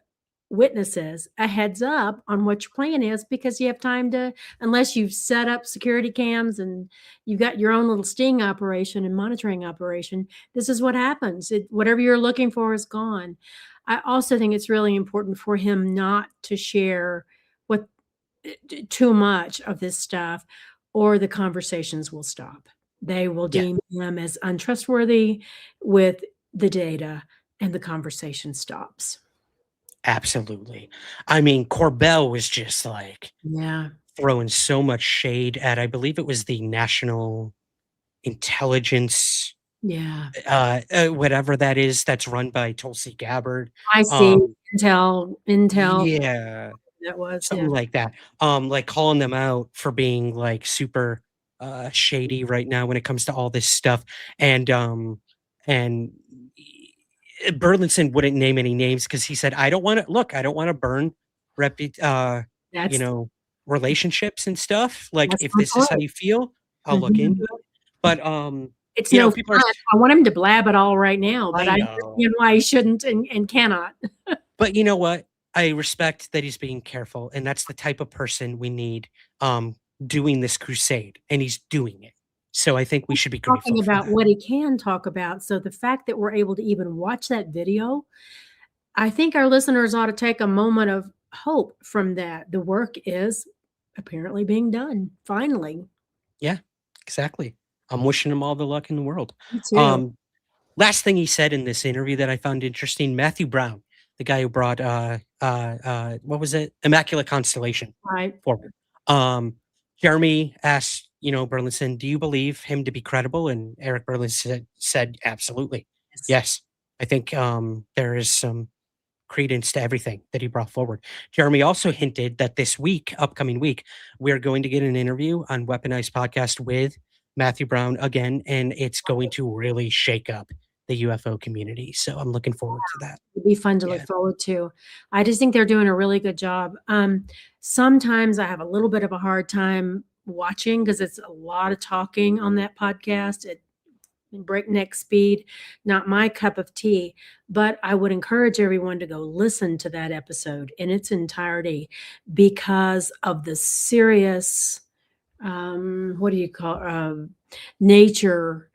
witnesses a heads up on what your plan is, because you have time to, unless you've set up security cams and you've got your own little sting operation and monitoring operation, this is what happens. Whatever you're looking for is gone. I also think it's really important for him not to share too much of this stuff, or the conversations will stop. They will deem him as untrustworthy with the data, and the conversation stops. Absolutely. I mean, Corbell was just like throwing so much shade at, I believe it was the National Intelligence, whatever that is, that's run by Tulsi Gabbard. I see. Intel. Yeah. That was Something like that. Like calling them out for being like super shady right now when it comes to all this stuff. And Burlinson wouldn't name any names because he said, I don't want to burn relationships and stuff. Like, if this is how you feel, I'll look into it. But it's no fun. I want him to blab it all right now, but I know. understand why he shouldn't and cannot. But you know what? I respect that he's being careful, and that's the type of person we need doing this crusade, and he's doing it. So I think we should be grateful Talking for about that. what he can talk about. So the fact that we're able to even watch that video, I think our listeners ought to take a moment of hope from that. The work is apparently being done, finally. Yeah, exactly. I'm wishing him all the luck in the world. Me too. Last thing he said in this interview that I found interesting, Matthew Brown, the guy who brought what was it? Immaculate Constellation Right. forward. Jeremy asked Burlinson, do you believe him to be credible? And Eric Burlinson said absolutely. Yes. I think there is some credence to everything that he brought forward. Jeremy also hinted that this week, upcoming week, we're going to get an interview on Weaponized Podcast with Matthew Brown again, and it's going to really shake up the UFO community. So I'm looking forward to that. It'd be fun to look forward to. I just think they're doing a really good job. Sometimes I have a little bit of a hard time watching because it's a lot of talking on that podcast at breakneck speed. Not my cup of tea, but I would encourage everyone to go listen to that episode in its entirety because of the serious, nature,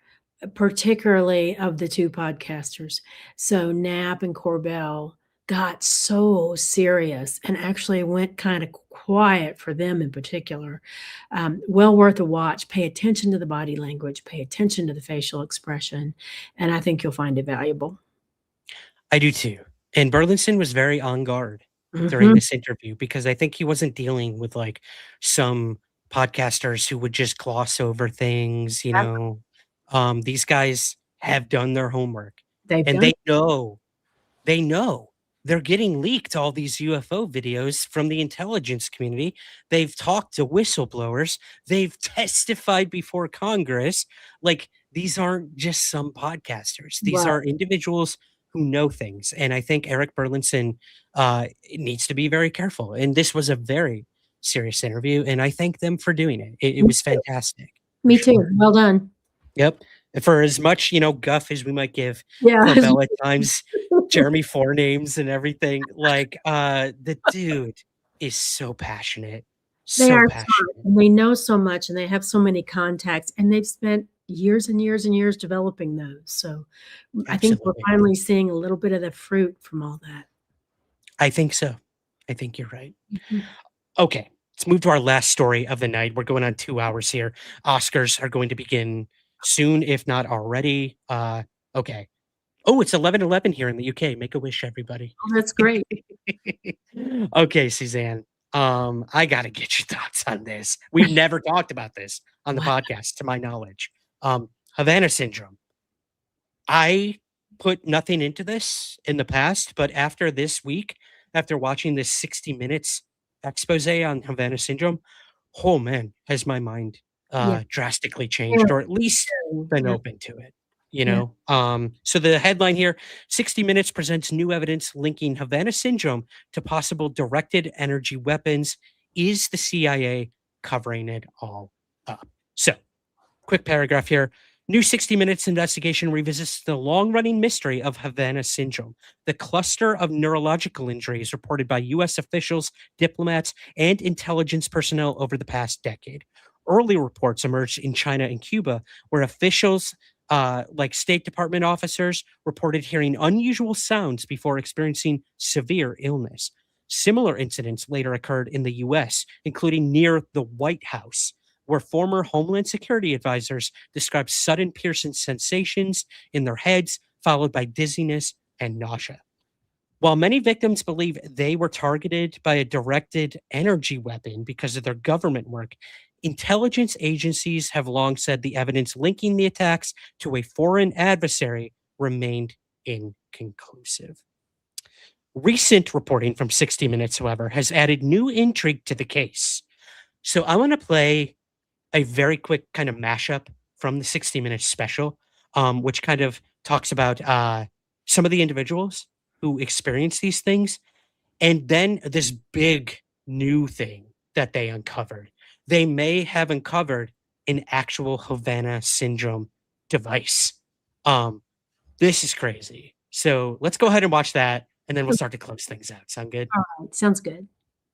particularly of the two podcasters. So Knapp and Corbell got so serious and actually went kind of quiet for them in particular. Well worth a watch. Pay attention to the body language, pay attention to the facial expression, and I think you'll find it valuable. I do too. And Burlinson was very on guard during this interview because I think he wasn't dealing with like some podcasters who would just gloss over things, these guys have done their homework they know they're getting leaked all these UFO videos from the intelligence community. They've talked to whistleblowers. They've testified before Congress. Like, these aren't just some podcasters. These are individuals who know things. And I think Eric Burlinson needs to be very careful. And this was a very serious interview. And I thank them for doing it. It was fantastic. Me too. Well done. Yep. For as much, guff as we might give Yeah. Corbell at times, Jeremy forenames and everything, like the dude is so passionate. They So are passionate. smart, and they know so much, and they have so many contacts, and they've spent years and years and years developing those. So I think we're finally seeing a little bit of the fruit from all that. I think so. I think you're right. Okay, let's move to our last story of the night. We're going on 2 hours here. Oscars are going to begin soon, if not already. Okay. Oh, it's 11:11 here in the UK. Make a wish, everybody. Oh, that's great. Okay, Suzanne. I gotta get your thoughts on this. We've never talked about this on the podcast, to my knowledge. Havana syndrome. I put nothing into this in the past, but after this week, after watching this 60 minutes expose on Havana syndrome, oh man, has my mind drastically changed, or at least been open to it. So the headline here, 60 Minutes presents new evidence linking Havana syndrome to possible directed energy weapons. Is the CIA covering it all up? So, quick paragraph here. New 60 Minutes investigation revisits the long-running mystery of Havana syndrome, the cluster of neurological injuries reported by U.S. officials, diplomats, and intelligence personnel over the past decade. Early reports emerged in China and Cuba, where officials like State Department officers reported hearing unusual sounds before experiencing severe illness. Similar incidents later occurred in the U.S., including near the White House, where former Homeland Security advisors described sudden piercing sensations in their heads, followed by dizziness and nausea. While many victims believe they were targeted by a directed energy weapon because of their government work, intelligence agencies have long said the evidence linking the attacks to a foreign adversary remained inconclusive. Recent reporting from 60 Minutes, however, has added new intrigue to the case. So I want to play a very quick kind of mashup from the 60 Minutes special, which kind of talks about some of the individuals who experienced these things, and then this big new thing that they uncovered. They may have uncovered an actual Havana syndrome device. This is crazy. So let's go ahead and watch that, and then we'll start to close things out. Sound good? All right. Sounds good.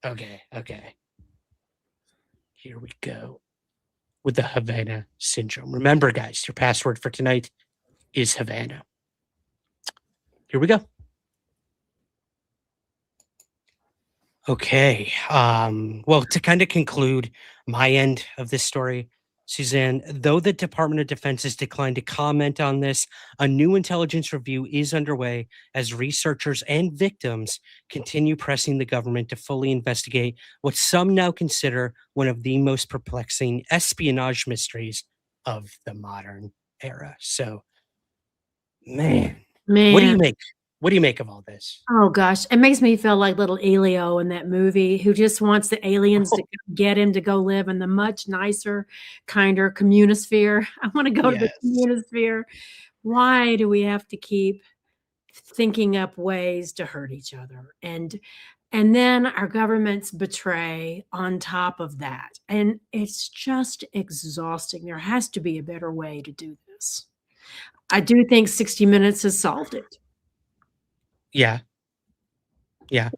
Okay. Here we go with the Havana syndrome. Remember, guys, your password for tonight is Havana. Here we go. Okay. Well, to kind of conclude my end of this story, Suzanne, though the Department of Defense has declined to comment on this, a new intelligence review is underway as researchers and victims continue pressing the government to fully investigate what some now consider one of the most perplexing espionage mysteries of the modern era. So, man, what do you make? What do you make of all this? Oh gosh, it makes me feel like little Elio in that movie who just wants the aliens to get him to go live in the much nicer, kinder communisphere. I want to go to the communisphere. Why do we have to keep thinking up ways to hurt each other? And then our governments betray on top of that. And it's just exhausting. There has to be a better way to do this. I do think 60 Minutes has solved it. Yeah. Yeah.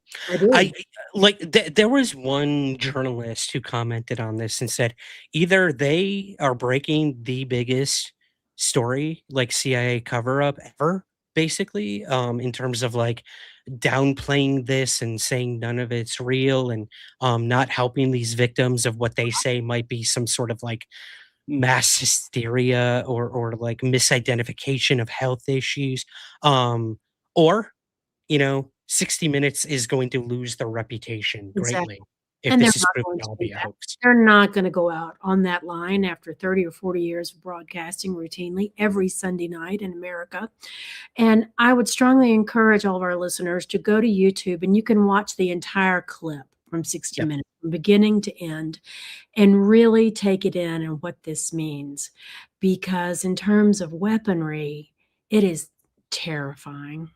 I like there was one journalist who commented on this and said either they are breaking the biggest story like CIA cover up ever, basically, in terms of like downplaying this and saying none of it's real and not helping these victims of what they say might be some sort of like mass hysteria or like misidentification of health issues. Or 60 Minutes is going to lose their reputation greatly if this is proven to all be a hoax. They're not going to go out on that line after 30 or 40 years of broadcasting routinely every Sunday night in America. And I would strongly encourage all of our listeners to go to YouTube and you can watch the entire clip from 60 Minutes from beginning to end and really take it in and what this means. Because in terms of weaponry, it is terrifying.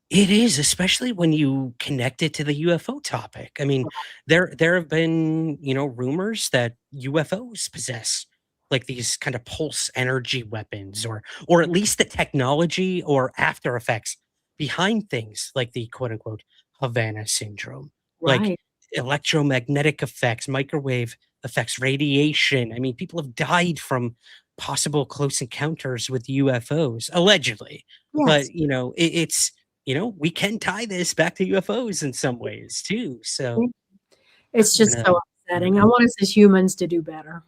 It is, especially when you connect it to the UFO topic. I mean, there have been, rumors that UFOs possess like these kind of pulse energy weapons or at least the technology or after effects behind things like the quote unquote Havana syndrome. Like electromagnetic effects, microwave effects, radiation. I mean, people have died from possible close encounters with UFOs, allegedly. But, it's we can tie this back to UFOs in some ways too. So it's just so upsetting. I want us as humans to do better.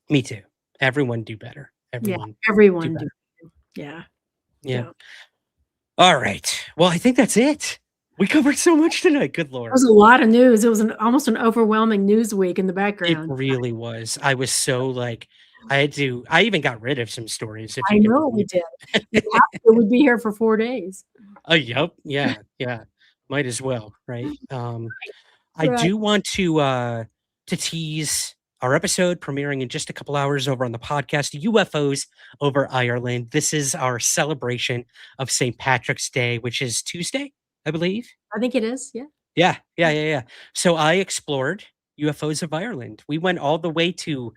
Me too. Everyone do better. Everyone do better. Yeah. All right. Well, I think that's it. We covered so much tonight. Good Lord. There was a lot of news. It was almost an overwhelming news week in the background. It really was. I was so like, I even got rid of some stories. I know we did. We'd be here for 4 days. Yep. Yeah. Might as well, right? I do want to tease our episode premiering in just a couple hours over on the podcast, UFOs over Ireland. This is our celebration of St. Patrick's Day, which is Tuesday, I believe. I think it is. Yeah. Yeah. So I explored UFOs of Ireland. We went all the way to,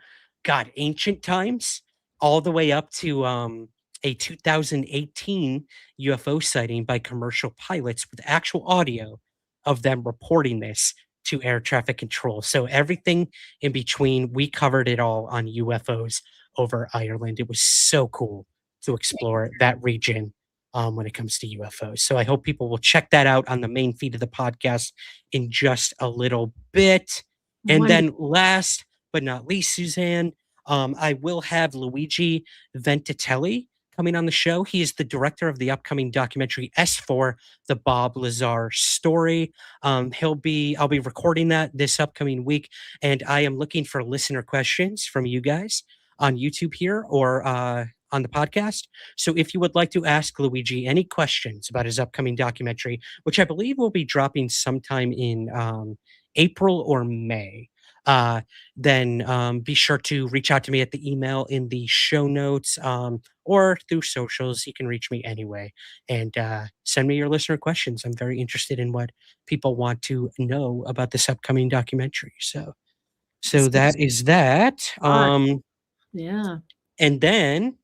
ancient times, all the way up to a 2018 UFO sighting by commercial pilots with actual audio of them reporting this to air traffic control. So everything in between, we covered it all on UFOs over Ireland. It was so cool to explore that region when it comes to UFOs. So I hope people will check that out on the main feed of the podcast in just a little bit. And then last but not least, Suzanne, I will have Luigi Ventitelli coming on the show. He is the director of the upcoming documentary S4, the Bob Lazar story. I'll be recording that this upcoming week, and I am looking for listener questions from you guys on YouTube here or on the podcast. So if you would like to ask Luigi any questions about his upcoming documentary, which I believe will be dropping sometime in April or May, then be sure to reach out to me at the email in the show notes or through socials. You can reach me anyway and send me your listener questions. I'm very interested in what people want to know about this upcoming documentary. So that is that. Yeah. And then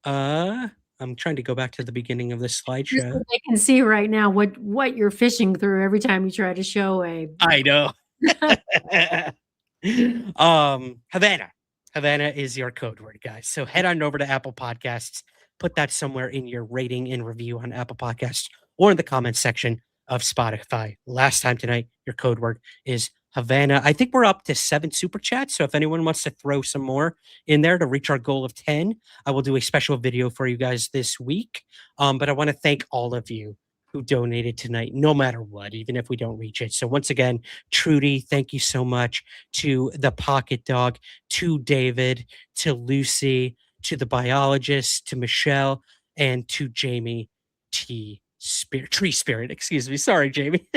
I'm trying to go back to the beginning of this slideshow. I can see right now what you're fishing through every time you try to show a. I know. Havana is your code word, guys. So head on over to Apple Podcasts, put that somewhere in your rating and review on Apple Podcasts or in the comments section of Spotify. Last time tonight, your code word is Havana. I think we're up to 7 super chats. So if anyone wants to throw some more in there to reach our goal of 10, I will do a special video for you guys this week. But I want to thank all of you who donated tonight, no matter what, even if we don't reach it. So once again, Trudy, thank you so much. To the Pocket Dog, to David, to Lucy, to the biologist, to Michelle, and to Jamie Tree Spirit, excuse me. Sorry, Jamie.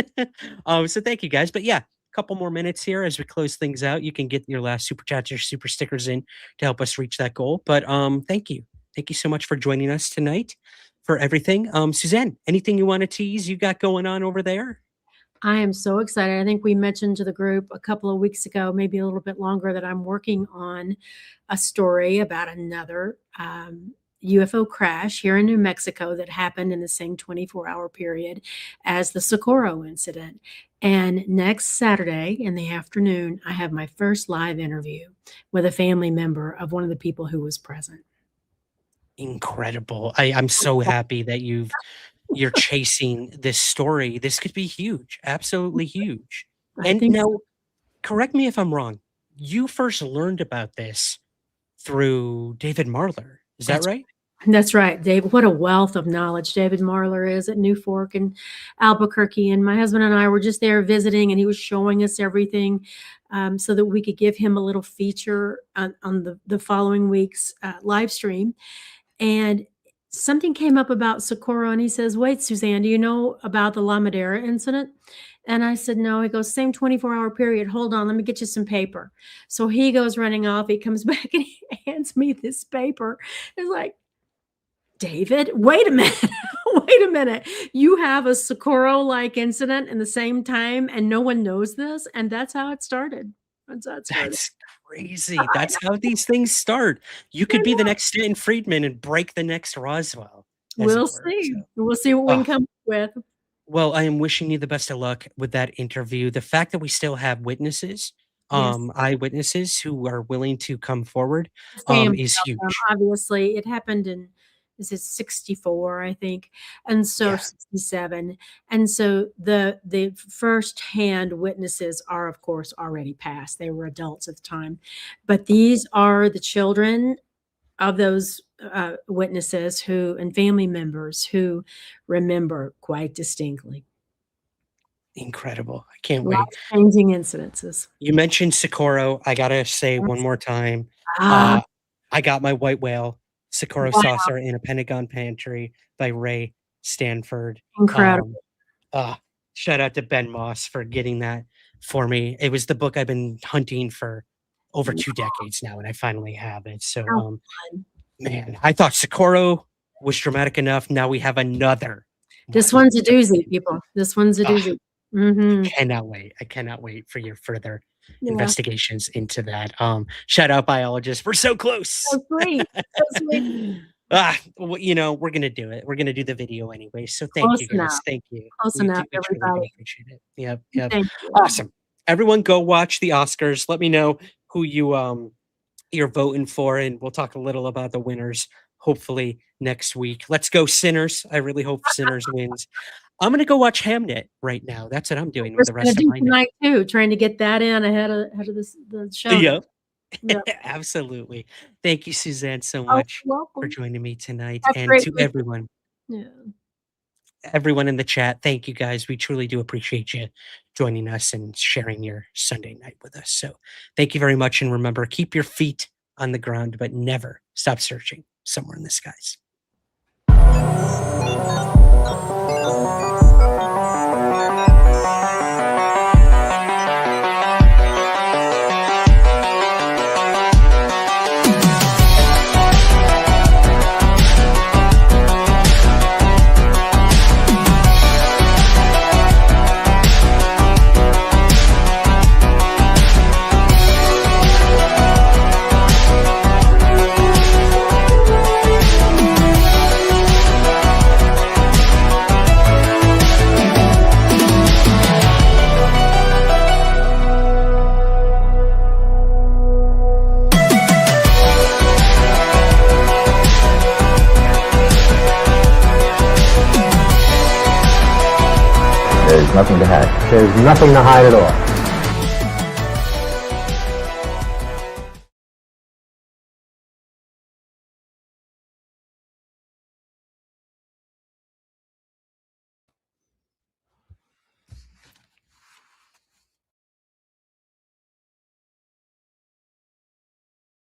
So thank you guys. But yeah, a couple more minutes here as we close things out. You can get your last super chats or super stickers in to help us reach that goal. But thank you. Thank you so much for joining us tonight for everything. Suzanne, anything you want to tease you got going on over there? I am so excited. I think we mentioned to the group a couple of weeks ago, maybe a little bit longer, that I'm working on a story about another UFO crash here in New Mexico that happened in the same 24-hour period as the Socorro incident. And next Saturday in the afternoon, I have my first live interview with a family member of one of the people who was present. Incredible. I'm so happy that you're chasing this story. This could be huge, absolutely huge. And now, correct me if I'm wrong, you first learned about this through David Marler. Is that right? That's right, David. What a wealth of knowledge David Marler is at New Fork and Albuquerque. And my husband and I were just there visiting, and he was showing us everything so that we could give him a little feature on the following week's live stream. And something came up about Socorro, and he says, "Wait, Suzanne, do you know about the La Madera incident?" And I said, "No." He goes, "Same 24-hour period. Hold on, let me get you some paper." So he goes running off. He comes back and he hands me this paper. It's like, "David, wait a minute. Wait a minute. You have a Socorro-like incident in the same time, and no one knows this?" And that's how it started. That's crazy. That's how these things start. You could be the next Stanton Friedman and break the next Roswell. We'll see. We'll see what we can come up with. Well, I am wishing you the best of luck with that interview. The fact that we still have witnesses, eyewitnesses who are willing to come forward is huge. Obviously, it happened in, is it 64, I think, and so 67. And so the first-hand witnesses are, of course, already passed. They were adults at the time. But these are the children of those witnesses and family members who remember quite distinctly. Incredible. I can't wait. Changing incidences. You mentioned Socorro. I got to say one more time. I got my white whale Socorro saucer in a Pentagon pantry by Ray Stanford. Incredible. Shout out to Ben Moss for getting that for me. It was the book I've been hunting for over 2 decades now, and I finally have it. So, man, I thought Socorro was dramatic enough. Now we have another. This one's a doozy, people. This one's a doozy. I cannot wait. I cannot wait for your further investigations into that. Shout out biologists. We're so close. So sweet. So sweet. Well, you know, we're gonna do it. We're gonna do the video anyway. So thank you guys. Thank you. Close enough, everybody. Really appreciate it. Yep. Awesome. Everyone go watch the Oscars. Let me know who you're voting for, and we'll talk a little about the winners hopefully next week. Let's go Sinners. I really hope Sinners wins. I'm going to go watch Hamnet right now. That's what I'm doing with the rest of my night too, trying to get that in ahead of the show. Yep. Absolutely. Thank you, Suzanne, so much for joining me tonight. And to everyone. Everyone in the chat, thank you guys. We truly do appreciate you joining us and sharing your Sunday night with us. So thank you very much. And remember, keep your feet on the ground, but never stop searching somewhere in the skies. There's nothing to hide. There's nothing to hide at all.